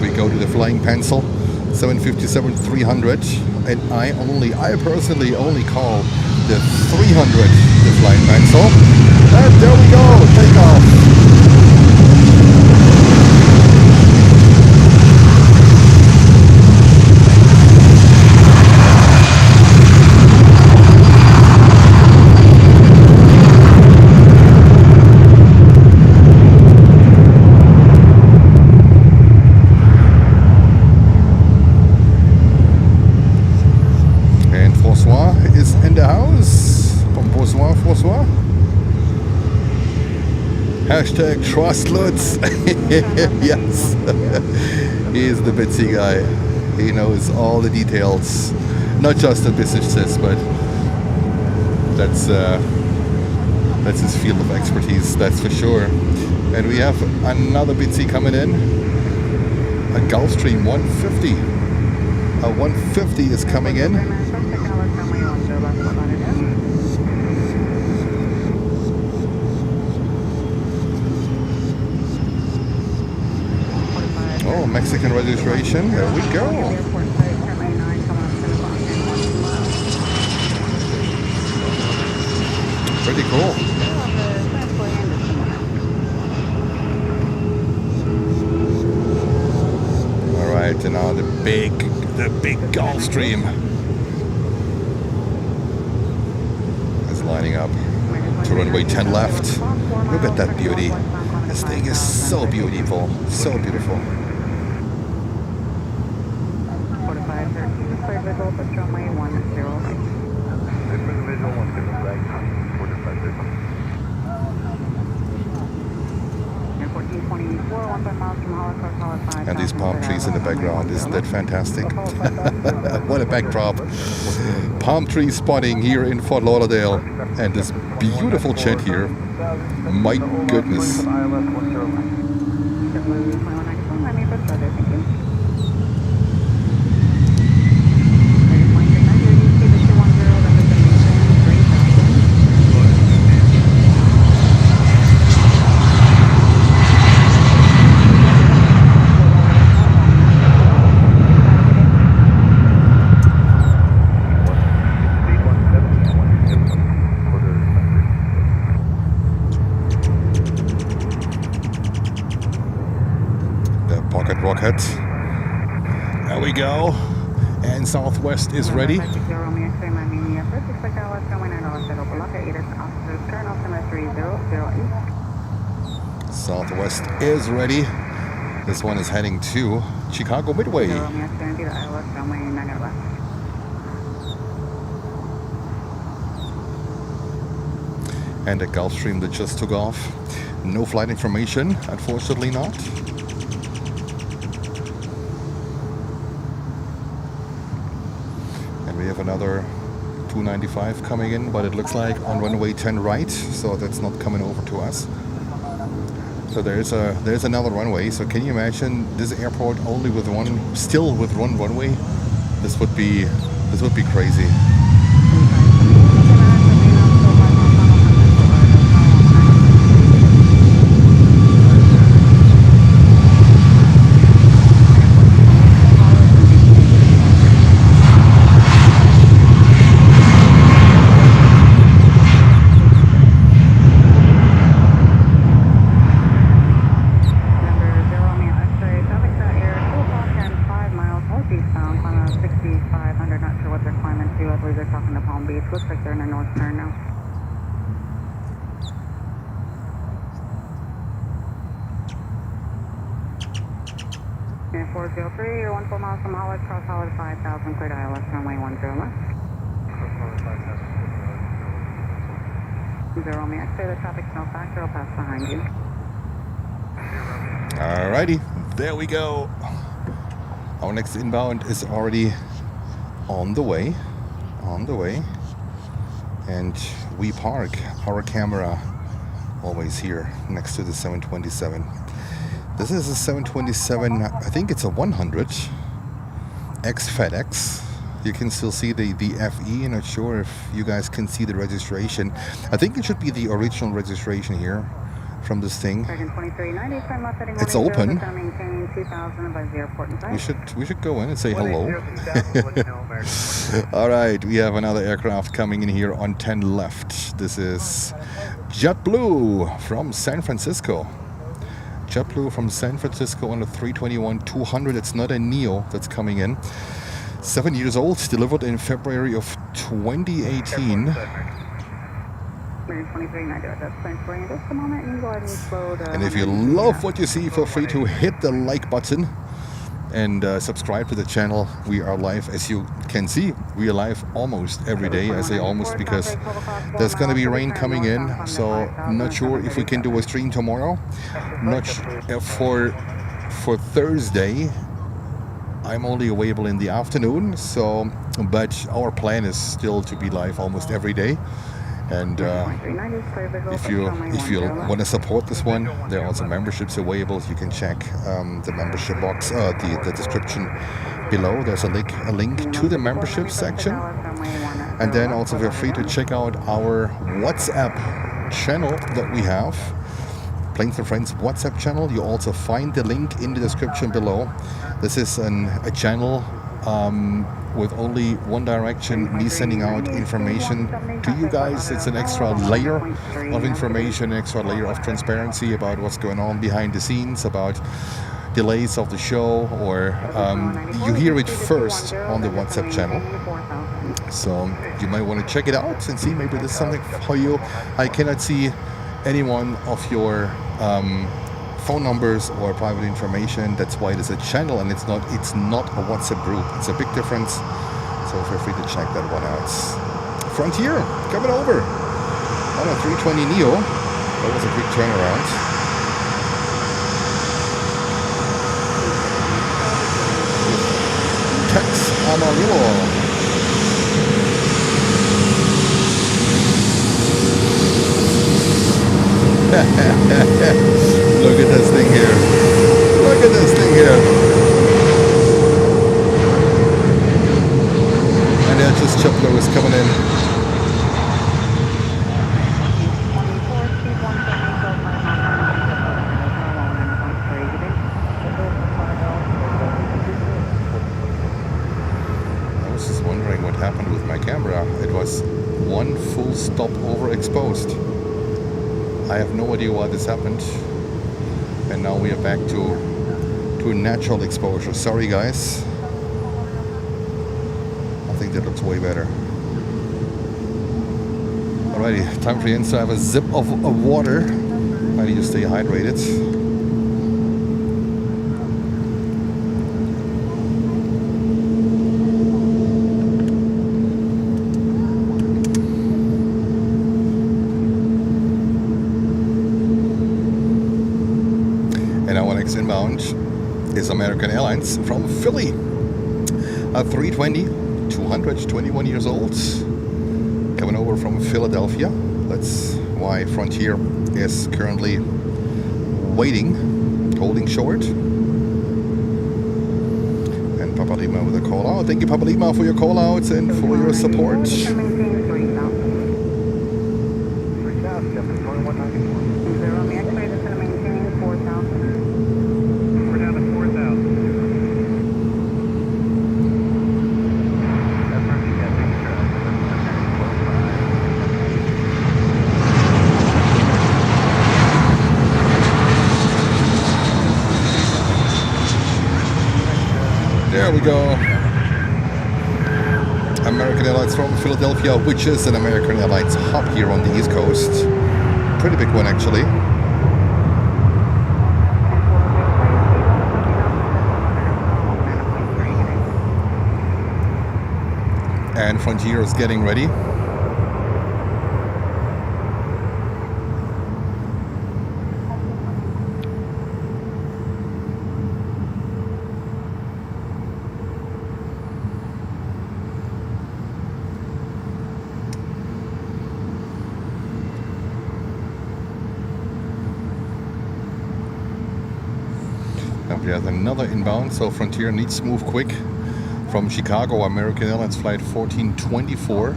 Speaker 2: We go to the flying pencil 757-300, and I personally only call the 300 the flying pencil. And there we go, take off. Trust Lutz. Yes. He's the Bitsy guy. He knows all the details. Not just the businesses, but that's his field of expertise, that's for sure. And we have another Bitsy coming in. A Gulfstream 150. A 150 is coming in. Oh, Mexican registration. There we go. Pretty cool. All right, and now the big Gulfstream is lining up to runway 10 left. Look at that beauty. This thing is so beautiful, so beautiful. And these palm trees in the background, isn't that fantastic? What a backdrop. Palm tree spotting here in Fort Lauderdale. And this beautiful jet here. My goodness. Rocket. There we go. And Southwest is ready. Southwest is ready. This one is heading to Chicago Midway. And a Gulfstream that just took off. No flight information, unfortunately not. We have another 295 coming in, but it looks like on runway 10 right, so that's not coming over to us. So there's another runway. So can you imagine this airport only with one runway? This would be crazy.
Speaker 6: Air 403, you're 14 miles from Hollis, cross Hollis 5000, clear to ILS, runway 10 left. 0 me X-ray, the traffic's no factor, I'll pass behind you.
Speaker 2: Alrighty, there we go. Our next inbound is already on the way. And we park our camera always here next to the 727. This is a 727, I think it's a 100 X FedEx. You can still see the FE. Not sure if you guys can see the registration. I think it should be the original registration here from this thing. It's open. We should go in and say hello. All right, we have another aircraft coming in here on 10 left. This is JetBlue from San Francisco. JetBlue from San Francisco on the 321-200. It's not a Neo that's coming in. 7 years old, delivered in February of 2018. And if you love what you see, feel free to hit the like button and subscribe to the channel. We are live, as you can see. We are live almost every day. I say almost because there's going to be rain coming in, so I'm not sure if we can do a stream tomorrow. Not for Thursday. I'm only available in the afternoon, so but our plan is still to be live almost every day. And if you want to support this one, there are also memberships available. You can check the membership box, the description below. There's a link to the membership section. And then also feel free to check out our WhatsApp channel that we have, Planes and Friends WhatsApp channel. You also find the link in the description below. This is a channel with only one direction, me sending out information to you guys. It's an extra layer of information, extra layer of transparency about what's going on behind the scenes, about delays of the show, or you hear it first on the WhatsApp channel. So you might want to check it out and see maybe there's something for you. I cannot see any one of your phone numbers or private information. That's why it is a channel and it's not a WhatsApp group. It's a big difference. So feel free to check that one out. Frontier coming over on a 320 Neo. That was a quick turnaround. Tex Amarillo. Look at this thing here. Look at this thing here. And there's just JetBlue is coming in. I was just wondering what happened with my camera. It was one full stop overexposed. I have no idea why this happened, and now we are back to natural exposure. Sorry guys, I think that looks way better. Alrighty, time for the inside. I have a sip of water. I need to stay hydrated. Inbound is American Airlines from Philly. A 320, 221 years old, coming over from Philadelphia. That's why Frontier is currently waiting, holding short. And Papa Lima with a call out. Thank you, Papa Lima, for your call outs and for your support. There we go. American Airlines from Philadelphia, which is an American Airlines hub here on the East Coast. Pretty big one actually. And Frontier is getting ready. There's another inbound, so Frontier needs to move quick. From Chicago, American Airlines flight 1424.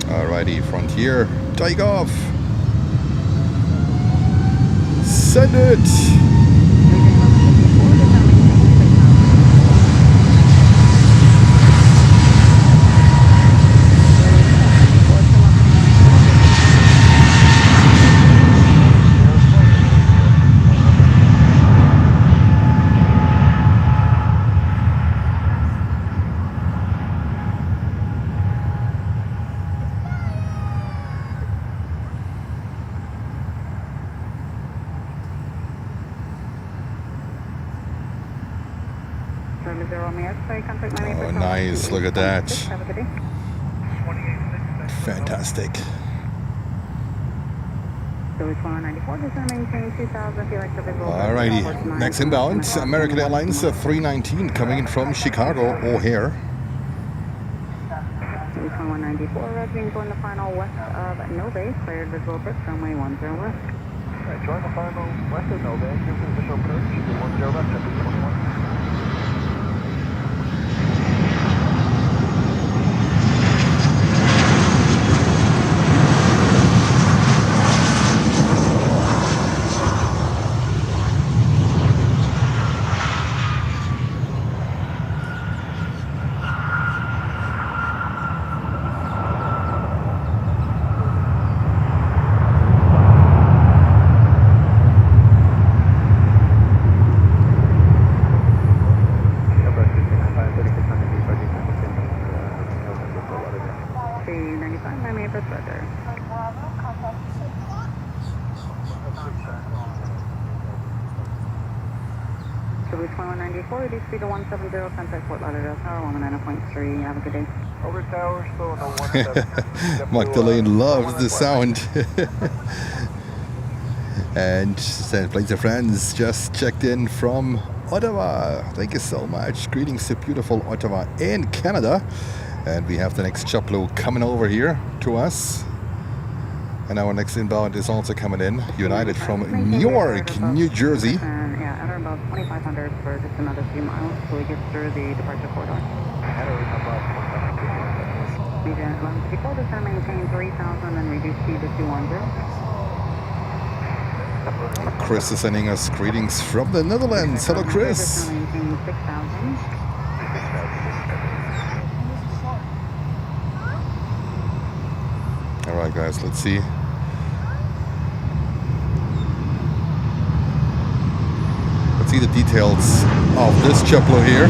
Speaker 2: Alrighty, Frontier, take off. Send it. Oh, nice. Look at that.
Speaker 6: Have a good day.
Speaker 2: Fantastic. Alrighty. Next inbound, American Airlines 319 coming in from Chicago O'Hare.
Speaker 6: 2194, red being going the final west of Novae, cleared visual approach, runway 10 left.
Speaker 3: Alright, join the final west of Novae, here's the official approach, 10 left, JetBlue 21.
Speaker 6: JetBlue 2194, reduce speed to 170, contact Fort Lauderdale Tower, 109.3. Have a good day.
Speaker 3: Over tower, still in the 17.
Speaker 2: Magdalene loves the sound. And St. Planes of Friends just checked in from Ottawa. Thank you so much. Greetings to beautiful Ottawa in Canada. And we have the next JetBlue coming over here to us. And our next inbound is also coming in, United from Newark, New Jersey.
Speaker 6: Yeah, at or above 2,500 for just another few miles till we get through the departure corridor.
Speaker 3: At or above 2,500.
Speaker 6: Agent 1154, just going to maintain 3,000 and reduce speed to 210.
Speaker 2: Chris is sending us greetings from the Netherlands. Hello, Chris.
Speaker 6: Just going to maintain 6,000.
Speaker 2: All right, guys, let's see. Let's see the details of this JetBlue here.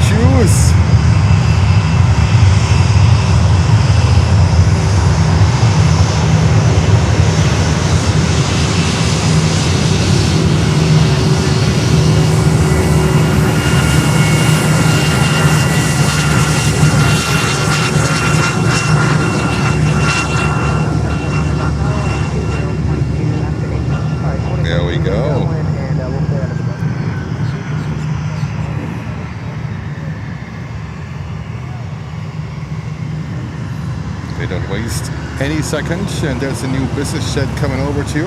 Speaker 2: Choose. There we go. They don't waste any second, and there's a new business jet coming over to you.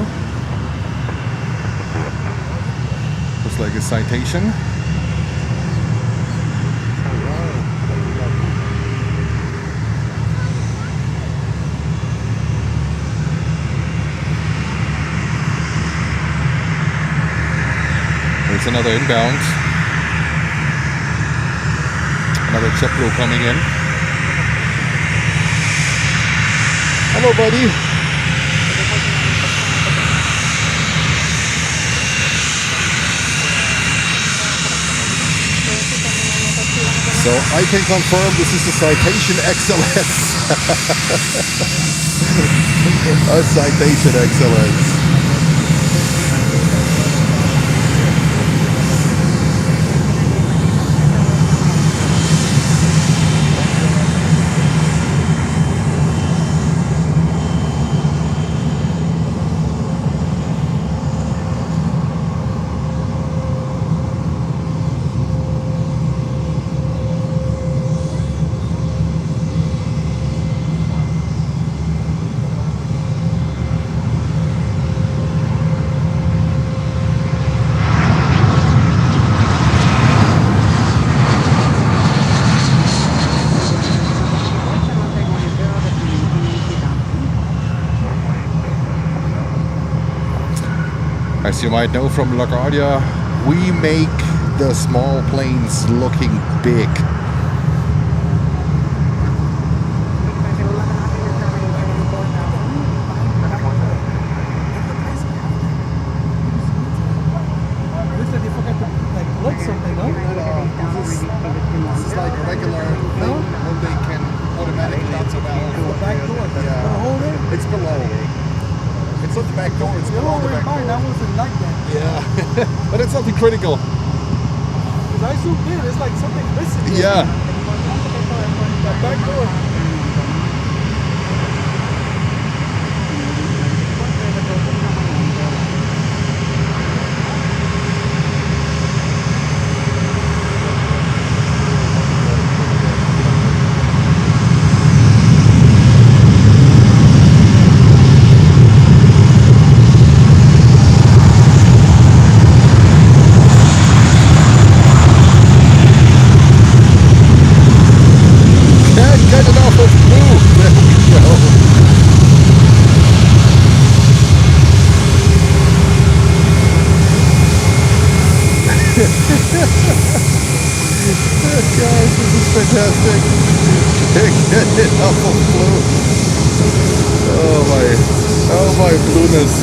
Speaker 2: Looks like a Citation. There's another inbound. Another JetBlue coming in. Hello, buddy. So I can confirm this is the Citation XLS. A Citation XLS. As you might know from LaGuardia, we make the small planes looking big. This is like a regular back door. It's
Speaker 7: The
Speaker 2: below
Speaker 7: one
Speaker 2: the
Speaker 7: went
Speaker 2: back
Speaker 7: by, that
Speaker 2: door.
Speaker 7: wasn't like that.
Speaker 2: Yeah, but it's nothing critical.
Speaker 7: Because I zoomed in, it's like something missing.
Speaker 2: Yeah.
Speaker 7: That back door.
Speaker 2: Get it off of blue. There we go. Guys, this is fantastic. Get it off of blue. Oh my blueness.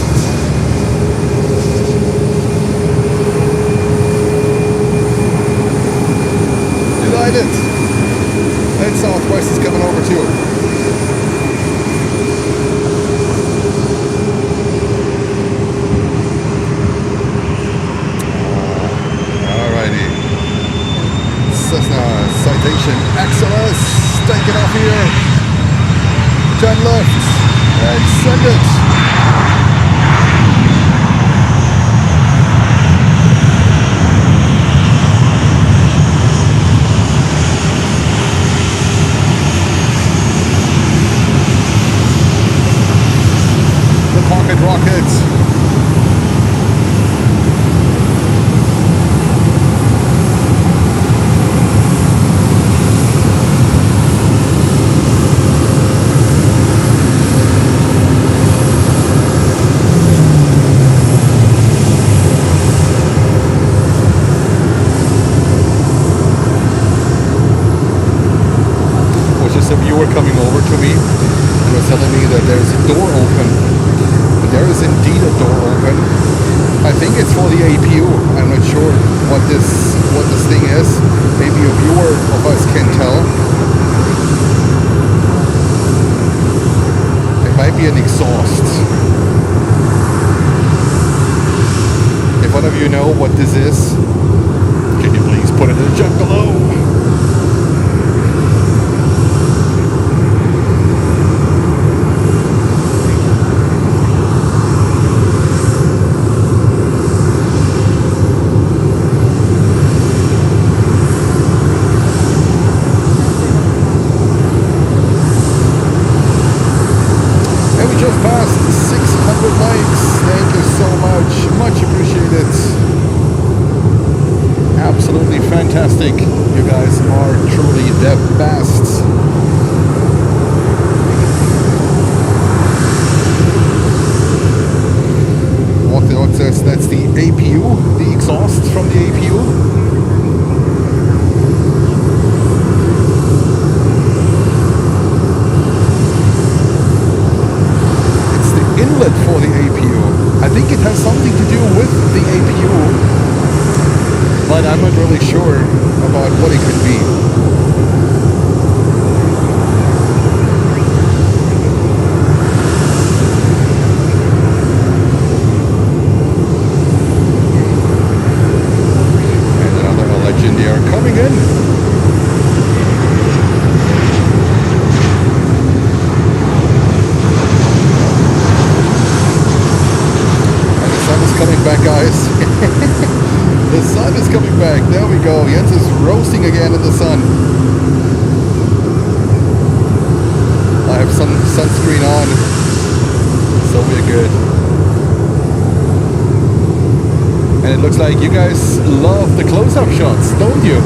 Speaker 2: Delighted. And Southwest is coming over too. Alrighty. Cessna Citation XLS, taking off here. Turn left and send it. Pocket rockets. Was just a viewer coming over to me and was telling me that there's a door open. There is indeed a door open. I think it's for the APU. I'm not sure what this thing is. Maybe a viewer of us can tell. It might be an exhaust. If one of you know what this is, can you please put it in the chat below? Fantastic. You guys are truly the best. What's this? That's the APU, the exhaust from the APU. It's the inlet for the APU. I think it has something to do with the APU. But I'm not really sure about what it could be. And another Legendary coming in. And the sun is coming back, guys. The sun is coming back. There we go. Jens is roasting again in the sun. I have some sunscreen on, so we're good. And it looks like you guys love the close-up shots, don't you?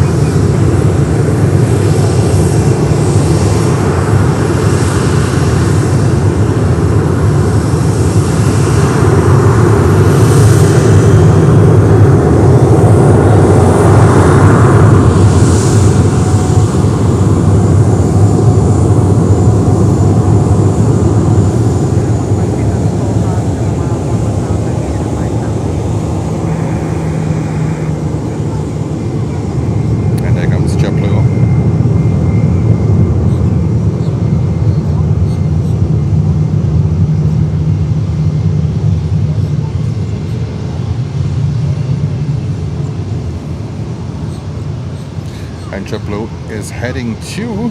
Speaker 2: And JetBlue is heading to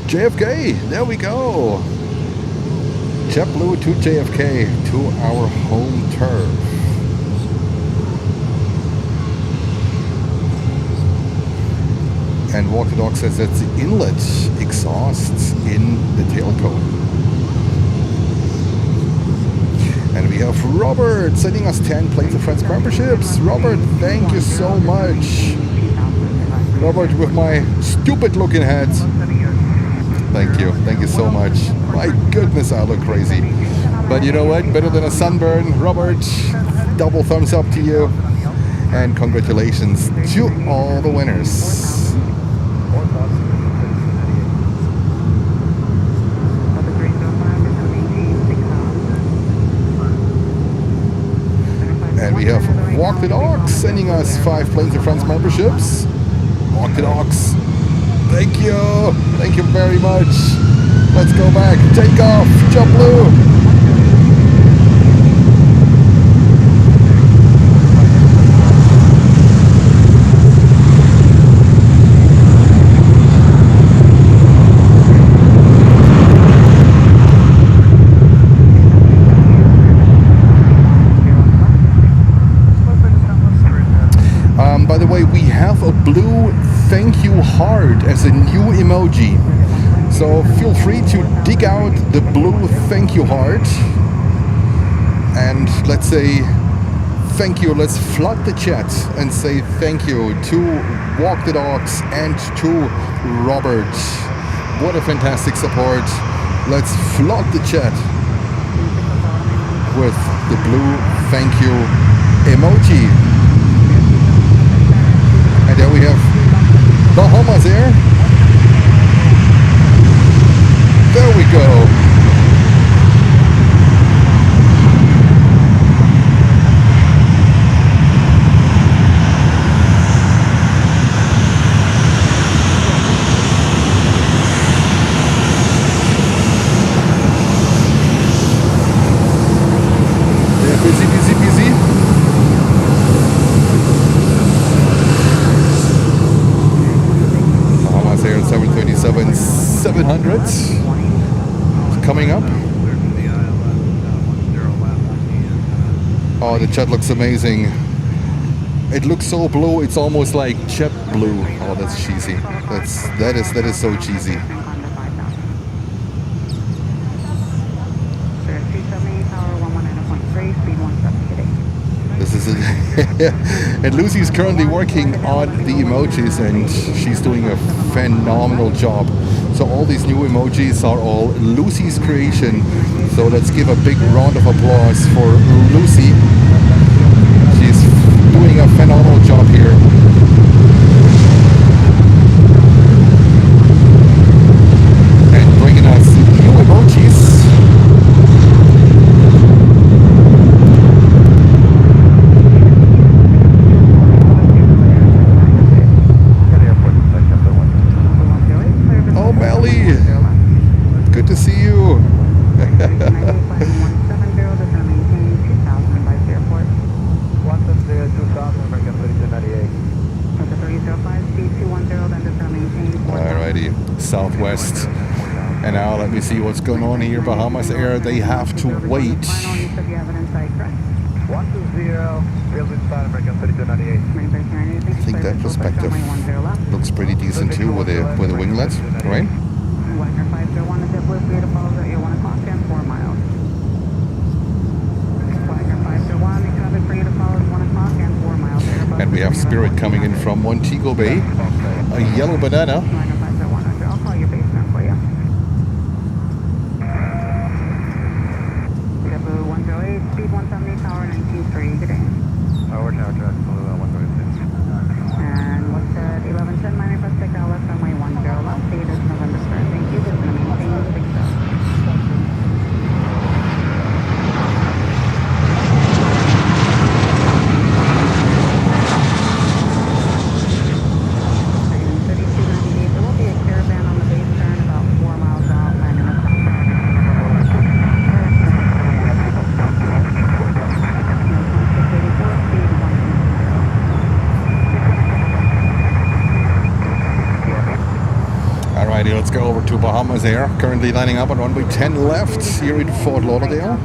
Speaker 2: JFK. There we go. JetBlue to JFK, to our home turf. And Walk the Dog says that's the inlet exhausts in the tail cone. And we have Robert sending us 10 Planes of Friends memberships. Robert, thank you so much. Robert with my stupid looking hat. Thank you so much. My goodness, I look crazy. But you know what? Better than a sunburn. Robert, double thumbs up to you. And congratulations to all the winners. And we have Walk the Dogs sending us 5 Planes of Friends memberships. Walk the Dogs. Thank you. Thank you very much. Let's go back. Take off. JetBlue. By the way, we have a blue thank you heart as a new emoji. So feel free to dig out the blue thank you heart. And let's say thank you. Let's flood the chat and say thank you to Walk the Dogs and to Robert. What a fantastic support. Let's flood the chat with the blue thank you emoji. And there we have Bahamas Air. There we go. They're busy. Bahamas Air 737-700 coming up. Oh, the chat looks amazing. It looks so blue, it's almost like JetBlue. Oh, that's cheesy. That is so cheesy. This is it. And Lucy's currently working on the emojis and she's doing a phenomenal job. So all these new emojis are all Lucy's creation. So let's give a big round of applause for Lucy. She's doing a phenomenal job here. And bringing us new emojis. Good to see you. Alrighty, Southwest. And now let me see what's going on here. Bahamas Air, they have to wait.
Speaker 3: 120,
Speaker 2: I think that perspective looks pretty decent too with the winglet, right? And we have Spirit coming in from Montego Bay, a yellow banana.
Speaker 6: Speed 170, power 19.3, good day.
Speaker 3: Tower track, blue 126.
Speaker 6: And what's that? 1110, manifest takeout left runway 10 left. Date is November 3rd. Thank you. Just going to maintain 6
Speaker 2: let's go over to Bahamas Air. Currently lining up on runway 10 left here in Fort Lauderdale.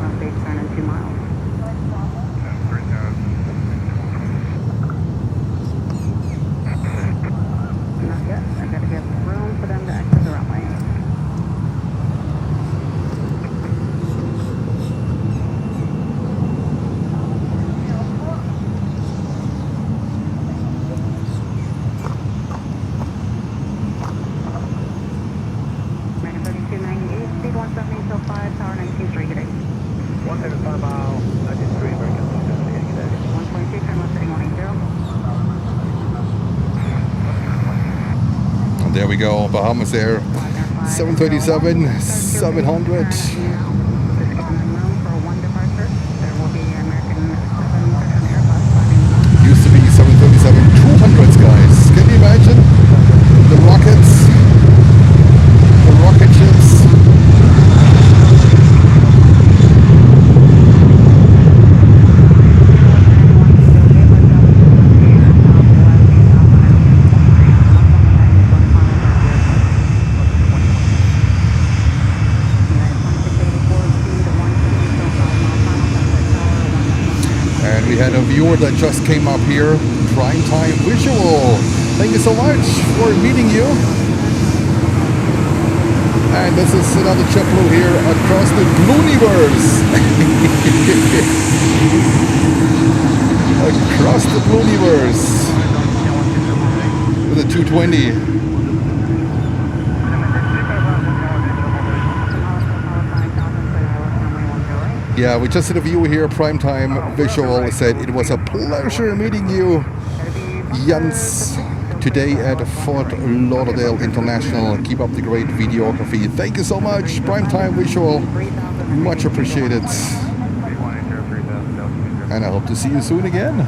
Speaker 2: There we go, Bahamas Air 737, 700. Used to be 737-200s, guys. Can you imagine? The rockets, the rocket ships. We had a viewer that just came up here, Primetime Visual. Thank you so much for meeting you. And this is another JetBlue here across the Blooniverse. Across the Blooniverse with a 220. Yeah, we just did a view here, Primetime Visual said it was a pleasure meeting you, Jens, today at Fort Lauderdale International. Keep up the great videography. Thank you so much, Primetime Visual. Much appreciated. And I hope to see you soon again.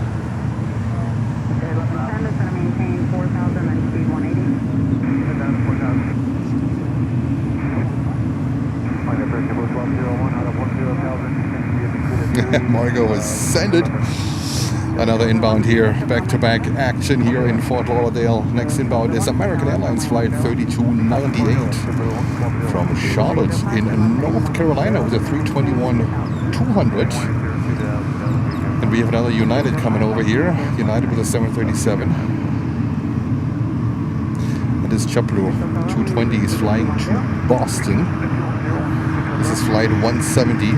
Speaker 2: Margot was sended. Another inbound here, back-to-back action here in Fort Lauderdale. Next inbound is American Airlines flight 3298 from Charlotte in North Carolina with a 321-200. And we have another United coming over here, United with a 737. And this JetBlue 220 is flying to Boston. This is flight 170.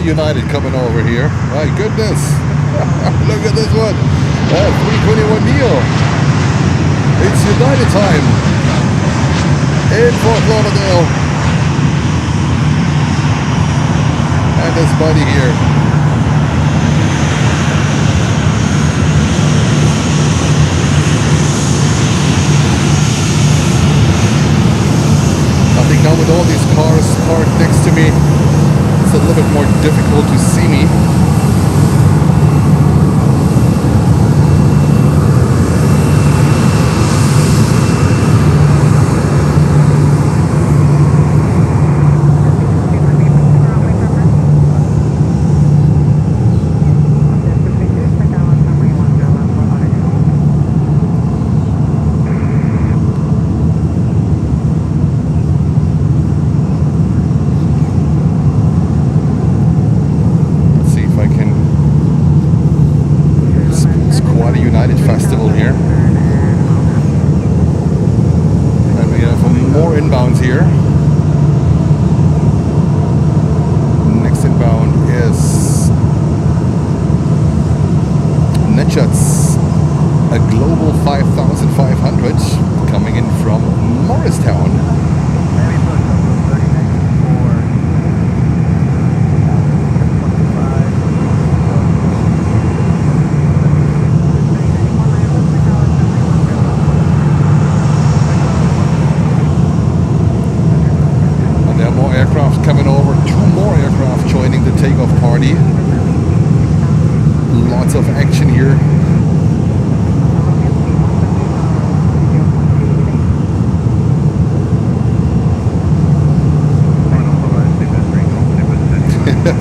Speaker 2: United coming over here. My goodness. Look at this one. 321 Neo. It's United time in Fort Lauderdale. And this buddy here. I think now with all these cars parked next to me, it's a little bit more difficult to see me. more inbounds here. Next inbound is Netjets, a Global 5500 coming in from Morristown. And there are more aircraft coming over, 2 more aircraft joining the takeoff party. Lots of action here.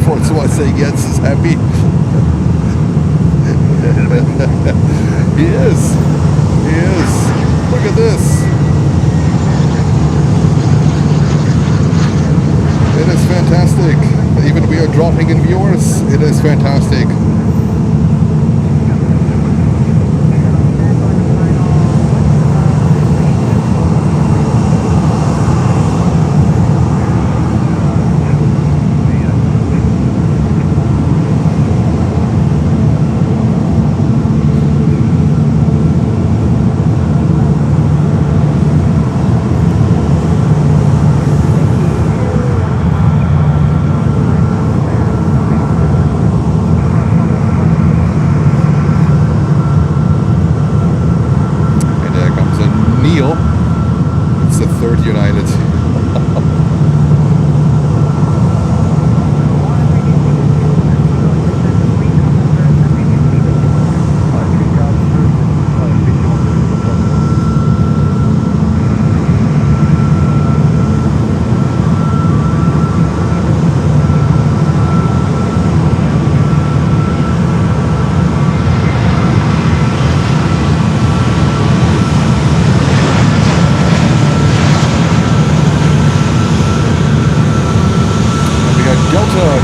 Speaker 2: Francois saying yes is happy. He is. He is. Look at this. It is fantastic. Even we are dropping in viewers. It is fantastic.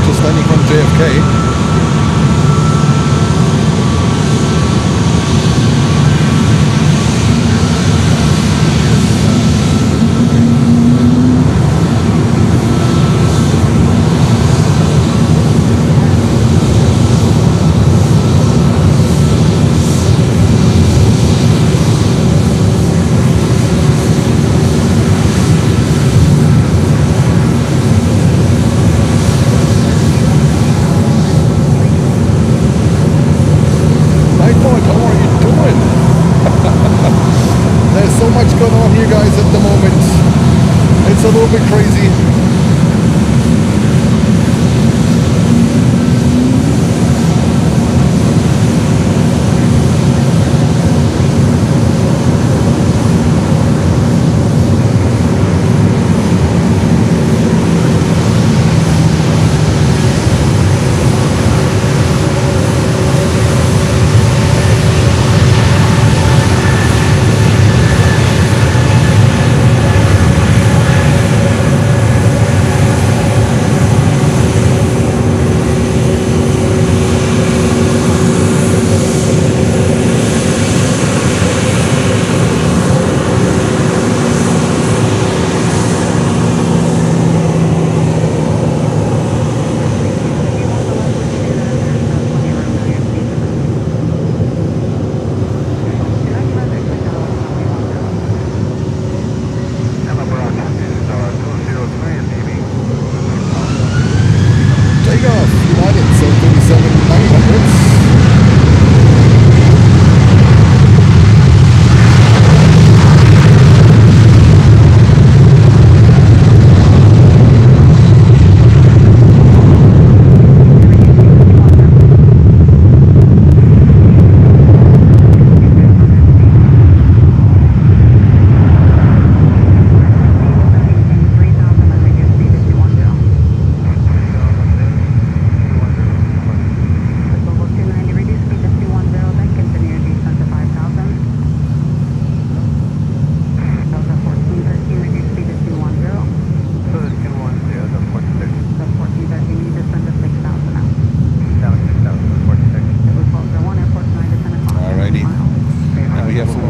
Speaker 2: Just landing from JFK. It's a little bit crazy.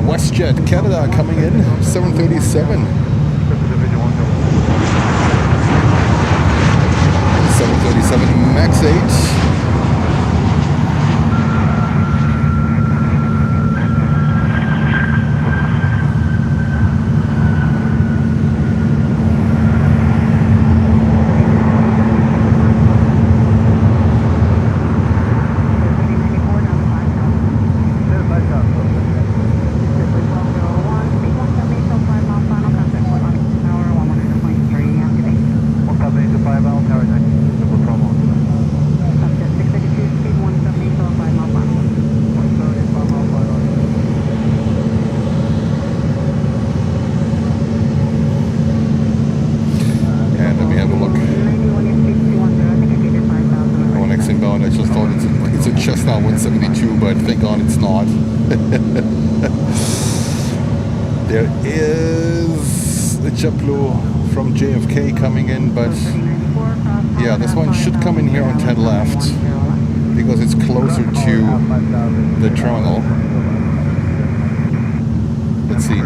Speaker 2: WestJet Canada coming in, 737. 737 MAX 8. There is a JetBlue from JFK coming in, but yeah, this one should come in here on 10 left because it's closer to the terminal. Let's see.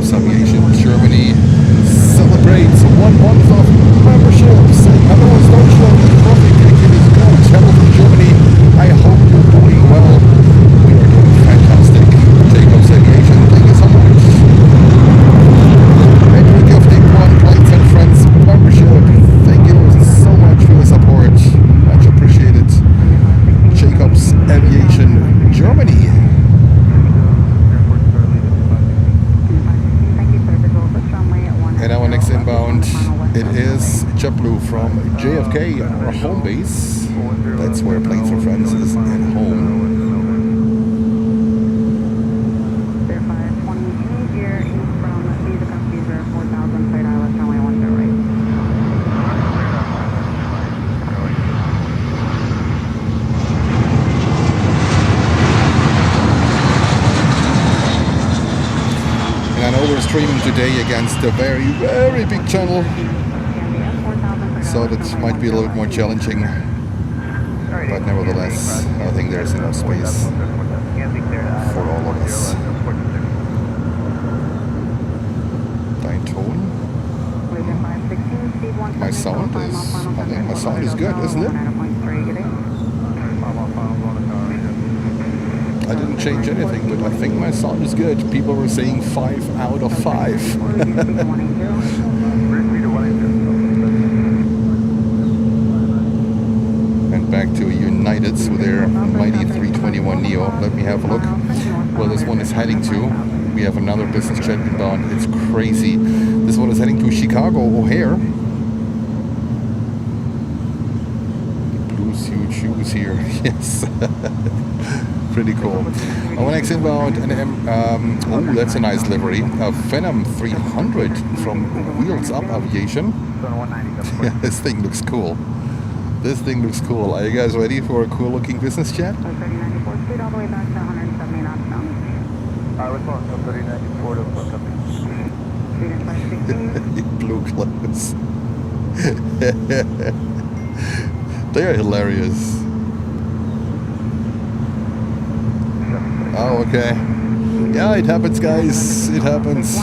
Speaker 2: Aviation Germany celebrates 1 month of membership. Saying hello, it's Deutschland. The coffee ticket is good. Hello from Germany. I hope you're doing well. We are doing fantastic. Jacobs Aviation, thank you so much. And we're gifting 1 Planes and Friends membership. Thank you so much for your support. Much appreciated. Jacobs Aviation Germany. And our next inbound, it is JetBlue from JFK, our home base. That's where Planes for Friends is at home. We're streaming today against a very, very big channel, so that might be a little bit more challenging, but nevertheless, I think there's enough space for all of us. Dein Ton? My sound is, I think my sound is good, isn't it? I didn't change anything, but I think my sound is good. People were saying 5 out of 5. And back to Uniteds with their mighty 321 Neo. Let me have a look where this one is heading to. We have another business jet inbound. It's crazy. This one is heading to Chicago O'Hare. Blue suit shoes here. Yes. Pretty cool. Our next inbound, oh, that's a nice livery. A Phenom 300 from Wheels Up Aviation. Yeah, this thing looks cool. This thing looks cool. Are you guys ready for a cool looking business jet? Blue clothes. They are hilarious. Oh, okay. Yeah, it happens, guys. It happens.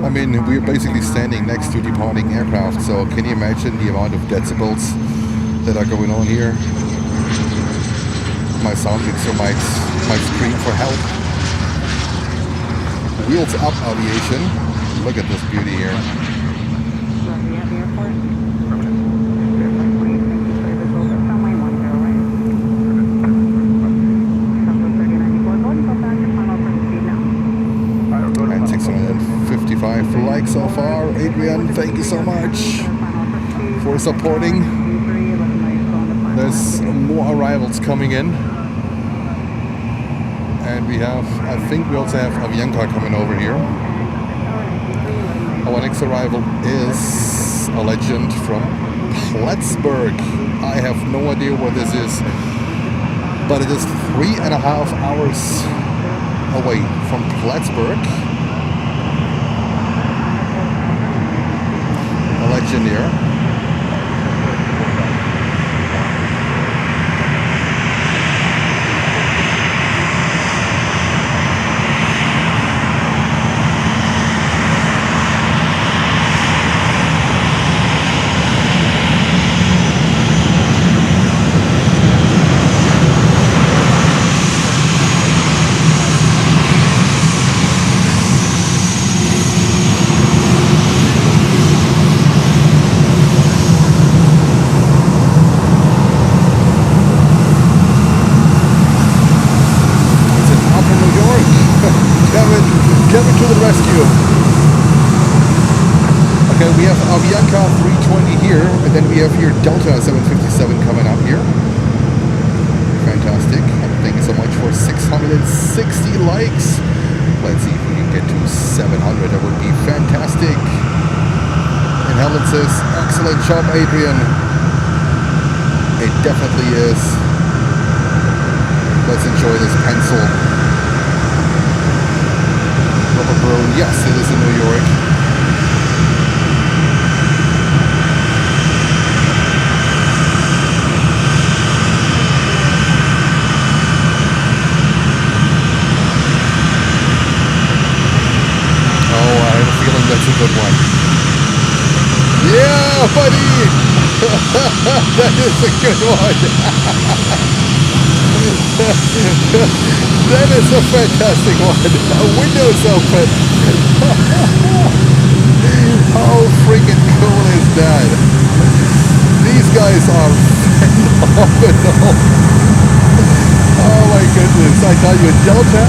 Speaker 2: I mean, we're basically standing next to departing aircraft, so can you imagine the amount of decibels that are going on here? my sound mixer might scream for help. Wheels up aviation. Look at this beauty here. And 655 likes so far. Adrian, thank you so much for supporting. There's more arrivals coming in. And we have, I think we also have Avianca coming over here. Our next arrival is a legend from Plattsburgh. I have no idea where this is, but it is 3.5 hours away from Plattsburgh. A legend here. Kevin to the rescue. Okay, we have Avianca 320 here, and then we have here Delta 757 coming up here. Fantastic. Thank you so much for 660 likes. Let's see if we can get to 700. That would be fantastic. And Helen says, excellent job, Adrian. It definitely is. Let's enjoy this pencil. Yes, it is in New York. Oh, I have a feeling that's a good one. Yeah, buddy! That is a good one. That is a fantastic one. A Windows open. How freaking cool is that? These guys are phenomenal. Oh my goodness. I tell you, Delta,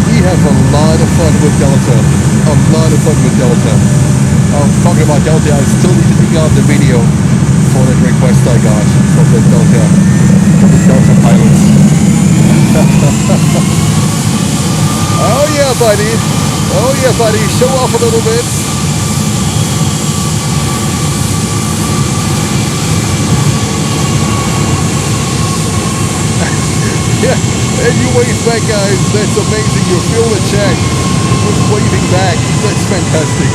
Speaker 2: we have a lot of fun with Delta. A lot of fun with Delta. Talking about Delta, I still need to bring out the video for that request I got from the Delta pilots. Oh yeah, buddy. Oh yeah, buddy. Show off a little bit. Yeah, and you wave back, guys. That's amazing. You feel the check. Just waving back. That's fantastic.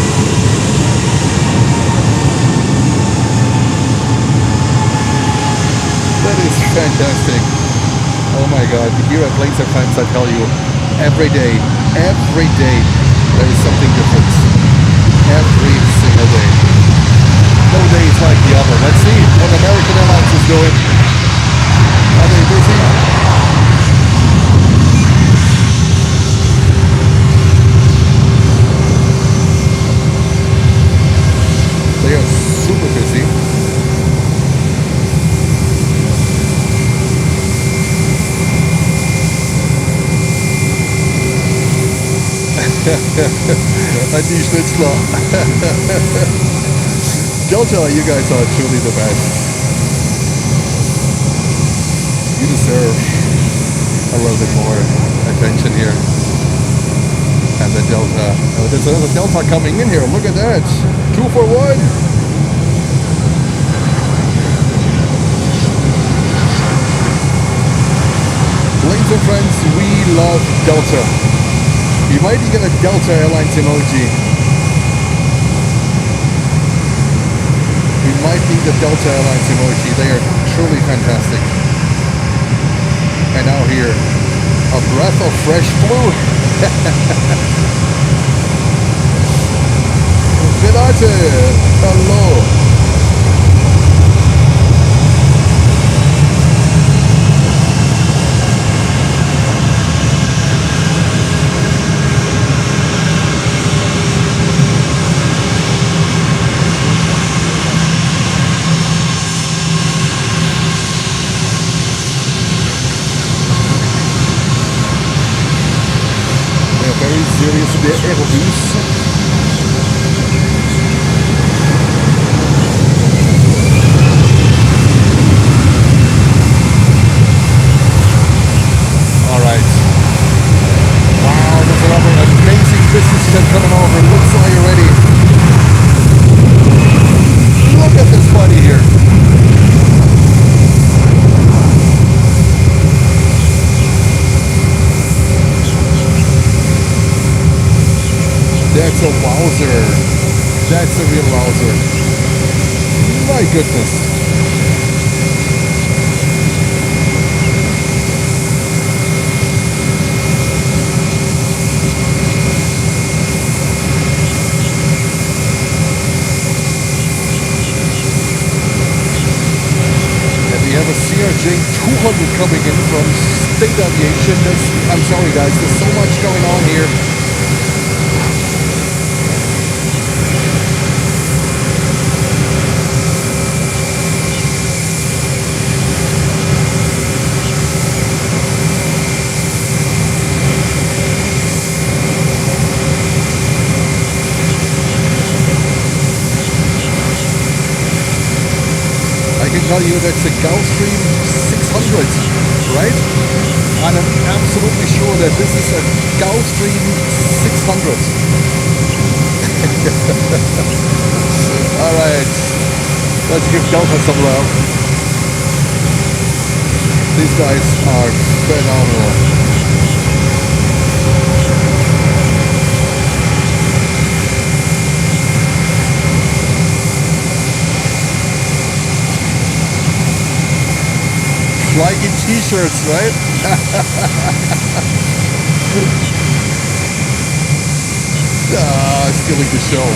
Speaker 2: That is fantastic. Oh my God. Here at Planespotter Fans, I tell you, every day, there is something different. Every single day. No day is like the other. Let's see what American Airlines is doing. Are they busy? They are super busy. Die Schnitzler. Delta, you guys are truly the best. You deserve a little bit more attention here. And the Delta. Oh, there's another Delta coming in here. Look at that. 2 for 1. Ladies and friends, we love Delta. You might even get a Delta Airlines emoji. We might need the Delta Airlines emoji. They are truly fantastic. And now here, a breath of fresh blue. Velate, hello. Hier ist der Airbus. Alright. Wow, there's another amazing business jet coming over. Looks like you're ready. Look at this buddy here. That's a wowzer. That's a real wowzer. My goodness. And we have a CRJ 200 coming in from State Aviation. I'm sorry guys, there's so much going on here. I can tell you that's a Gulfstream 600, right? And I'm absolutely sure that this is a Gulfstream 600. Alright, let's give Delta some love. These guys are phenomenal. Like in t-shirts, right? Stealing the show.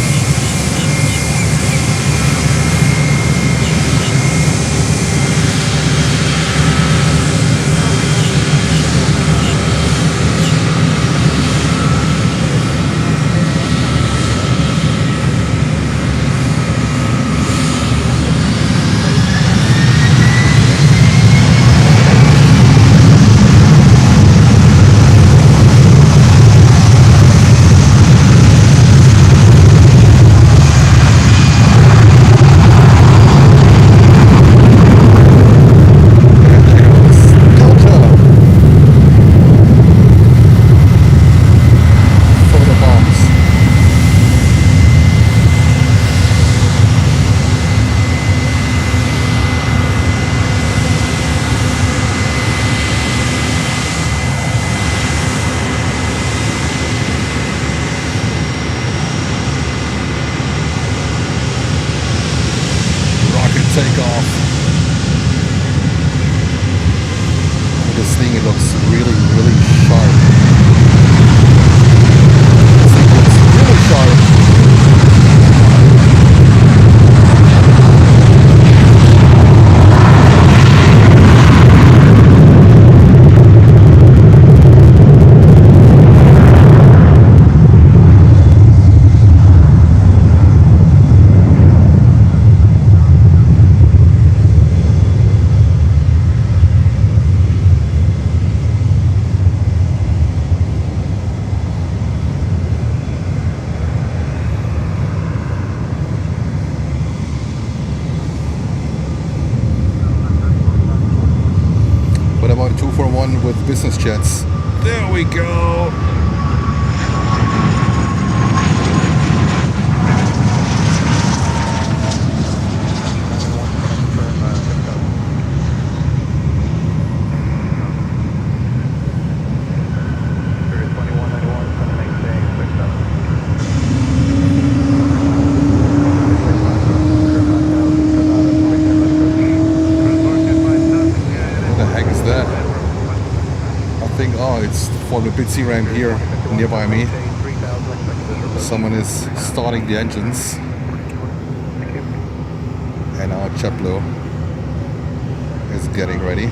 Speaker 2: Takeoff. This thing, it looks really, really sharp. This thing looks really sharp. With business jets. There we go. For the bitsy ramp here nearby me. Someone is starting the engines. And our JetBlue is getting ready.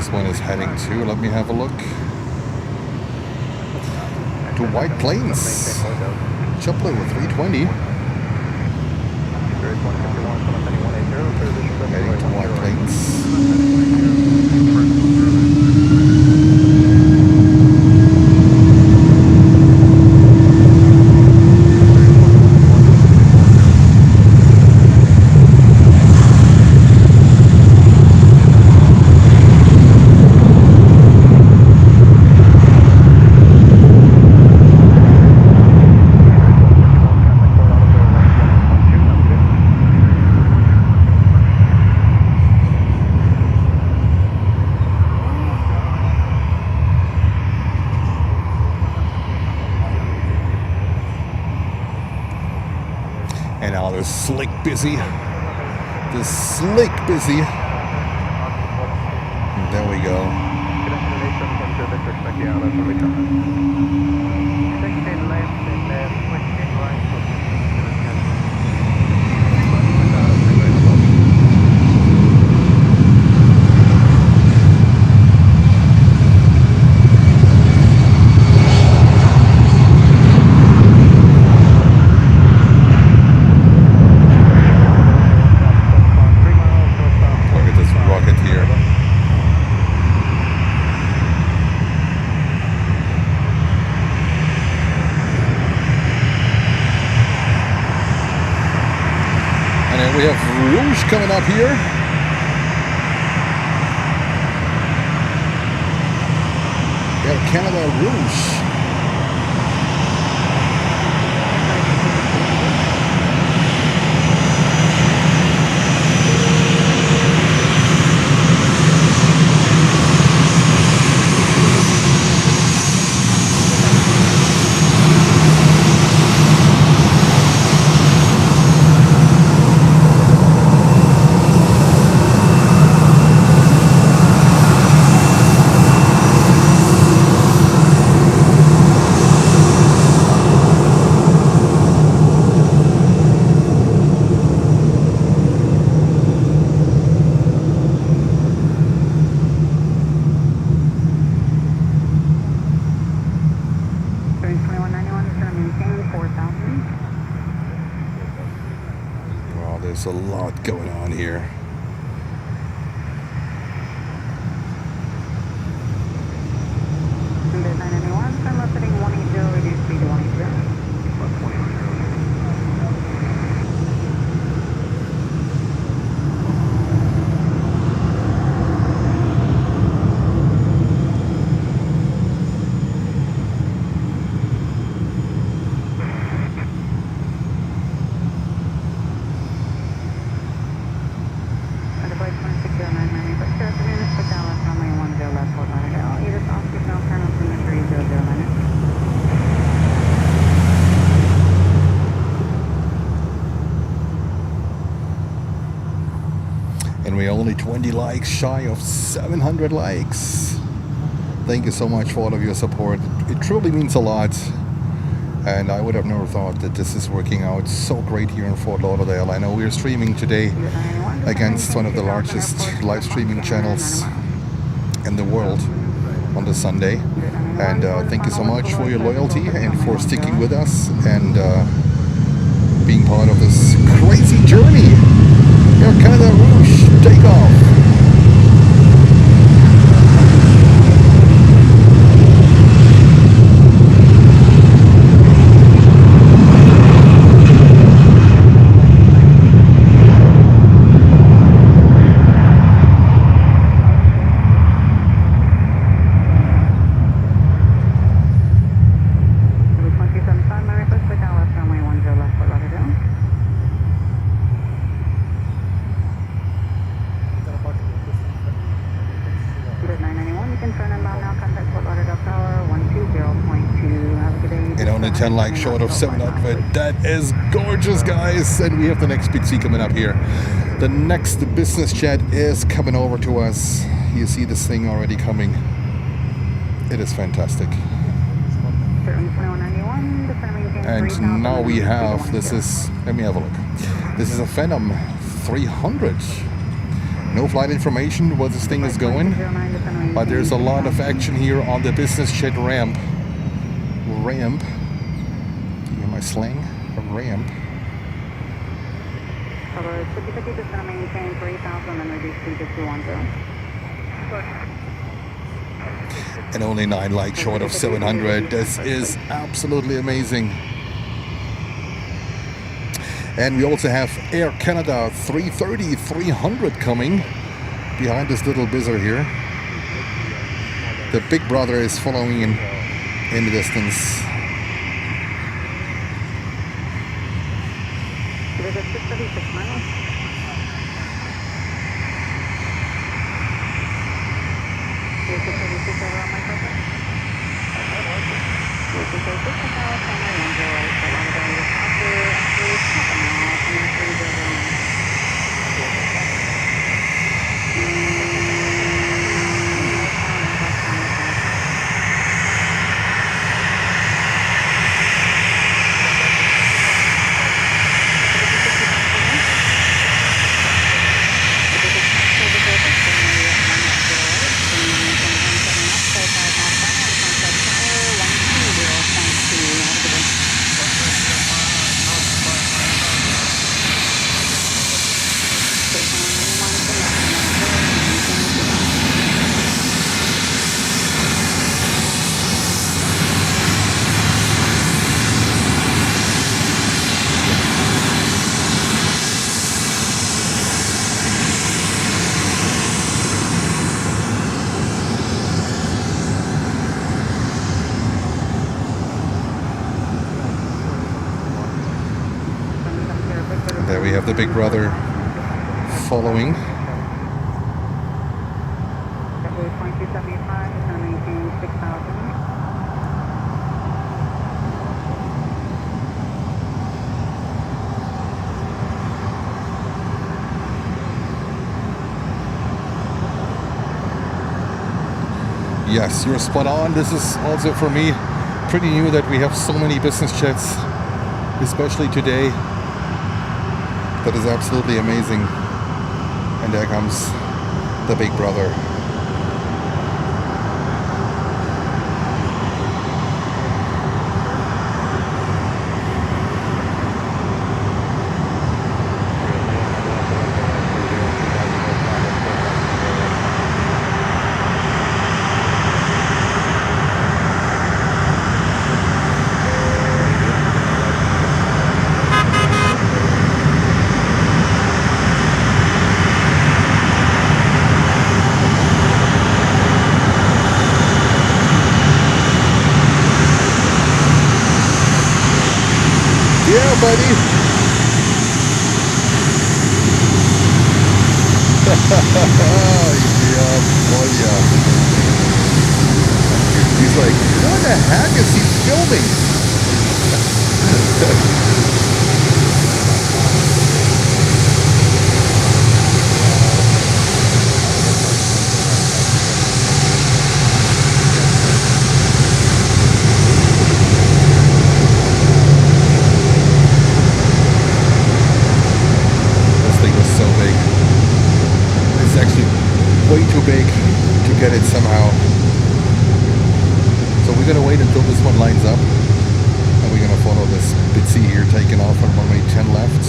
Speaker 2: this one is heading to? Let me have a look. To White Plains. JetBlue 320. Heading to White Plains. And now the slick busy. The slick busy. There we go. We have Rouge coming up here. Air Canada Rouge. There's a lot going on here. And we're only 20 likes shy of 700 likes. Thank you so much for all of your support. It truly means a lot. And I would have never thought that this is working out so great here in Fort Lauderdale. I know we're streaming today against one of the largest live streaming channels in the world on the Sunday. And thank you so much for your loyalty and for sticking with us and being part of this crazy journey. Air Canada Rouge, take off. And only 10 likes short of 700. That is gorgeous, guys. And we have the next big C coming up here. The next business jet is coming over to us. You see this thing already coming. It is fantastic. And now we have, this is, let me have a look. This is a Phantom 300. No flight information where this thing is going, but there's a lot of action here on the business jet ramp. Ramp. Do you hear my slang? A ramp.
Speaker 6: Cover 5050, just going to maintain 3,000 and reduce speed to 210.
Speaker 2: And only 9 light short of 700. This is absolutely amazing. And we also have Air Canada 330-300 coming behind this little bizzer here. The big brother is following in the distance.
Speaker 6: There's a 636 miles. There's a 636 over on my purpose. There's a 636 hours on my 10, so I'm going to after half a mile, and then 309.
Speaker 2: There we have the big brother following.
Speaker 6: JetBlue 2275 is going to maintain 6,000.
Speaker 2: Yes, you're spot on. This is also for me pretty new that we have so many business jets, especially today. That is absolutely amazing. And there comes the big brother. Yeah, buddy. Yeah, boy, yeah. He's like, what the heck is he filming? So big. It's actually way too big to get it somehow. So we're gonna wait until this one lines up, and we're gonna follow this Bitsy here taking off on runway 10 left.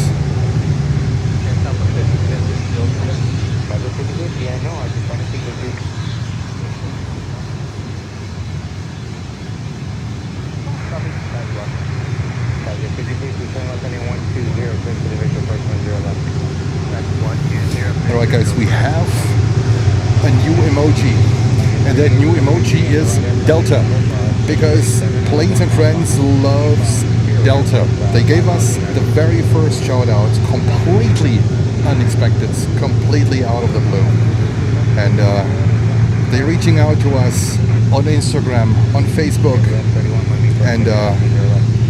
Speaker 2: Alright guys, we have a new emoji, and that new emoji is Delta, because Planes and Friends loves Delta. They gave us the very first shout out, completely unexpected, completely out of the blue, and they're reaching out to us on Instagram, on Facebook, and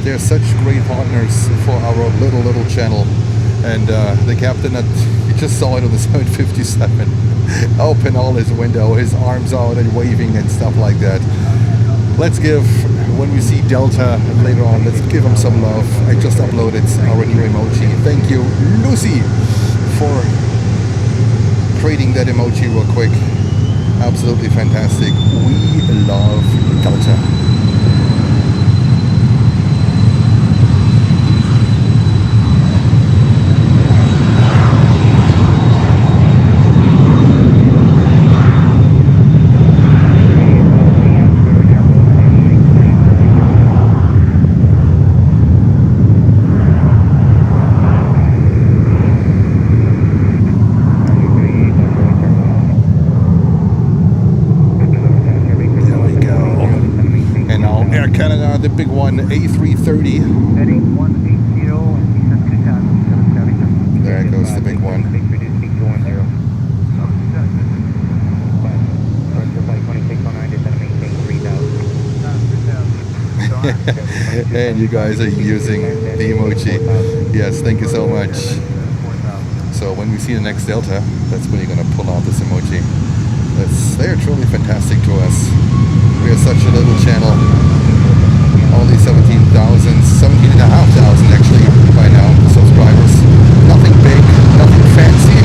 Speaker 2: they're such great partners for our little channel. And the captain, you just saw it on the 757, open all his window, his arms out and waving and stuff like that. Let's give, when we see Delta later on, let's give him some love. I just uploaded our new emoji. Thank you, Lucy, for creating that emoji real quick. Absolutely fantastic. We love Delta. Canada, the big one, A330.
Speaker 3: Heading 180 and 2000.
Speaker 2: There goes the big one. And you guys are using the emoji. Yes, thank you so much. So when we see the next Delta, that's when you're going to pull out this emoji. They're truly fantastic to us. We are such a little channel. Only 17,500 actually by now subscribers. Nothing big, nothing fancy.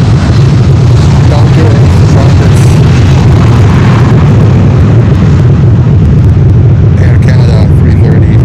Speaker 2: Down here in the profits. Air Canada 330.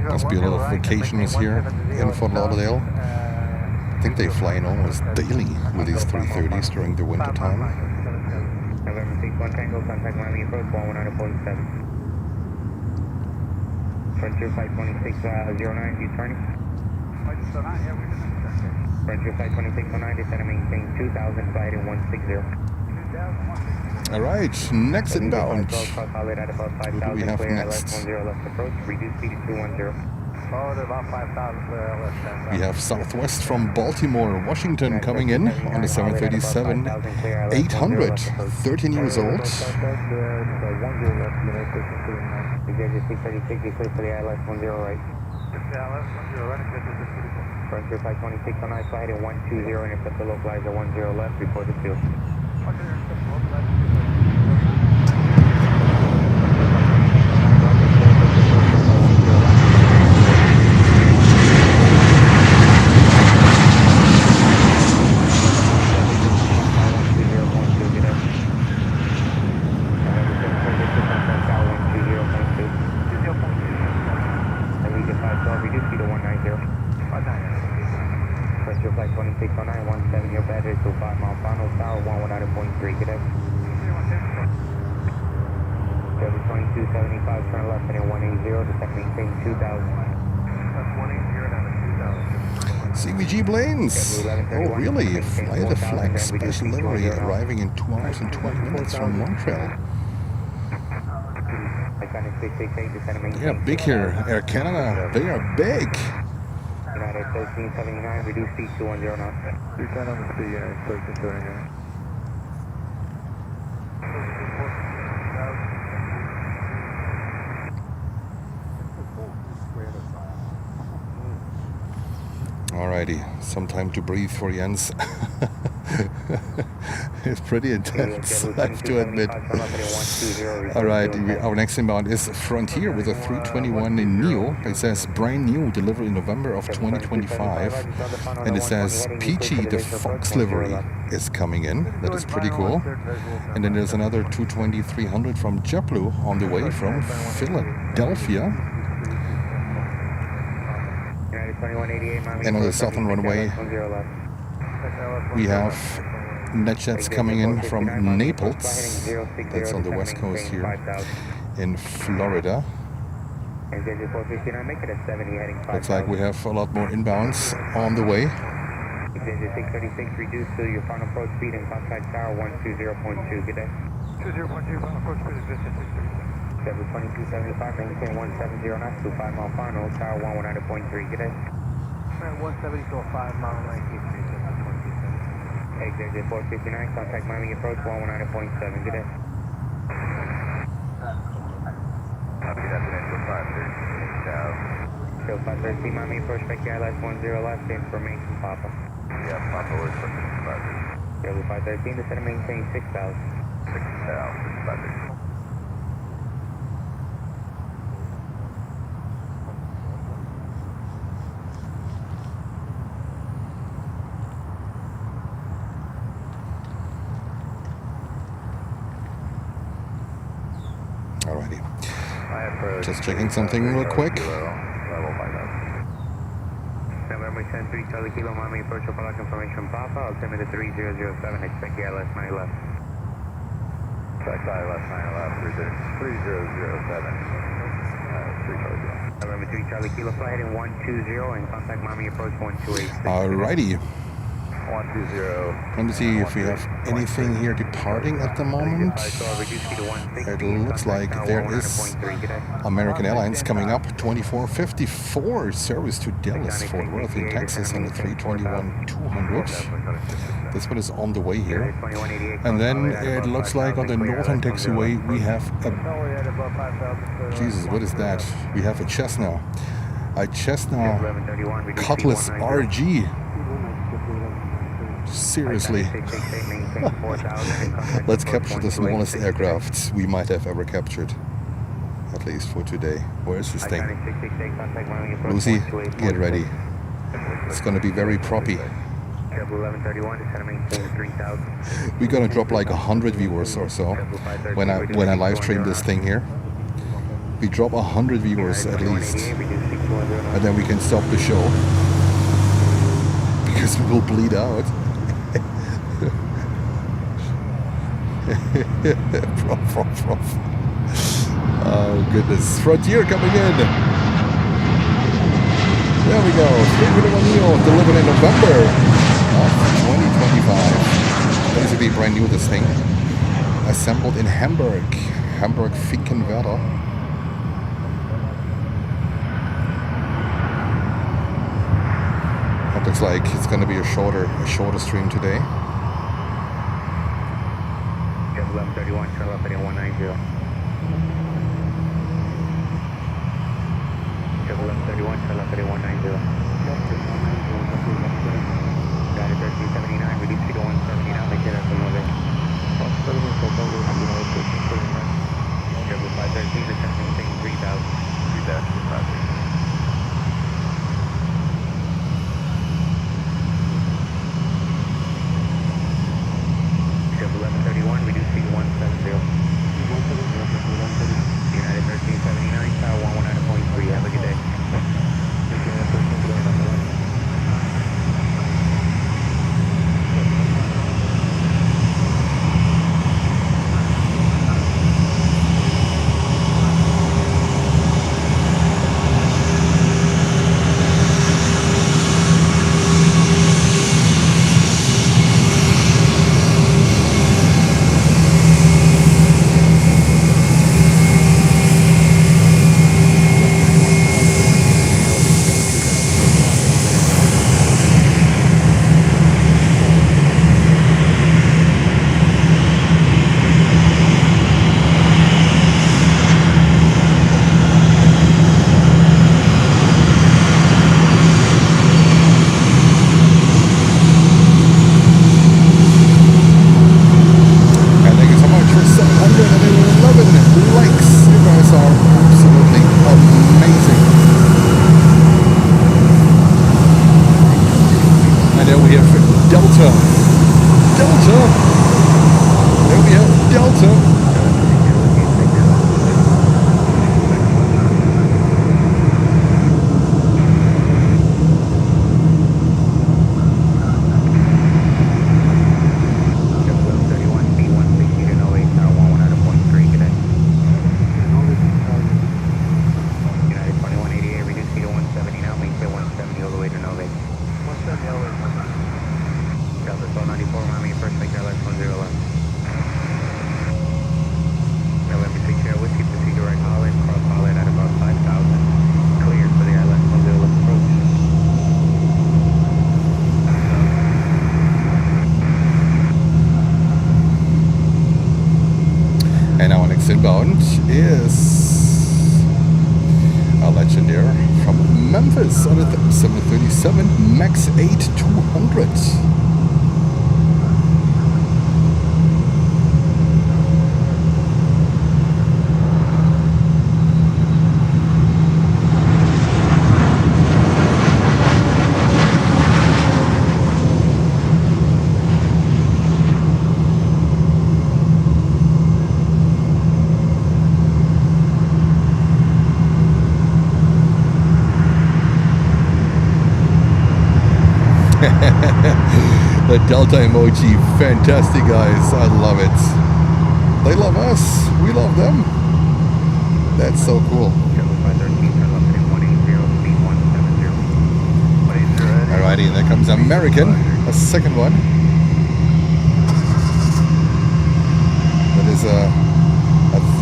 Speaker 2: Must be a lot of vacationers here in Fort Lauderdale. I think they fly in almost daily with these 330s during the winter time.
Speaker 4: Frontier Flight 2609, you turning? Frontier Flight 2609, descend and maintain 2000, flight in 160.
Speaker 2: Alright, next inbound. What do we have next? We have Southwest from Baltimore, Washington coming in on the 737 800, 13 years old.
Speaker 4: Frontier Flight 2609, flight in 120, intercept the localizer 10 left, report the field. Flight 2609, 17 your battery to 5 mile final, tower 119.3, get up. 2275, turn left and 180, descend maintain 2000.
Speaker 2: CVG planes. Oh really? Fly the flag special livery arriving in 2 hours and 20 minutes from Montreal. Yeah, big here. Air Canada, they are big.
Speaker 4: United 1379, reduce speed to 10 knots.
Speaker 3: Return on the speed, United 1379.
Speaker 2: Alrighty, some time to breathe for Jens. It's pretty intense, I have to admit. Alright, our next inbound is Frontier with a 321 Neo. It says brand new, delivery in November of 2025. And it says Peachy, the Fox livery, is coming in. That is pretty cool. And then there's another 220-300 from JetBlue on the way from Philadelphia. And on the southern runway, we have NetJets coming in from Naples. That's on the west coast here in Florida. Looks like we have a lot more inbounds on the way.
Speaker 4: 636, reduce to your final approach speed and contact tower 120.2. Good day.
Speaker 3: 20.2, final approach speed is
Speaker 4: 2275, maintain 170 knots to 5 mile final, tower 119.3. Good day.
Speaker 3: Current 170 to a 5 mile 19.
Speaker 4: Exit 459, contact Miami approach 119.7. Good day.
Speaker 1: Copy that, potential 513.
Speaker 4: Show 513, Miami approach, back to Airlines 10 left, information Papa.
Speaker 1: Yeah, Papa works for 513.
Speaker 4: Show 513, descend and maintain 6,000.
Speaker 1: 513.
Speaker 2: Alrighty. Just checking something real quick.
Speaker 4: November 10 3 Charlie Kilo, Miami approach, product information Papa, altimeter 3007, expect the ILS 9 left.
Speaker 1: Expect ILS 9 left, 3007. 3 Charlie Kilo.
Speaker 4: November 3 Charlie Kilo, fly heading 120 and contact Miami approach 128.
Speaker 2: Alrighty.
Speaker 1: 120.
Speaker 2: Let me see if we have anything here departing at the moment. It looks like there is American Airlines coming up, 2454 service to Dallas, Fort Worth in Texas on the 321-200. This one is on the way here. And then it looks like on the northern taxiway we have a... Jesus, what is that? We have a Cessna. A Cessna Cutlass RG. Seriously. Let's capture the smallest aircraft we might have ever captured. At least for today. Where is this thing? Lucy, get ready. It's gonna be very proppy. We're gonna drop like 100 viewers or so when I live stream this thing here. We drop 100 viewers at least, and then we can stop the show because we will bleed out. Prof. Oh goodness, Frontier coming in. There we go, 321 Neo delivered in November of 2025. Basically brand new, this thing. Assembled in Hamburg, Finkenwerder. It looks like it's going to be a shorter stream today.
Speaker 4: 1131, turn left heading 190. 1131, turn left heading 190. Got it, 1379, reduce speed to 170 now, make it up from over. 513, descend maintain 3000.
Speaker 1: 3,513.
Speaker 4: 1131, reduce speed 170. United 1379, tower 119.3. Have a good day.
Speaker 2: front is a Legendary from Memphis on a 737 MAX 8 200. The Delta emoji, fantastic guys, I love it. They love us, we love them. That's so cool. Alrighty, there comes American, a second one. That is a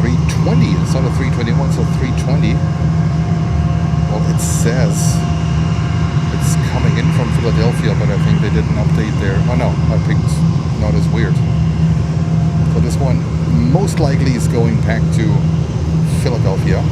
Speaker 2: 320, it's not a 321, it's a 320. Well, it says it's coming in from Philadelphia, but I think they didn't update their... Oh no, I picked not as weird. So this one most likely is going back to Philadelphia.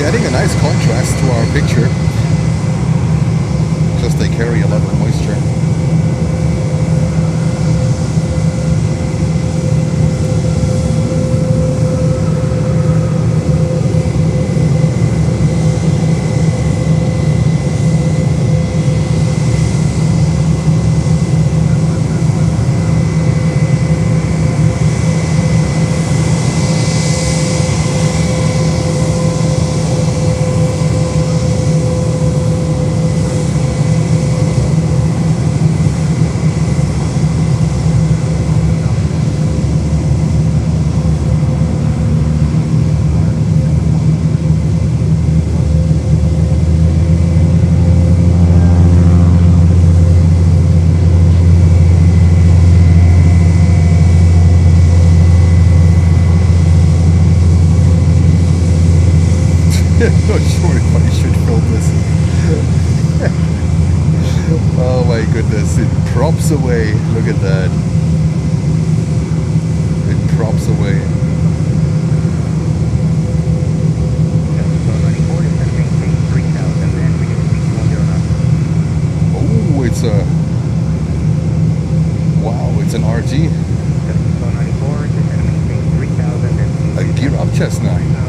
Speaker 2: Adding a nice contrast to our picture. Just they carry a lot of moisture. Not sure if I should film this. Oh my goodness, it props away. Look at that. It props away. It's an RG. A gear up Cessna.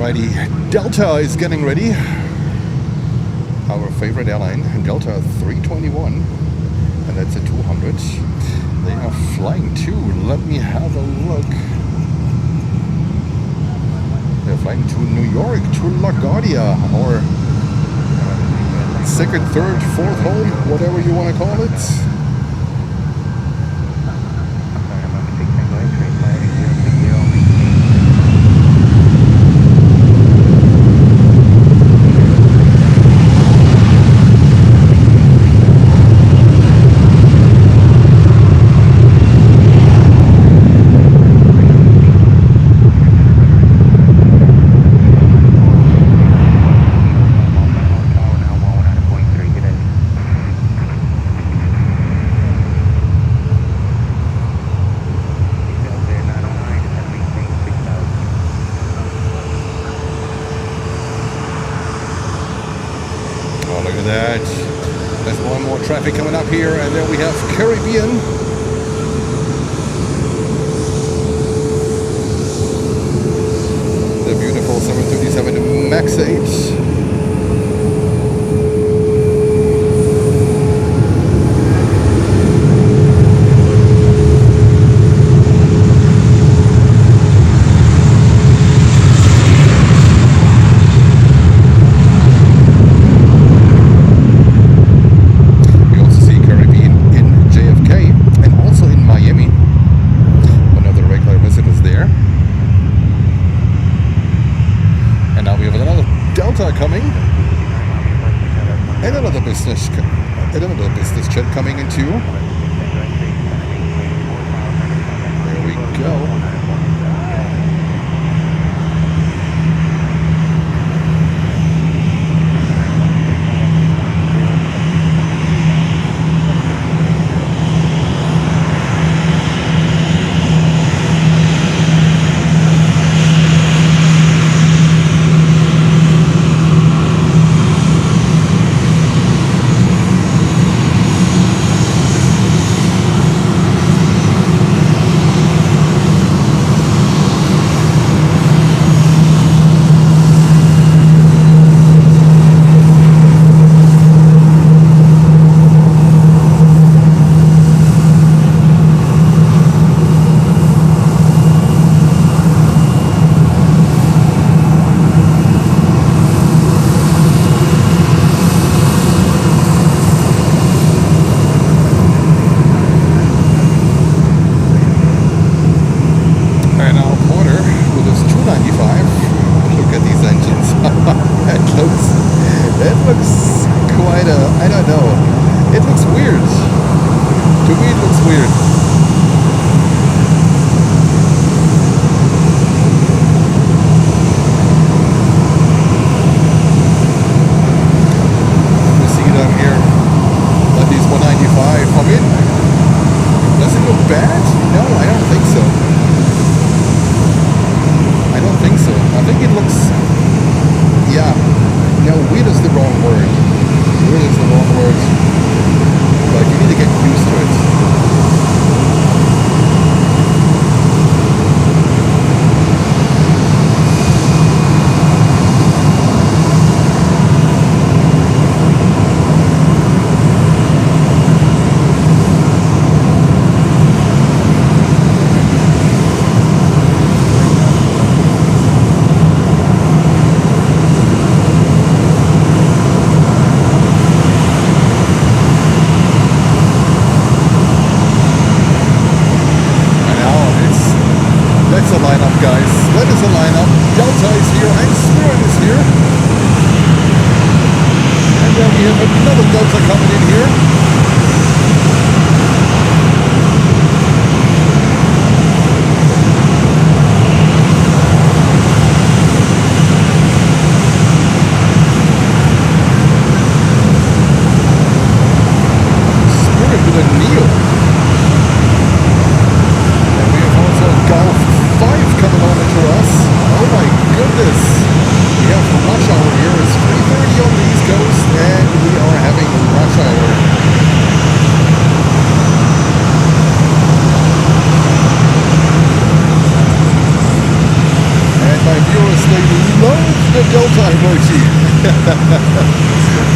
Speaker 2: Alrighty, Delta is getting ready. Our favorite airline, Delta 321, and that's a 200. They are flying too. Let me have a look. They're flying to New York, to LaGuardia, or second, third, fourth home, whatever you want to call it. look at that. There's one more traffic coming up here, and then we have Caribbean. The beautiful 737 MAX 8. Coming, and another business jet coming into. There we go.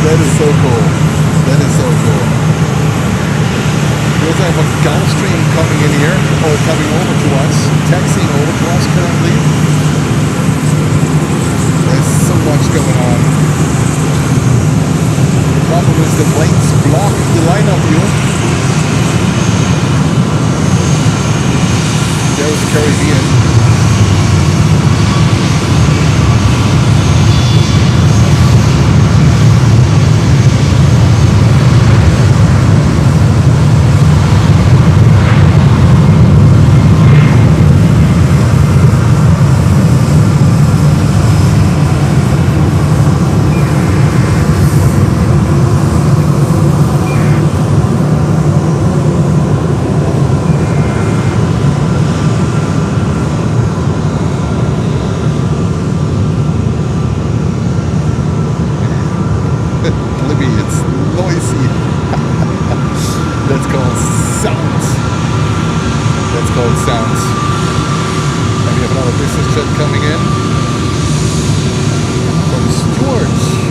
Speaker 2: That is so cool. That is so cool. We also have a Gulfstream coming in here, or coming over to us, taxiing over to us currently. There's so much going on. The problem is the planes block the lineup view. There's Caribbean. me. It's noisy. That's called sounds. That's called sounds. And we have another business jet coming in from Stuart.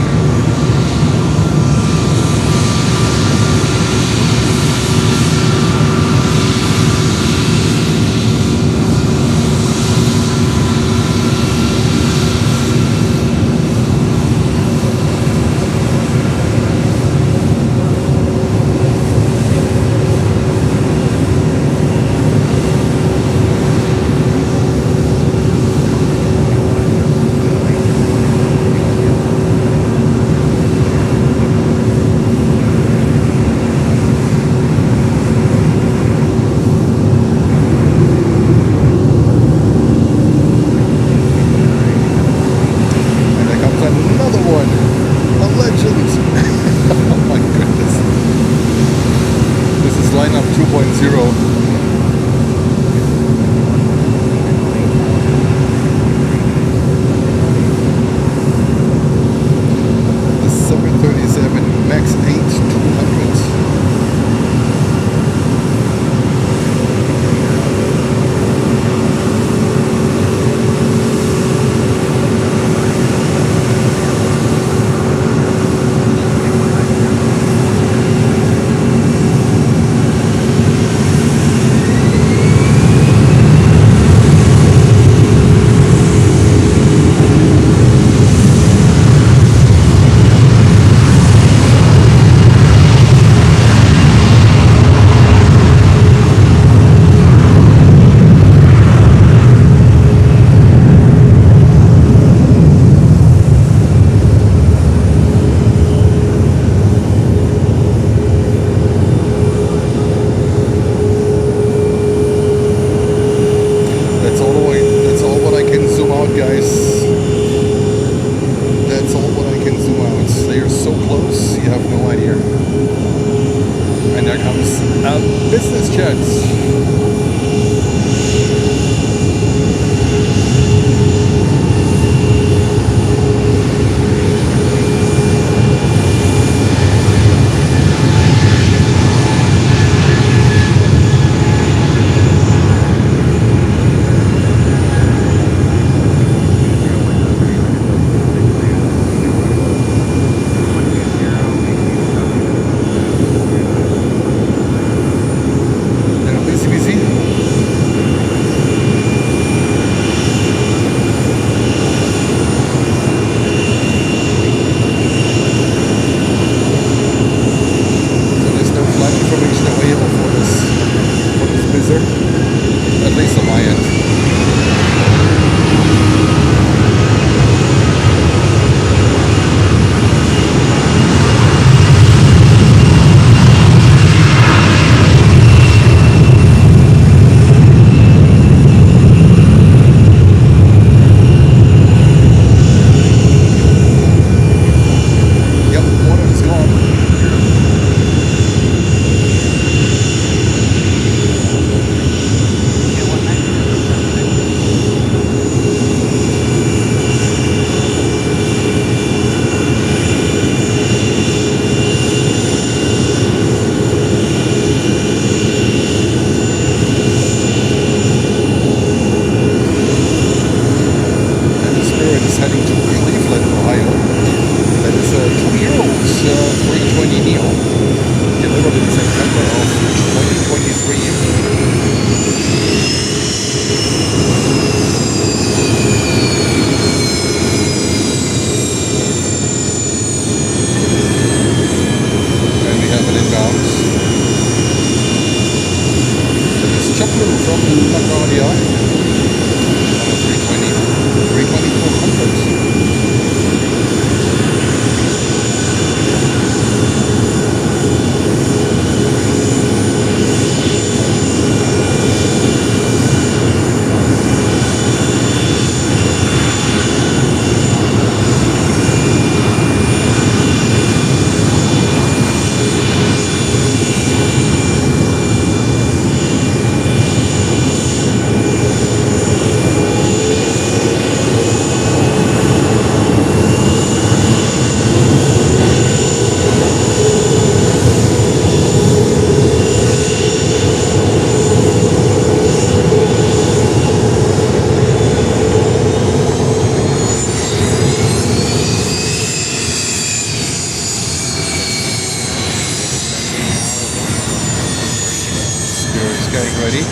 Speaker 2: getting ready.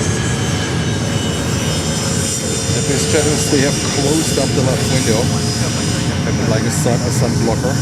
Speaker 2: The biz jetters, they have closed up the left window. Like a sun blocker.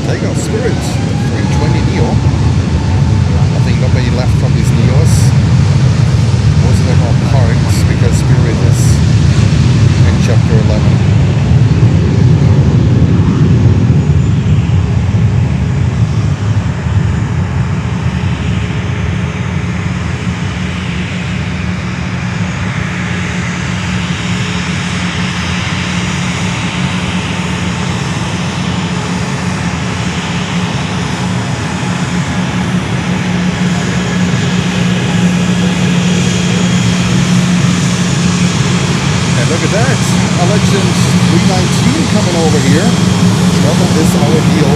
Speaker 2: Takeoff Spirit 320 Neo. I think nobody left from these Neos. Most of them are parked because Spirit is in Chapter 11. Look at that, a Legend 319 coming over here. Trouble is our deal.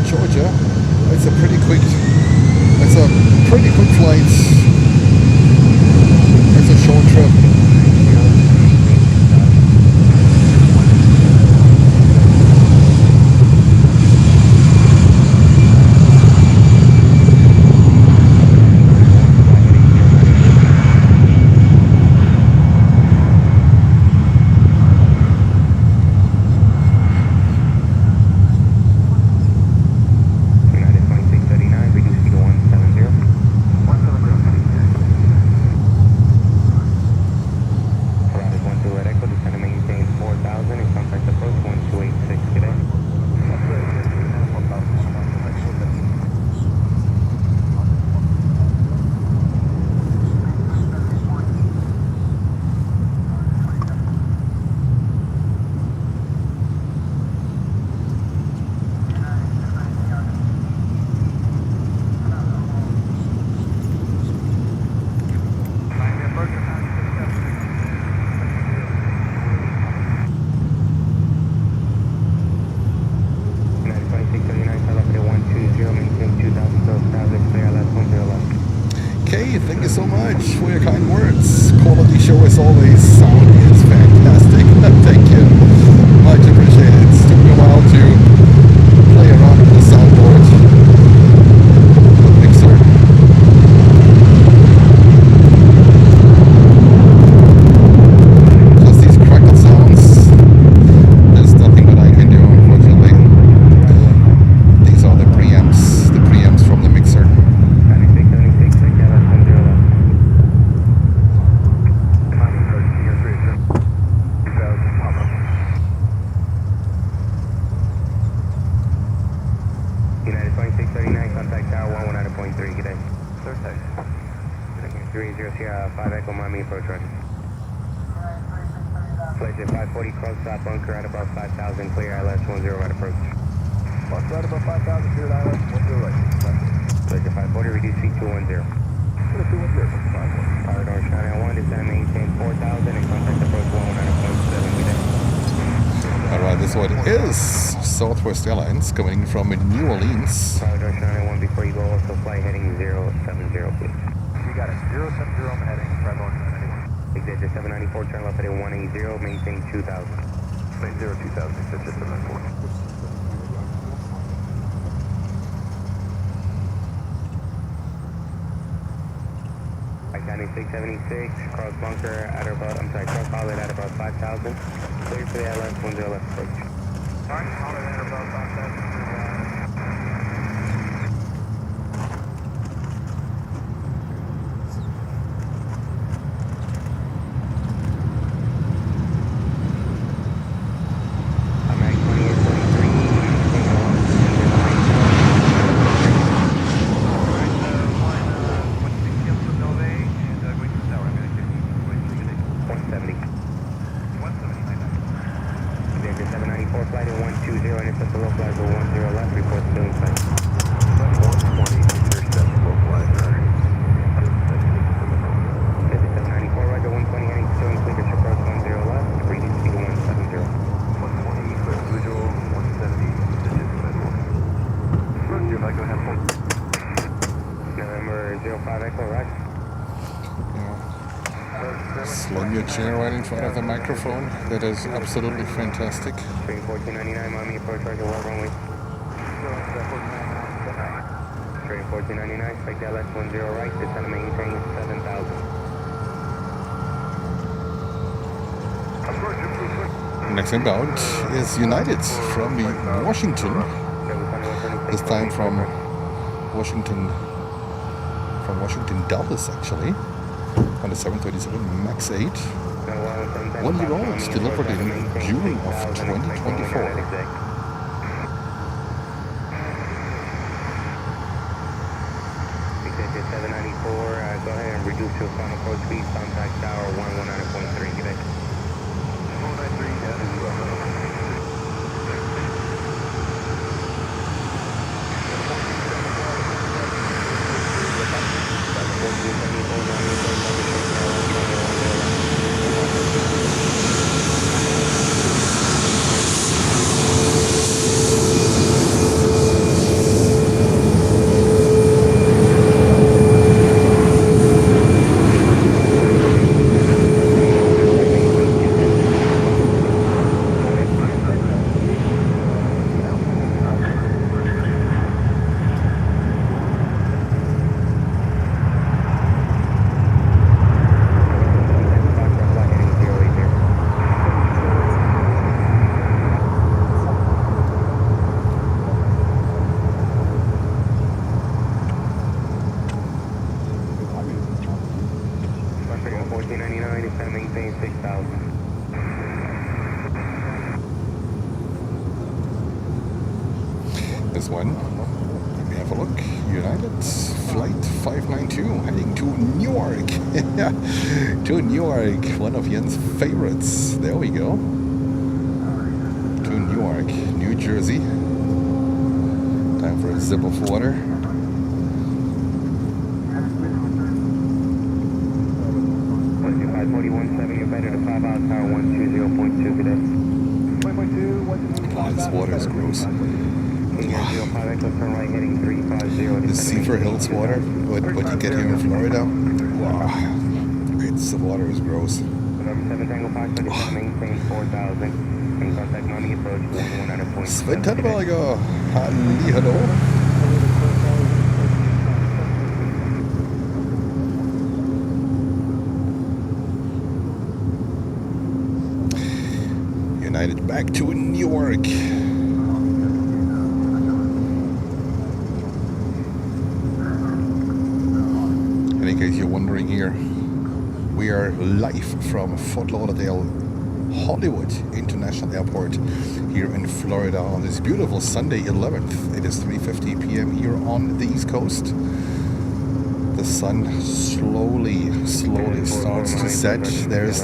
Speaker 2: Georgia. It's a pretty quick flight. It's a short trip. Okay, thank you so much for your kind words. Quality show as always. Sound is fantastic. Thank you. Much appreciated. It took me a while to play around with the soundboard. The mixer. Just these crackle sounds. There's nothing that I can do, unfortunately. These are the preamps from the mixer.
Speaker 4: 9676, take that left 10 left.
Speaker 3: Climbing 13 or 3 or 2000, pop up.
Speaker 4: United 2639, contact tower 119.3, good day.
Speaker 3: Third taxi.
Speaker 4: 30 Sierra 5 Echo Miami approach run. Place at 540, cross stop bunker at above 5,000, clear ILS 10 right approach.
Speaker 3: Box right above 5,000, cleared ILS, 10 right.
Speaker 4: Place at 540, reduce feet 210.
Speaker 3: 210, 540.
Speaker 4: Power door China 1, descend maintain 4,000 and contact approach 119.7, good day.
Speaker 2: Alright, this one is Southwest Airlines coming from New Orleans.
Speaker 4: Power door China 1, before you go also fly heading 070, please.
Speaker 3: You got it. 070, I'm heading. Right on.
Speaker 4: Exit 794, turn left heading 180, maintain 2,000.
Speaker 3: Plane 02000, exit 794.
Speaker 4: County 676, cross bunker at about, cross pilot at about 5,000. Clear for the ILS 10 left approach.
Speaker 3: Alright, pilot at about 5,000.
Speaker 2: Sling your chair right in front of the microphone. That is absolutely fantastic.
Speaker 4: Train 1499, Miami approach right to runway. Train 1499, expect LS 10 right, descend and maintain 7,000.
Speaker 2: Next inbound is United from Washington. This time from Washington Dallas actually. On the 737 MAX 8. 1 year old, delivered in June of 2024.
Speaker 4: Exit 794, go ahead and reduce your final approach speed, contact tower 119.3, good day.
Speaker 3: 493, that is
Speaker 2: This one, let me have a look. United Flight 592 heading to Newark. To Newark, one of Jens' favorites. There we go. To Newark, New Jersey. Time for a sip of water. This water is gross. This see for Hills water, what you get here in Florida. Wow, the water is gross. Sven Tannberger, hallo. United back to New York. In case you're wondering here, we are live from Fort Lauderdale, Hollywood International Airport here in Florida on this beautiful Sunday 11th. It is 3:50 p.m. here on the East Coast. The sun slowly starts to set. There's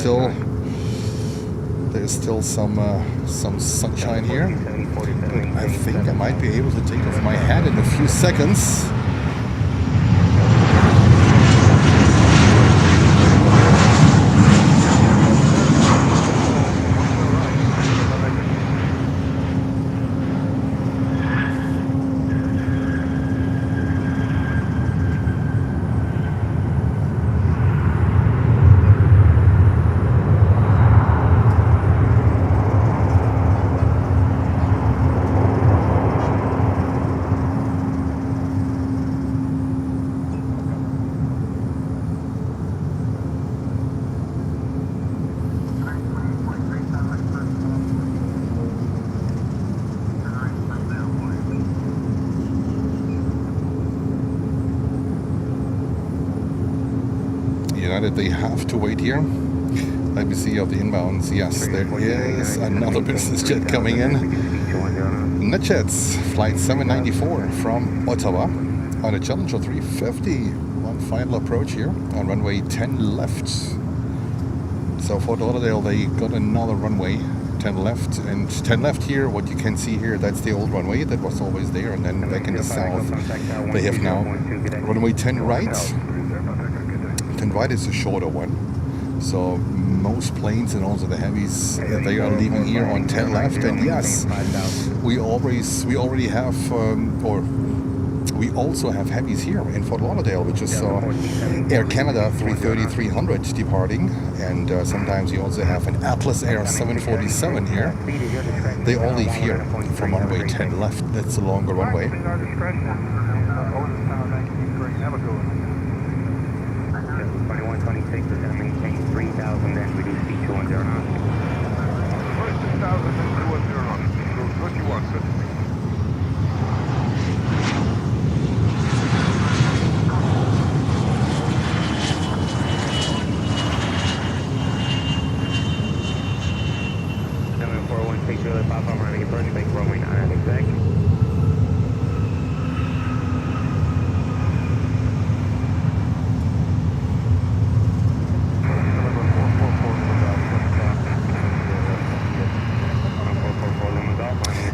Speaker 2: still some sunshine here. I think I might be able to take off my hat in a few seconds. They have to wait here. Let me see of the inbounds. Yes, there is another business jet coming in. NetJets flight 794 from Ottawa on a Challenger 350 on final approach here on runway 10 left. So Fort Lauderdale, they got another runway 10 left, and 10 left here, what you can see here, that's the old runway that was always there, and then back in the south they have now runway 10 right. 10 right is a shorter one, so most planes and also the heavies, they are leaving here on 10 left. And yes, we already have we also have heavies here in Fort Lauderdale. We just saw Air Canada 330-300 departing, and sometimes you also have an Atlas Air 747 here. They all leave here from runway 10 left. That's a longer runway.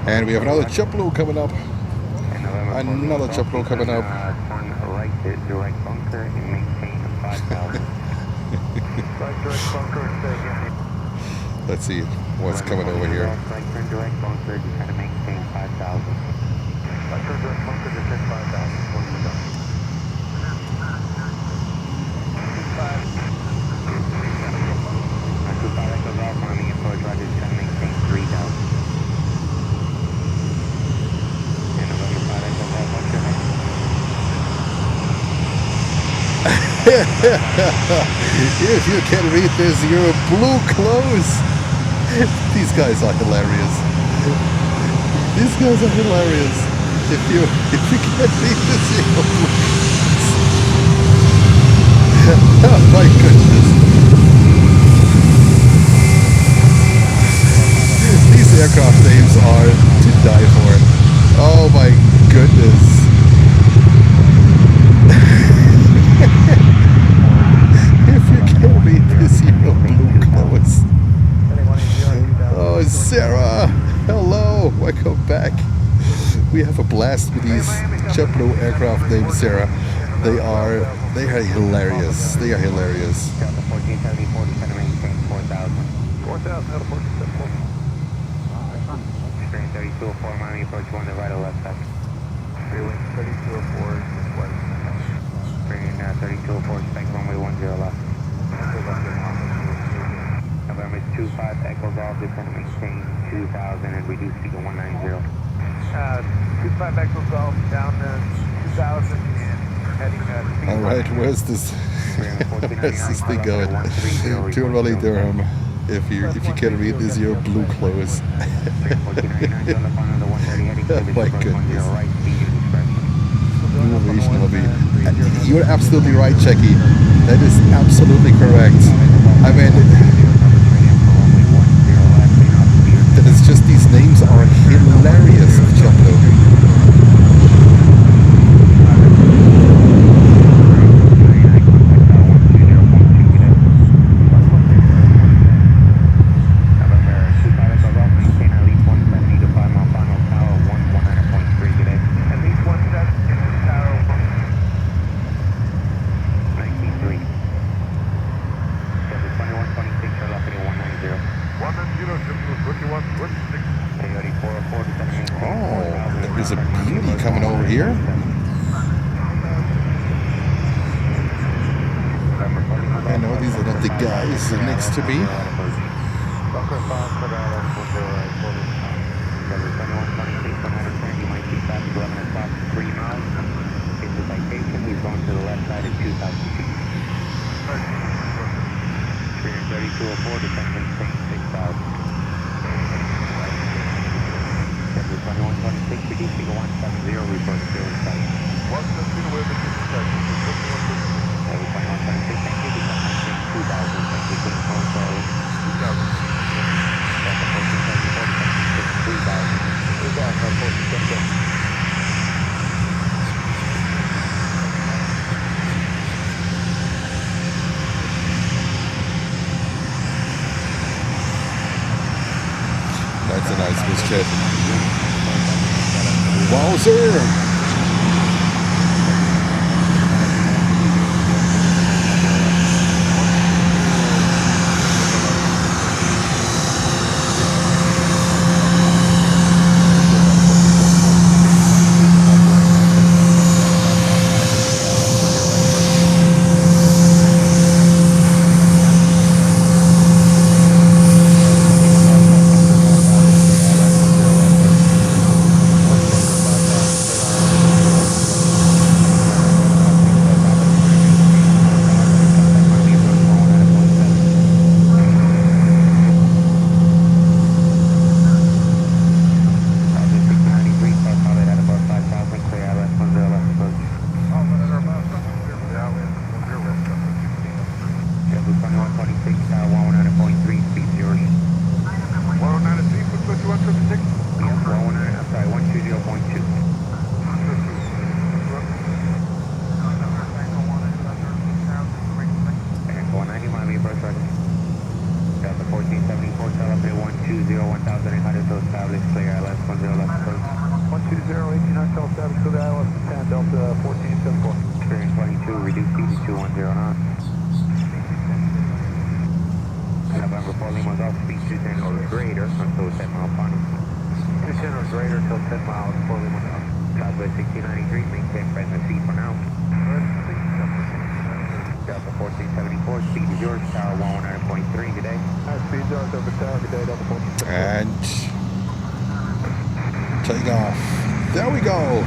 Speaker 2: And we have another JetBlue coming up. Another JetBlue coming up. Let's see what's coming over here. If you can read this, you're blue clothes. These guys are hilarious. These guys are hilarious. If you can read this, you're blue clothes. Oh my goodness. These aircraft names are to die for. Oh my goodness. Blue clothes. Oh, Sarah, hello, welcome back. We have a blast with these JetBlue aircraft named Sarah. They are hilarious. They are hilarious.
Speaker 3: Approach 1 to right or left side. 3204.
Speaker 4: 2000 and reduce speed to 190.
Speaker 3: 25 back to south, down to 2000 and heading speed.
Speaker 2: All right, where's this? Where's this thing going? To Raleigh Durham. If you can read this, you're blue clothes. Oh my goodness. New Aviation lobby. You're absolutely right, Jackie. That is absolutely correct. I mean, that is just, these names are hilarious of JetBlue. There's a beauty coming over here. I know these are not the guys next to me.
Speaker 4: He's going to the left side at 2,000 feet. 3204 to 6,000. 2126, reducing to 170, report to zero site.
Speaker 3: 170 away with 2,000.
Speaker 4: 2126, thank you, 2,000, thank you, 3,000.
Speaker 2: That's a nice biscuit. Wowzer! And take off. There we go.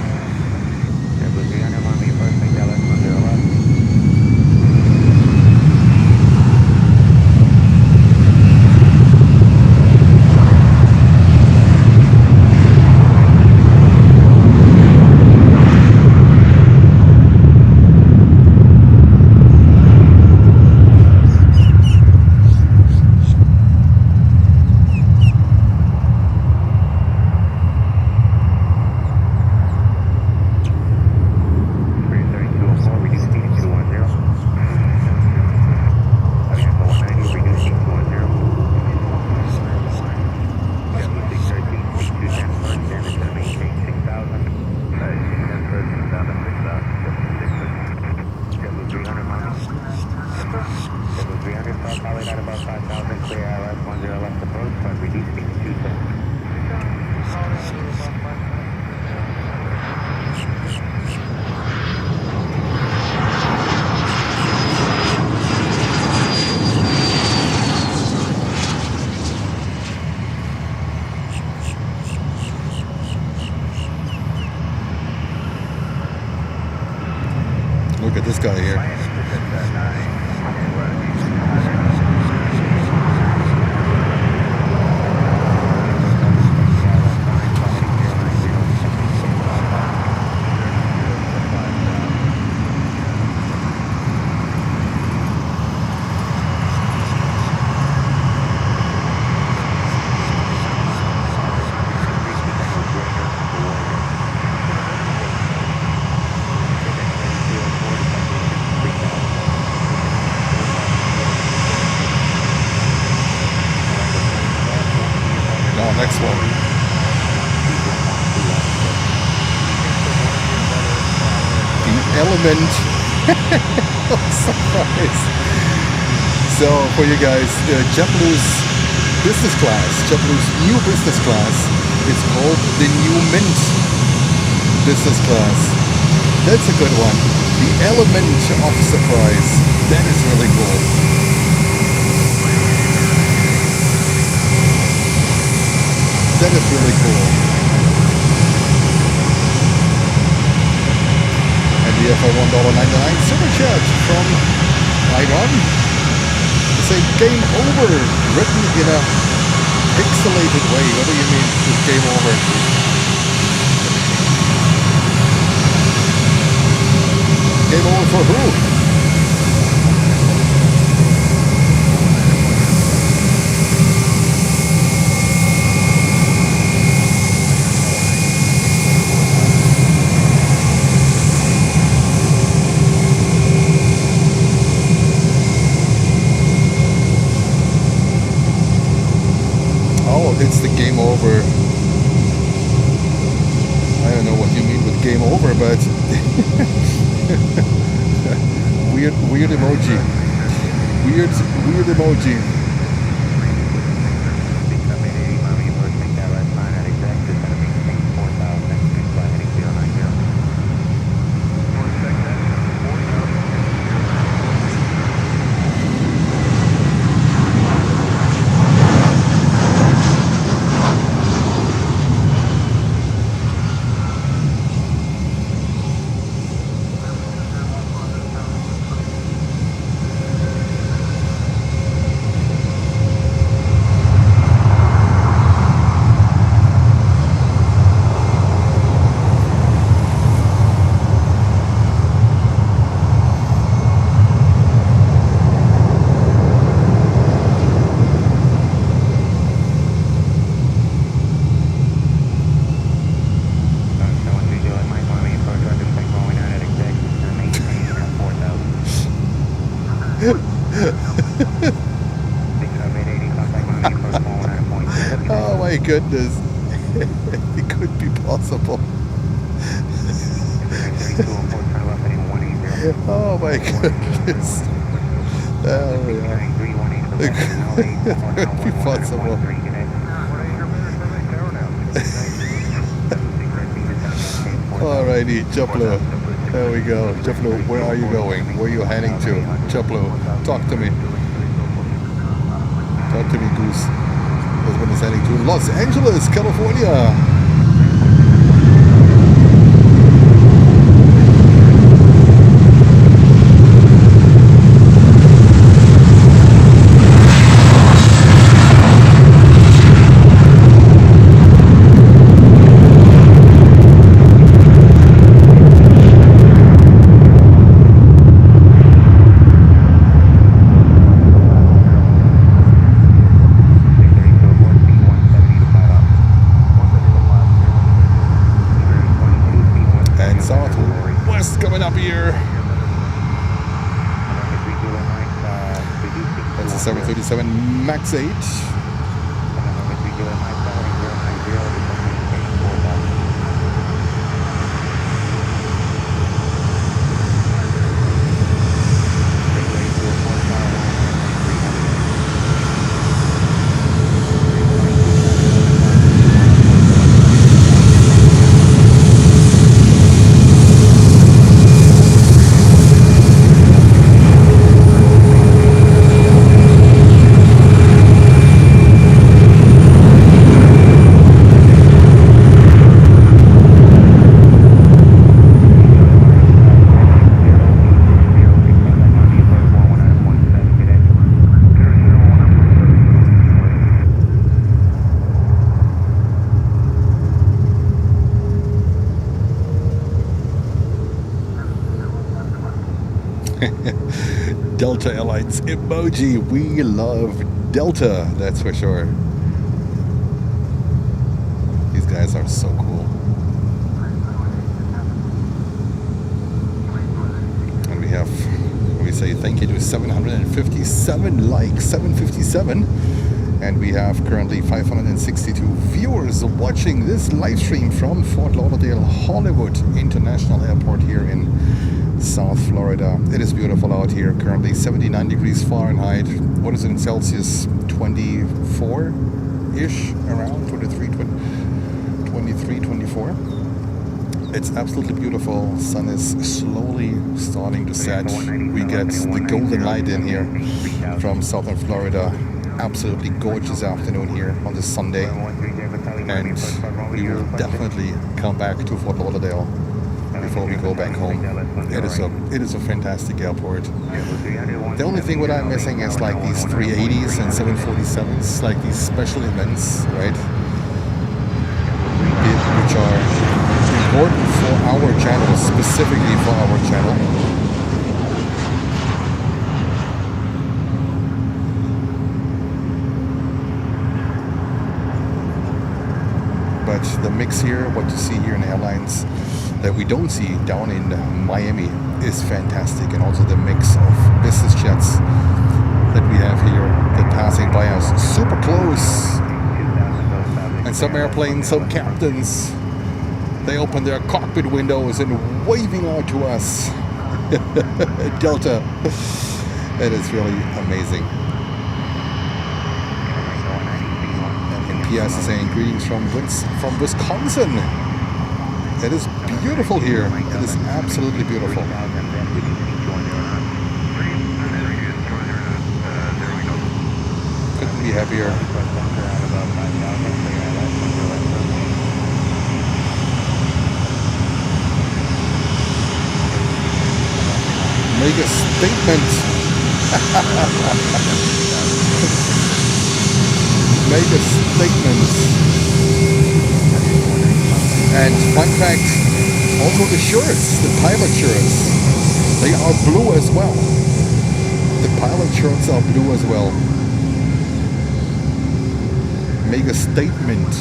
Speaker 2: Look at this guy here. Next one. The Element. Surprise. So for you guys, JetBlue's business class, JetBlue's new business class is called the New Mint business class. That's a good one. The Element of Surprise. That is really cool. That is really cool. And the $1.99 supercharge from Iron. It's a game over, written in a pixelated way. What do you mean with game over? Game over for who? It's the game over. I don't know what you mean with game over, but weird emoji. Weird emoji. Oh my goodness. It could be possible. Oh my goodness. Oh yeah. It could be possible. Alrighty, JetBlue. There we go. JetBlue, where are you going? Where are you heading to? JetBlue, talk to me. Talk to me, Goose. Husband is heading to Los Angeles, California. Coming up here. That's a 737 MAX 8. Delta Airlines emoji. We love Delta, that's for sure. These guys are so cool. And we say thank you to 757 likes, 757. And we have currently 562 viewers watching this live stream from Fort Lauderdale Hollywood International Airport here in South Florida. It is beautiful out here. Currently 79 degrees Fahrenheit. What is it in Celsius? 24-ish, around 23, 24. It's absolutely beautiful. Sun is slowly starting to set. We get the golden light in here from southern Florida. Absolutely gorgeous afternoon here on this Sunday, and we will definitely come back to Fort Lauderdale before we go back home. It is a fantastic airport. The only thing what I'm missing is like these 380s and 747s, like these special events, right? Which are important for our channel, specifically for our channel. But the mix here, what you see here in Airlines that we don't see down in Miami is fantastic. And also the mix of business jets that we have here that passing by us super close. And some airplanes, some captains, they open their cockpit windows and waving out to us. Delta. It is really amazing. PS is saying greetings from Wisconsin. It is beautiful here. It is absolutely beautiful. Couldn't be happier. Make a statement. Make a statement. And fun fact, also the shirts, the pilot shirts, they are blue as well. The pilot shirts are blue as well. Make a statement.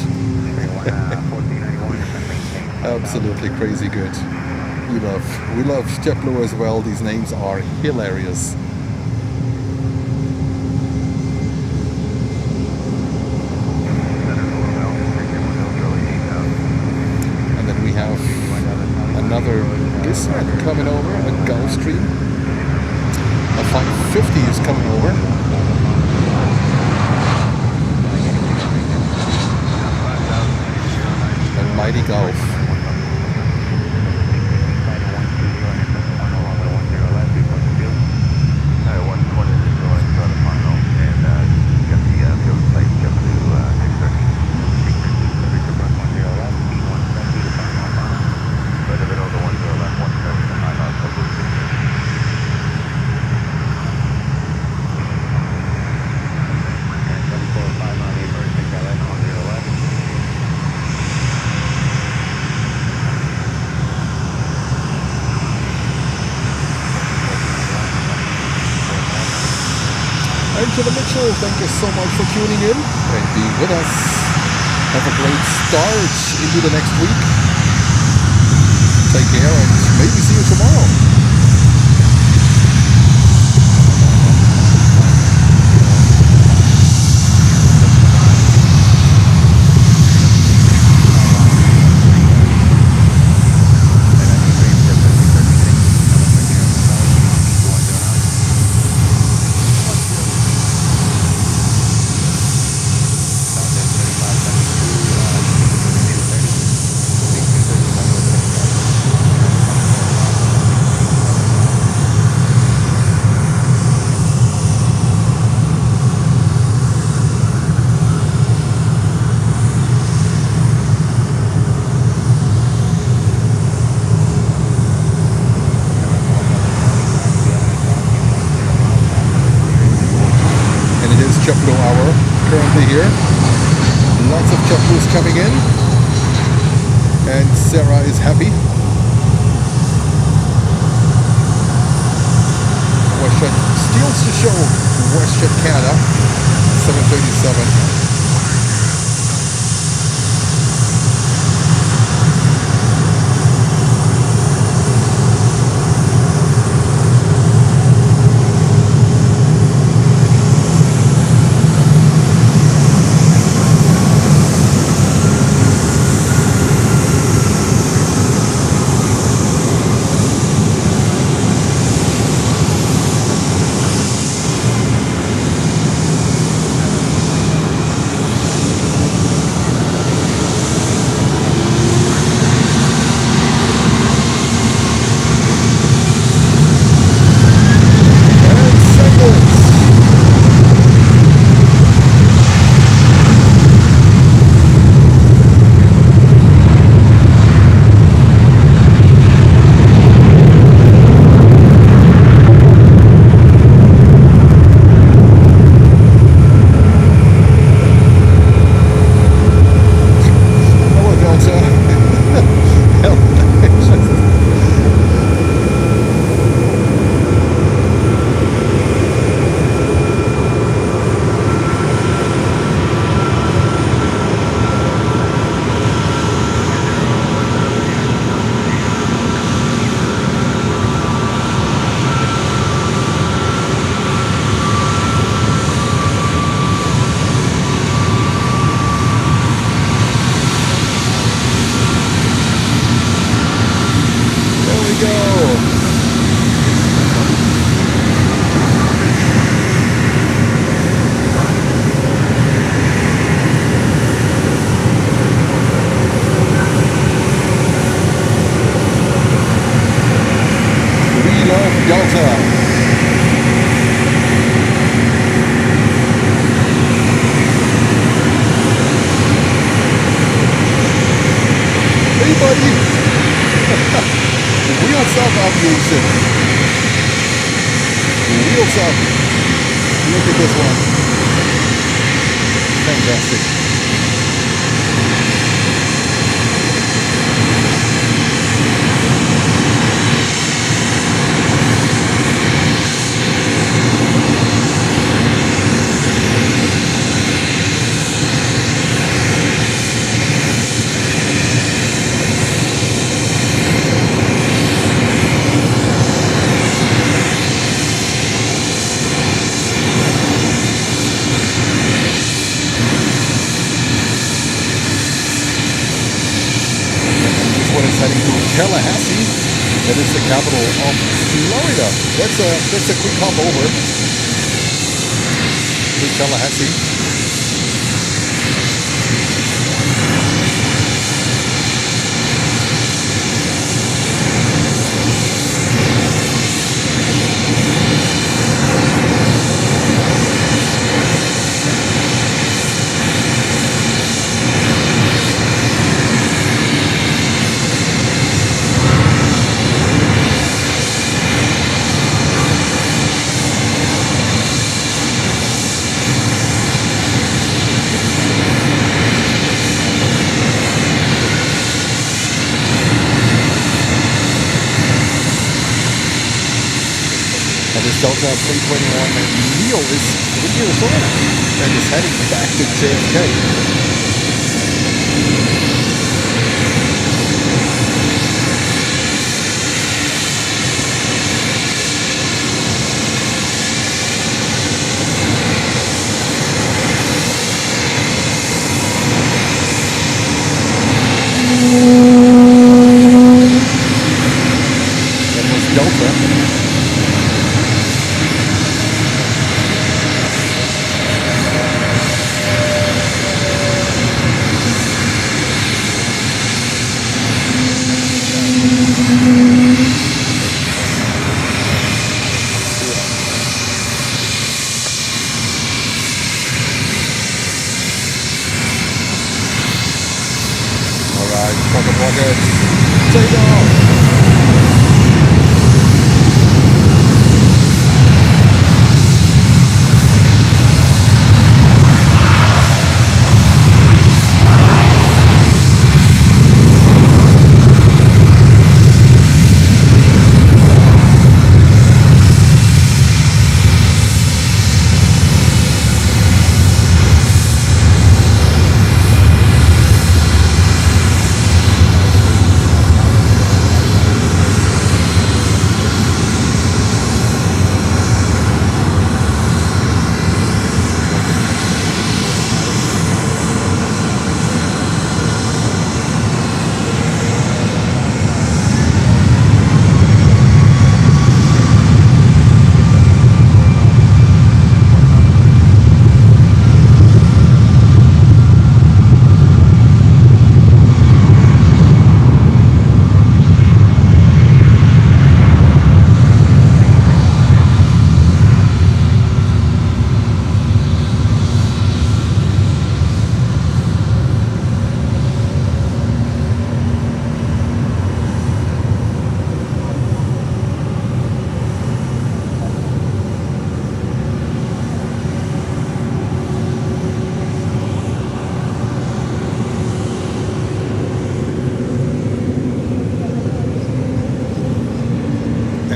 Speaker 2: Absolutely crazy good. We love JetBlue as well. These names are hilarious. Another business coming over, a Gulfstream. A 550 is coming over. A mighty Gulf. Mitchell, thank you so much for tuning in and being with us. Have a great start into the next week. Take care and maybe see you tomorrow. JetBlue hour currently here. Lots of JetBlues coming in, and Sarah is happy. wants to show WestJet Canada 737. Wheels up, Aviation. Wheels up. Look at this one. Fantastic. Tallahassee, that is the capital of Florida. That's a quick hop over to Tallahassee. Delta 321 Neo is 3 years old and is heading back to JFK. That was Delta. Rocket, take off!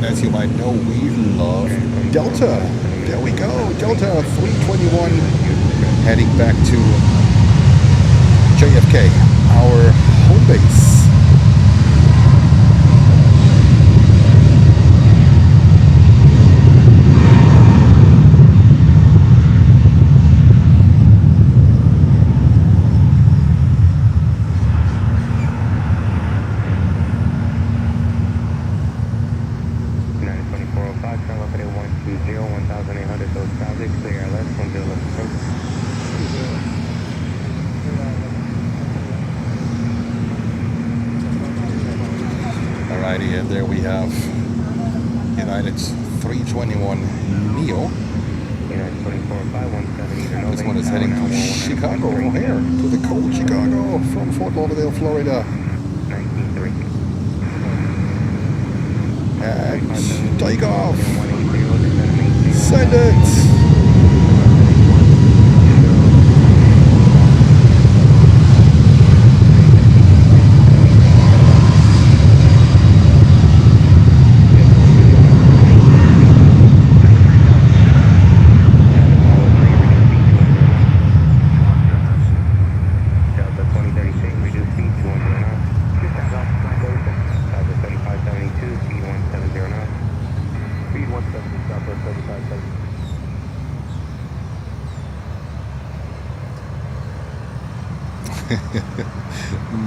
Speaker 2: And as you might know, we love Delta. There we go, Delta 321, heading back to JFK, our home base. Alrighty, and there we have United's 321 Neo. This one is heading to Chicago, here, to the cold Chicago from Fort Lauderdale, Florida. And take off. Send it.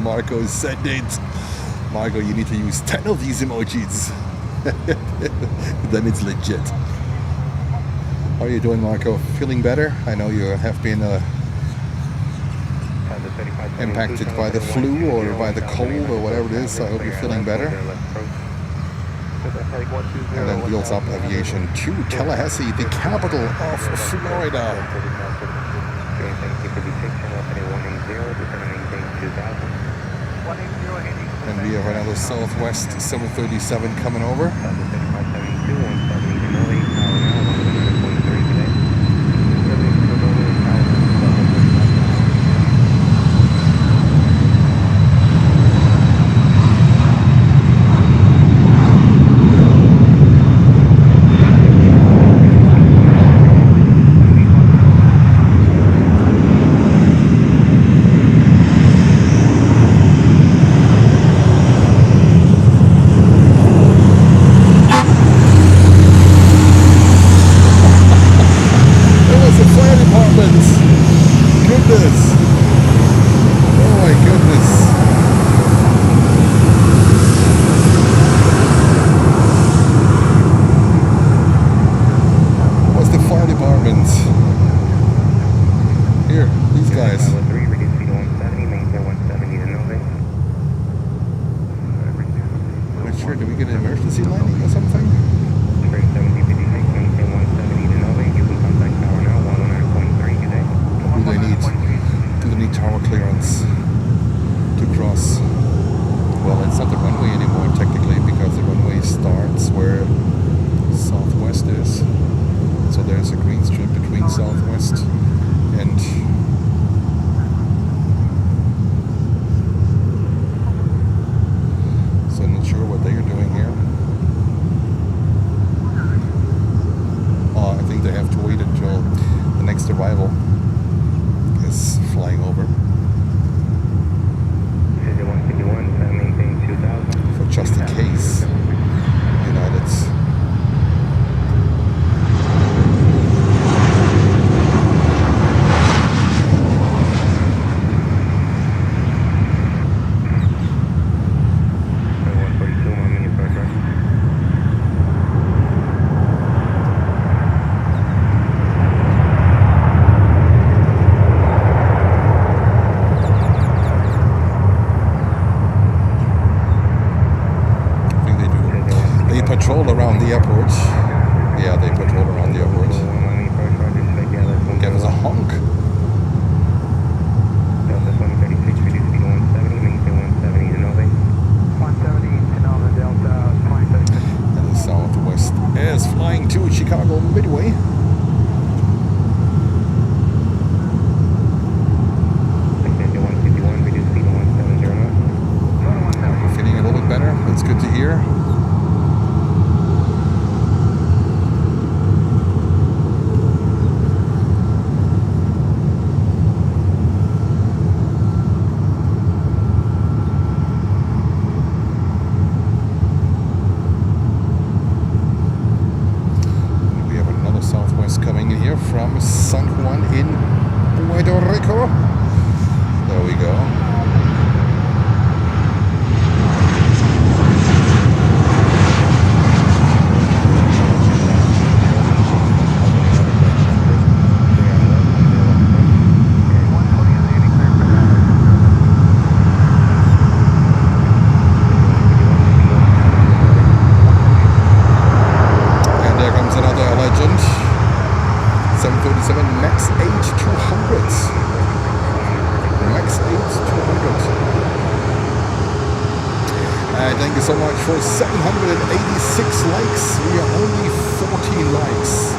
Speaker 2: Marco said it. Marco, you need to use 10 of these emojis. Then it's legit. How are you doing, Marco? Feeling better? I know you have been impacted by the flu or by the cold or whatever it is. I hope you're feeling better. And then wheels up Aviation to Tallahassee, the capital of Florida. And we have another Southwest 737 coming over. patrol around the airport. Yeah, they patrol around the airport. Give us a honk. And the Southwest is flying to Chicago Midway. Feeling a little bit better. That's good to hear. here from San Juan in Puerto Rico. There we go. So much for 786 likes. We are only 14 likes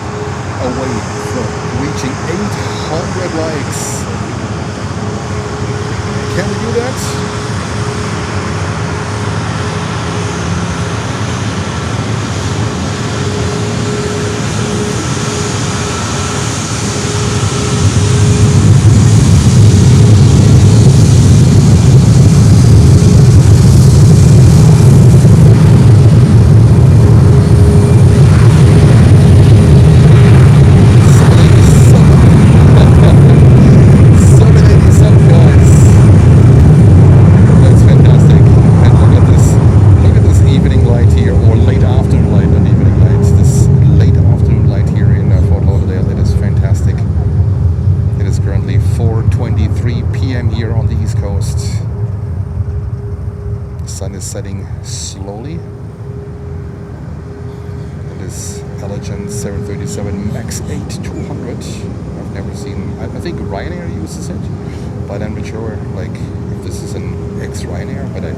Speaker 2: away from reaching 800 likes. Can we do that? Setting slowly. It is Aviation 737 MAX 8 200. I've never seen. I think Ryanair uses it, but I'm not sure. Like if this is an ex-Ryanair, but I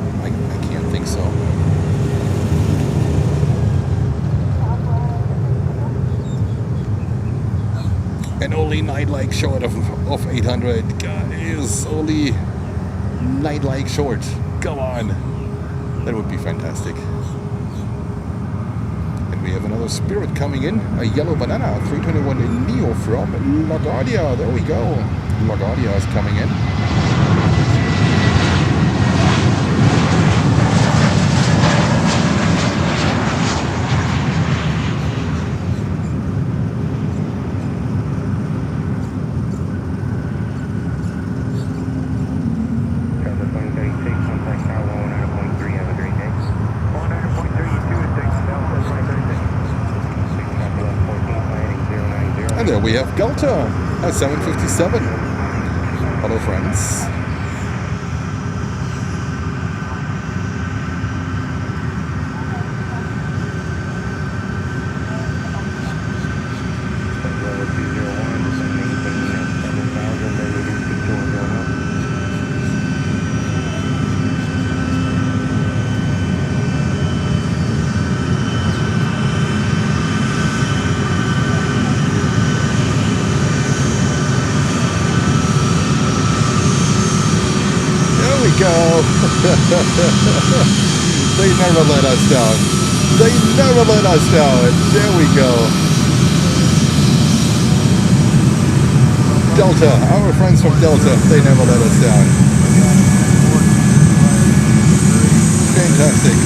Speaker 2: can't think so. And only 9 likes short of 800. God, it is only 9 likes short. Come on. That would be fantastic. And we have another Spirit coming in. A yellow banana, 321 in Neo from LaGuardia. There we go. LaGuardia is coming in. And there we have Delta at 757. Hello, friends. They never let us down. They never let us down. There we go. Delta, our friends from Delta, they never let us down. Fantastic.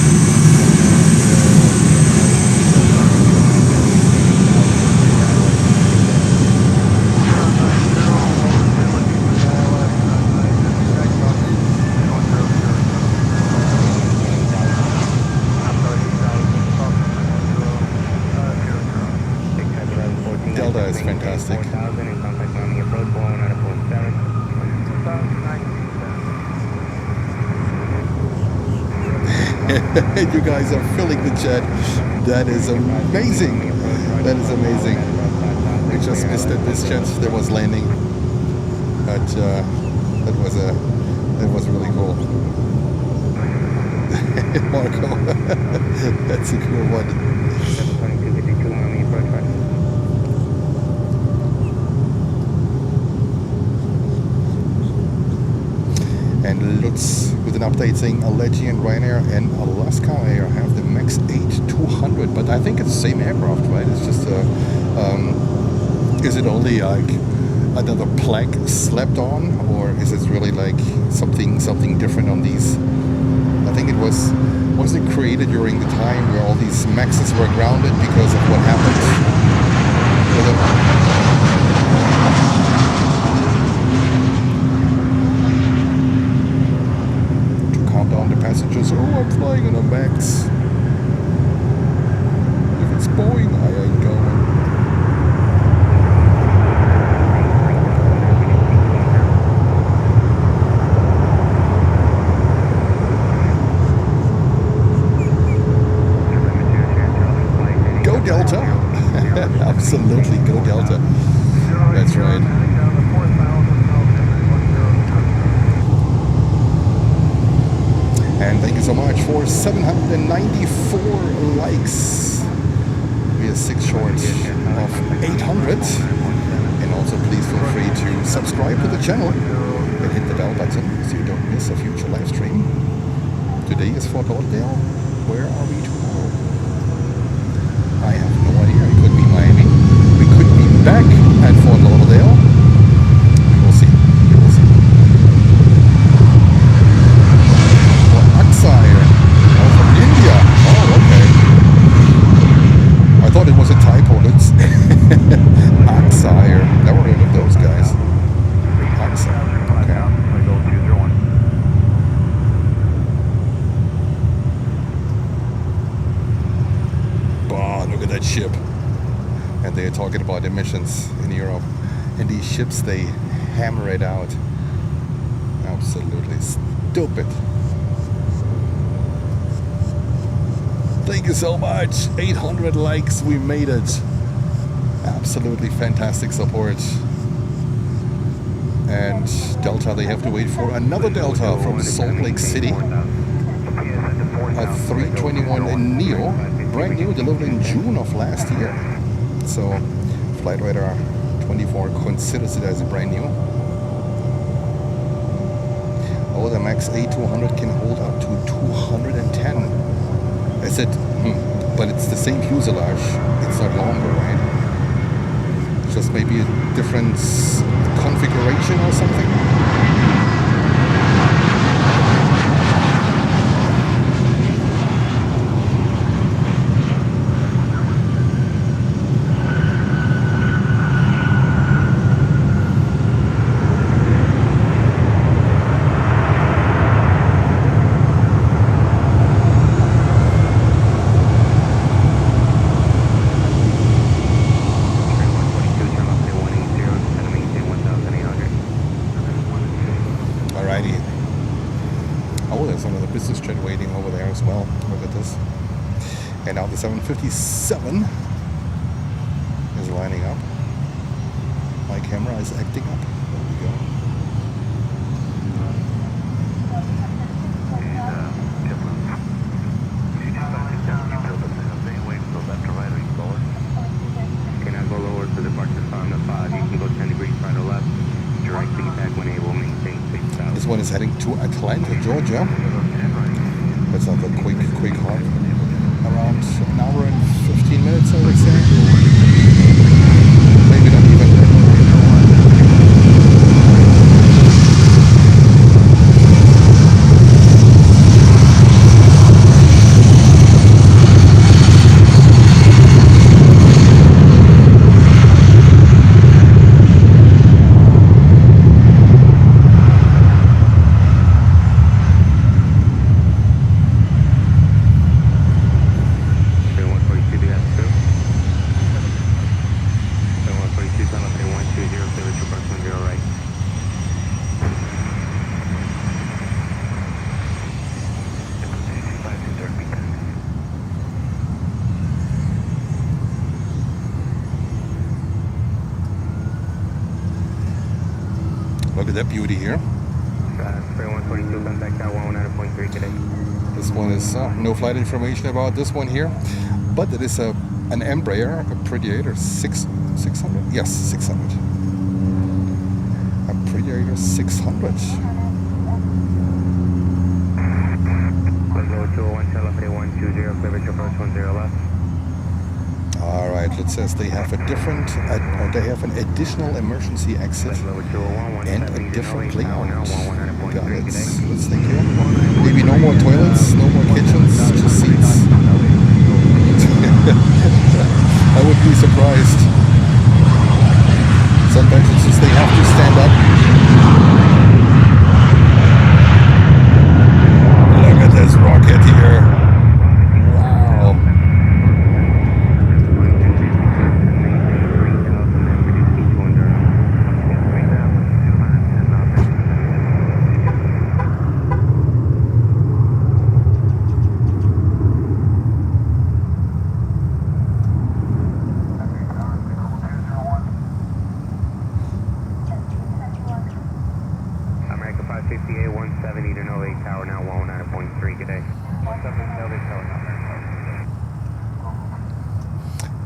Speaker 2: Delta is fantastic. You guys are filling the chat. That is amazing. That is amazing. We just missed it. This chance there was landing, but that was really cool. Marco, that's a cool one. And Lutz with an update saying Allegiant, Ryanair and Alaska Air have the MAX 8 200, but I think it's the same aircraft, right? It's just is it only like another plaque slapped on, or is it really like something different on these? I think it wasn't created during the time where all these Maxes were grounded because of what happened with them. passengers. Oh, I'm flying on a Max. If it's Boeing, I ain't going. Go Delta! Absolutely, go Delta. That's right. And thank you so much for 794 likes. We are 6 short of 800. And also please feel free to subscribe to the channel and hit the bell button so you don't miss a future live stream. Today is Fort Lauderdale. Where are we tomorrow? I have no idea. It could be Miami. We could be back at Fort Lauderdale. We will see. We will see. Aksire. Oh, from India. Oh, okay. I thought it was a typo. It's Aksire. Never heard of those guys. Aksire. Okay. Bah, look at that ship. And they are talking about emissions in Europe. And these ships, they hammer it out. Absolutely stupid. Thank you so much. 800 likes. We made it. Absolutely fantastic support. And Delta, they have to wait for another Delta from Salt Lake City. A 321 in Neo. Brand new, delivered in June of last year. So Flight Radar 24 considers it as a brand new. Oh, the Max A200 can hold up to 210. I said, but it's the same fuselage. It's not longer, right? Just maybe a different configuration or something. And now the 757 is lining up. My camera is acting up. There we go.
Speaker 8: Can I go lower to departure time to 5? You can go 10 degrees right or left. Direct feedback when able, maintain 6,000.
Speaker 2: This one is heading to Atlanta, Georgia. That's not a quick hop. Around an hour and 15 minutes, I would say. Maybe not even. Look at that beauty here. This one is no flight information about this one here, but it is an Embraer, a Predator 600. Yes, 600. A Predator 600. All right, it says they have a different, they have an additional emergency exit and a different layout. Got it. Let's think here. Maybe no more toilets, no more kitchens, just seats. I would be surprised. Sometimes it's just they have to stand up. Look at this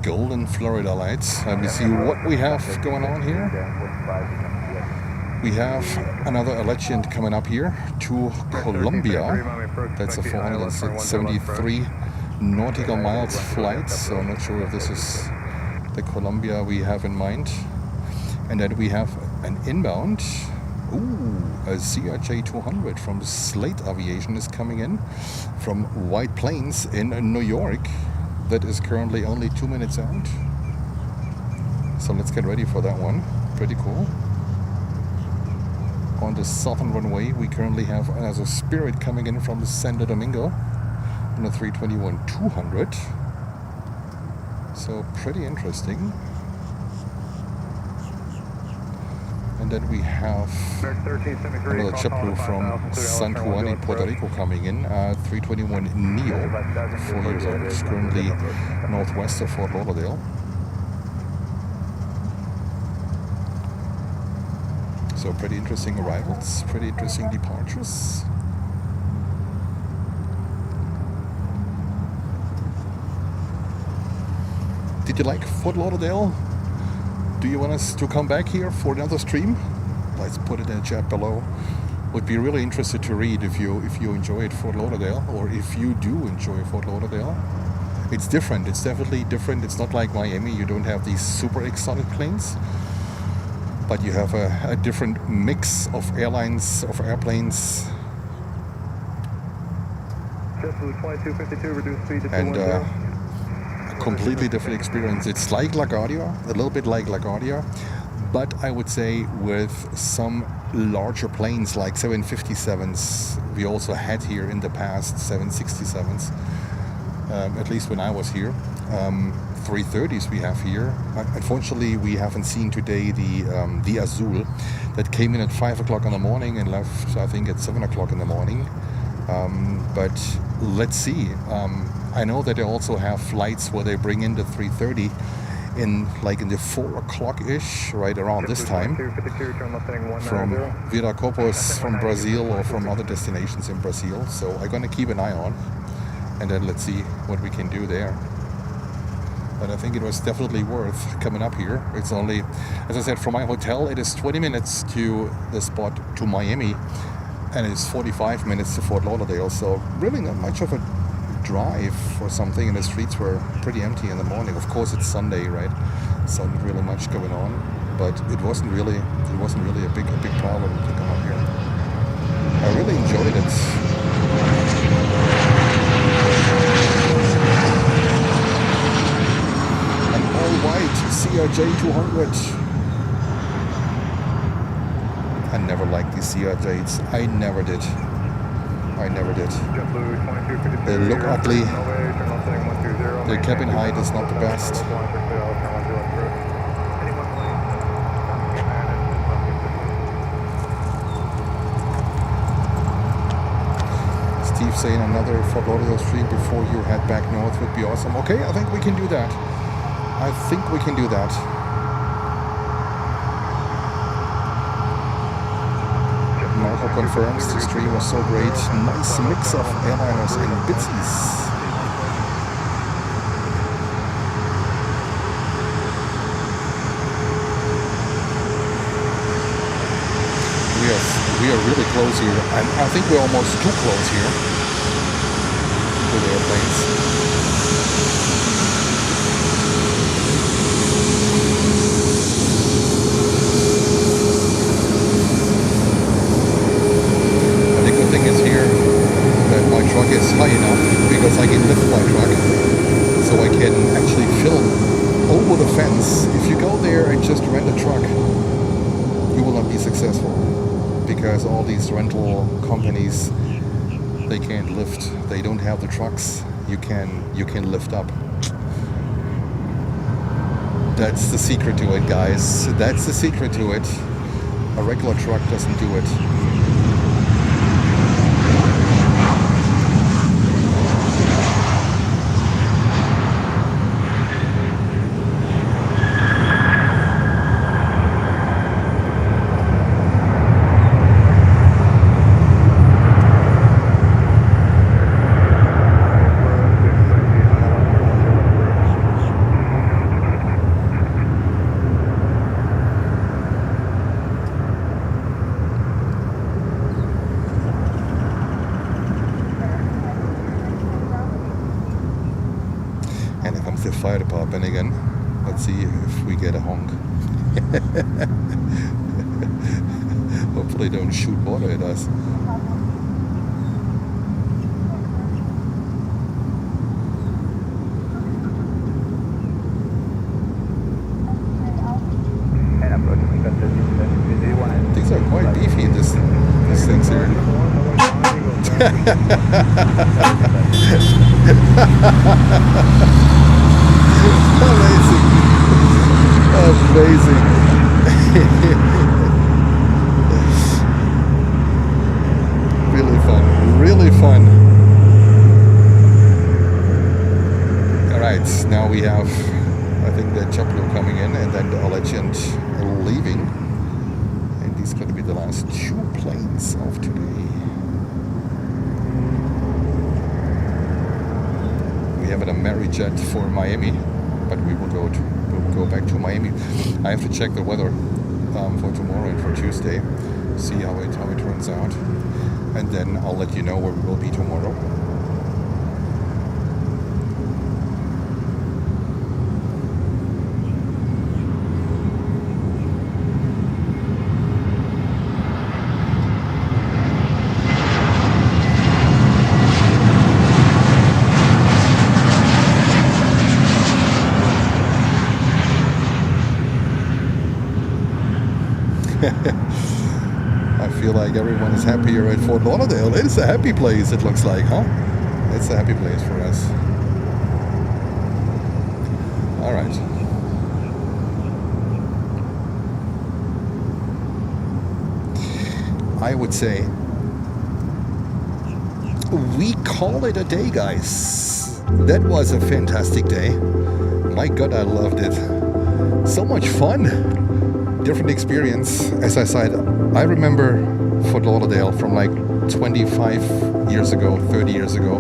Speaker 2: golden Florida lights. Let me see what we have going on here. We have another Allegiant coming up here to Colombia. That's a 473 nautical miles flight, so I'm not sure if this is the Colombia we have in mind. And then we have an inbound. Ooh, a CRJ 200 from Slate Aviation is coming in from White Plains in New York. That is currently only 2 minutes out. So let's get ready for that one. Pretty cool. On the southern runway, we currently have another Spirit coming in from Santo Domingo on a 321-200. So pretty interesting. And then we have another JetBlue from San Juan in Puerto Rico coming in, 321 Neo, 4 years old. It's currently northwest of Fort Lauderdale. So pretty interesting arrivals, pretty interesting departures. Did you like Fort Lauderdale? Do you want us to come back here for another stream? Let's put it in the chat below. Would be really interested to read if you enjoyed Fort Lauderdale, or if you do enjoy Fort Lauderdale. It's different. It's definitely different. It's not like Miami. You don't have these super exotic planes, but you have a different mix of airlines, of airplanes.
Speaker 1: JetBlue 2252, reduce speed to
Speaker 2: And completely different experience. It's like LaGuardia, a little bit like LaGuardia, but I would say with some larger planes like 757s. We also had here in the past 767s, at least when I was here. 330s we have here. Unfortunately, we haven't seen today the Azul that came in at 5 o'clock in the morning and left, I think, at 7 o'clock in the morning. But let's see. I know that they also have flights where they bring in the 330 in the 4 o'clock-ish, right around this time, from Viracopos, from Brazil, or from other destinations in Brazil. So I'm going to keep an eye on, and then let's see what we can do there. But I think it was definitely worth coming up here. It's only, as I said, from my hotel, it is 20 minutes to the spot to Miami, and it's 45 minutes to Fort Lauderdale. So really not much of a drive or something, and the streets were pretty empty in the morning. Of course, it's Sunday, right? So not really much going on, but it wasn't really a big problem to come up here. I really enjoyed it. An all-white CRJ 200. I never liked these CRJs. I never did. They look ugly. The cabin height is not the best. Steve saying another Fort Lauderdale stream before you head back north would be awesome. Okay, I think we can do that. Marco confirms the stream was so great. Nice mix of airliners and bitsies. We are really close here, and I think we're almost too close here to the airplanes. Thing is here that my truck is high enough because I can lift my truck, so I can actually film over the fence. If you go there and just rent a truck, you will not be successful, because all these rental companies, they can't lift. They don't have the trucks you can lift up. That's the secret to it, guys. That's the secret to it. A regular truck doesn't do it. It's the fire department again. Let's see if we get a honk. Hopefully don't shoot water at us. These are quite beefy, these things here. Amazing. Amazing. Really fun. Really fun. Alright, now we have, I think, the JetBlue coming in and then the Legend leaving. And these are going to be the last 2 planes of today. We have an Amerijet for Miami, but we will go back to Miami. I have to check the weather for tomorrow and for Tuesday, see how it turns out, and then I'll let you know where we will be tomorrow. I feel like everyone is happier at Fort Lauderdale. It is a happy place, it looks like, huh? It's a happy place for us. Alright. I would say we call it a day, guys. That was a fantastic day. My God, I loved it. So much fun. Different experience. As I said, I remember Fort Lauderdale from like 25 years ago, 30 years ago,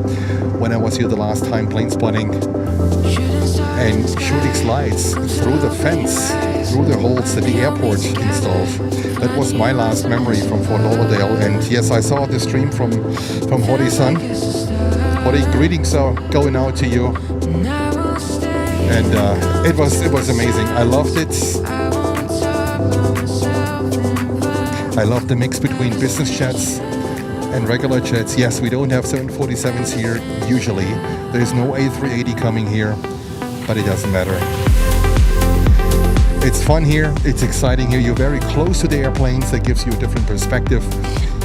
Speaker 2: when I was here the last time Planespotting and shooting slides through the fence, through the holes that the airport installed. That was my last memory from Fort Lauderdale. And yes, I saw the stream from Hodi's son. Hodi, greetings are going out to you. And it was amazing. I loved it. I love the mix between business jets and regular jets. Yes, we don't have 747s here usually. There's no A380 coming here, but it doesn't matter. It's fun here, it's exciting here. You're very close to the airplanes. That gives you a different perspective.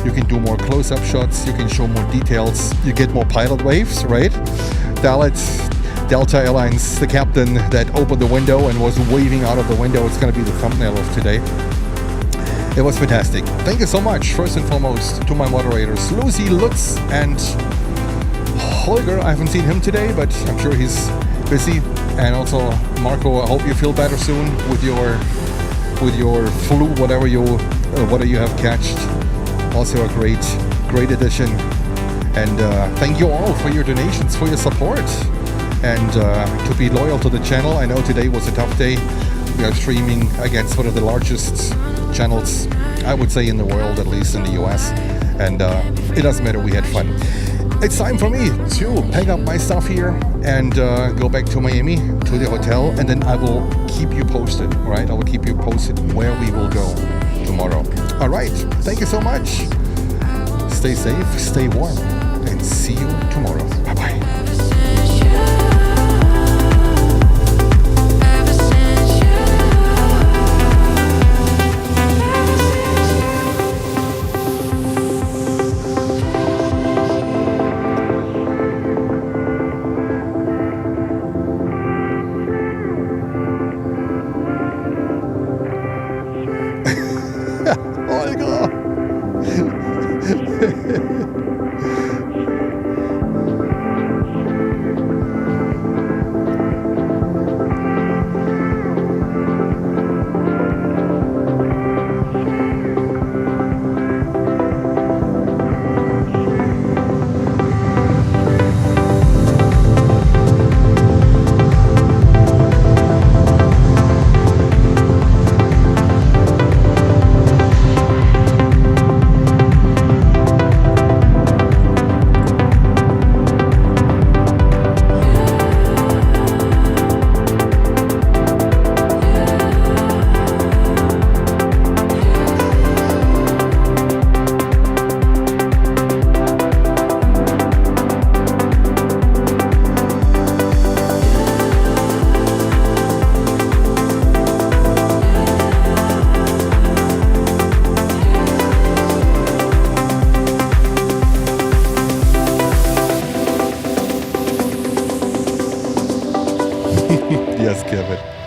Speaker 2: You can do more close-up shots, you can show more details, you get more pilot waves, right? Delta Airlines, the captain that opened the window and was waving out of the window. It's going to be the thumbnail of today. It was fantastic. Thank you so much, first and foremost, to my moderators, Lucy, Lutz, and Holger. I haven't seen him today, but I'm sure he's busy. And also, Marco, I hope you feel better soon with your flu, whatever you have catched. Also a great addition. And thank you all for your donations, for your support, and to be loyal to the channel. I know today was a tough day. We are streaming against one of the largest channels, I would say, in the world, at least in the US, and it doesn't matter, we had fun. It's time for me to pack up my stuff here and go back to Miami, to the hotel, and then I will keep you posted, all right? I will keep you posted where we will go tomorrow. All right, thank you so much. Stay safe, stay warm, and see you tomorrow. Bye-bye. Yes, Kevin.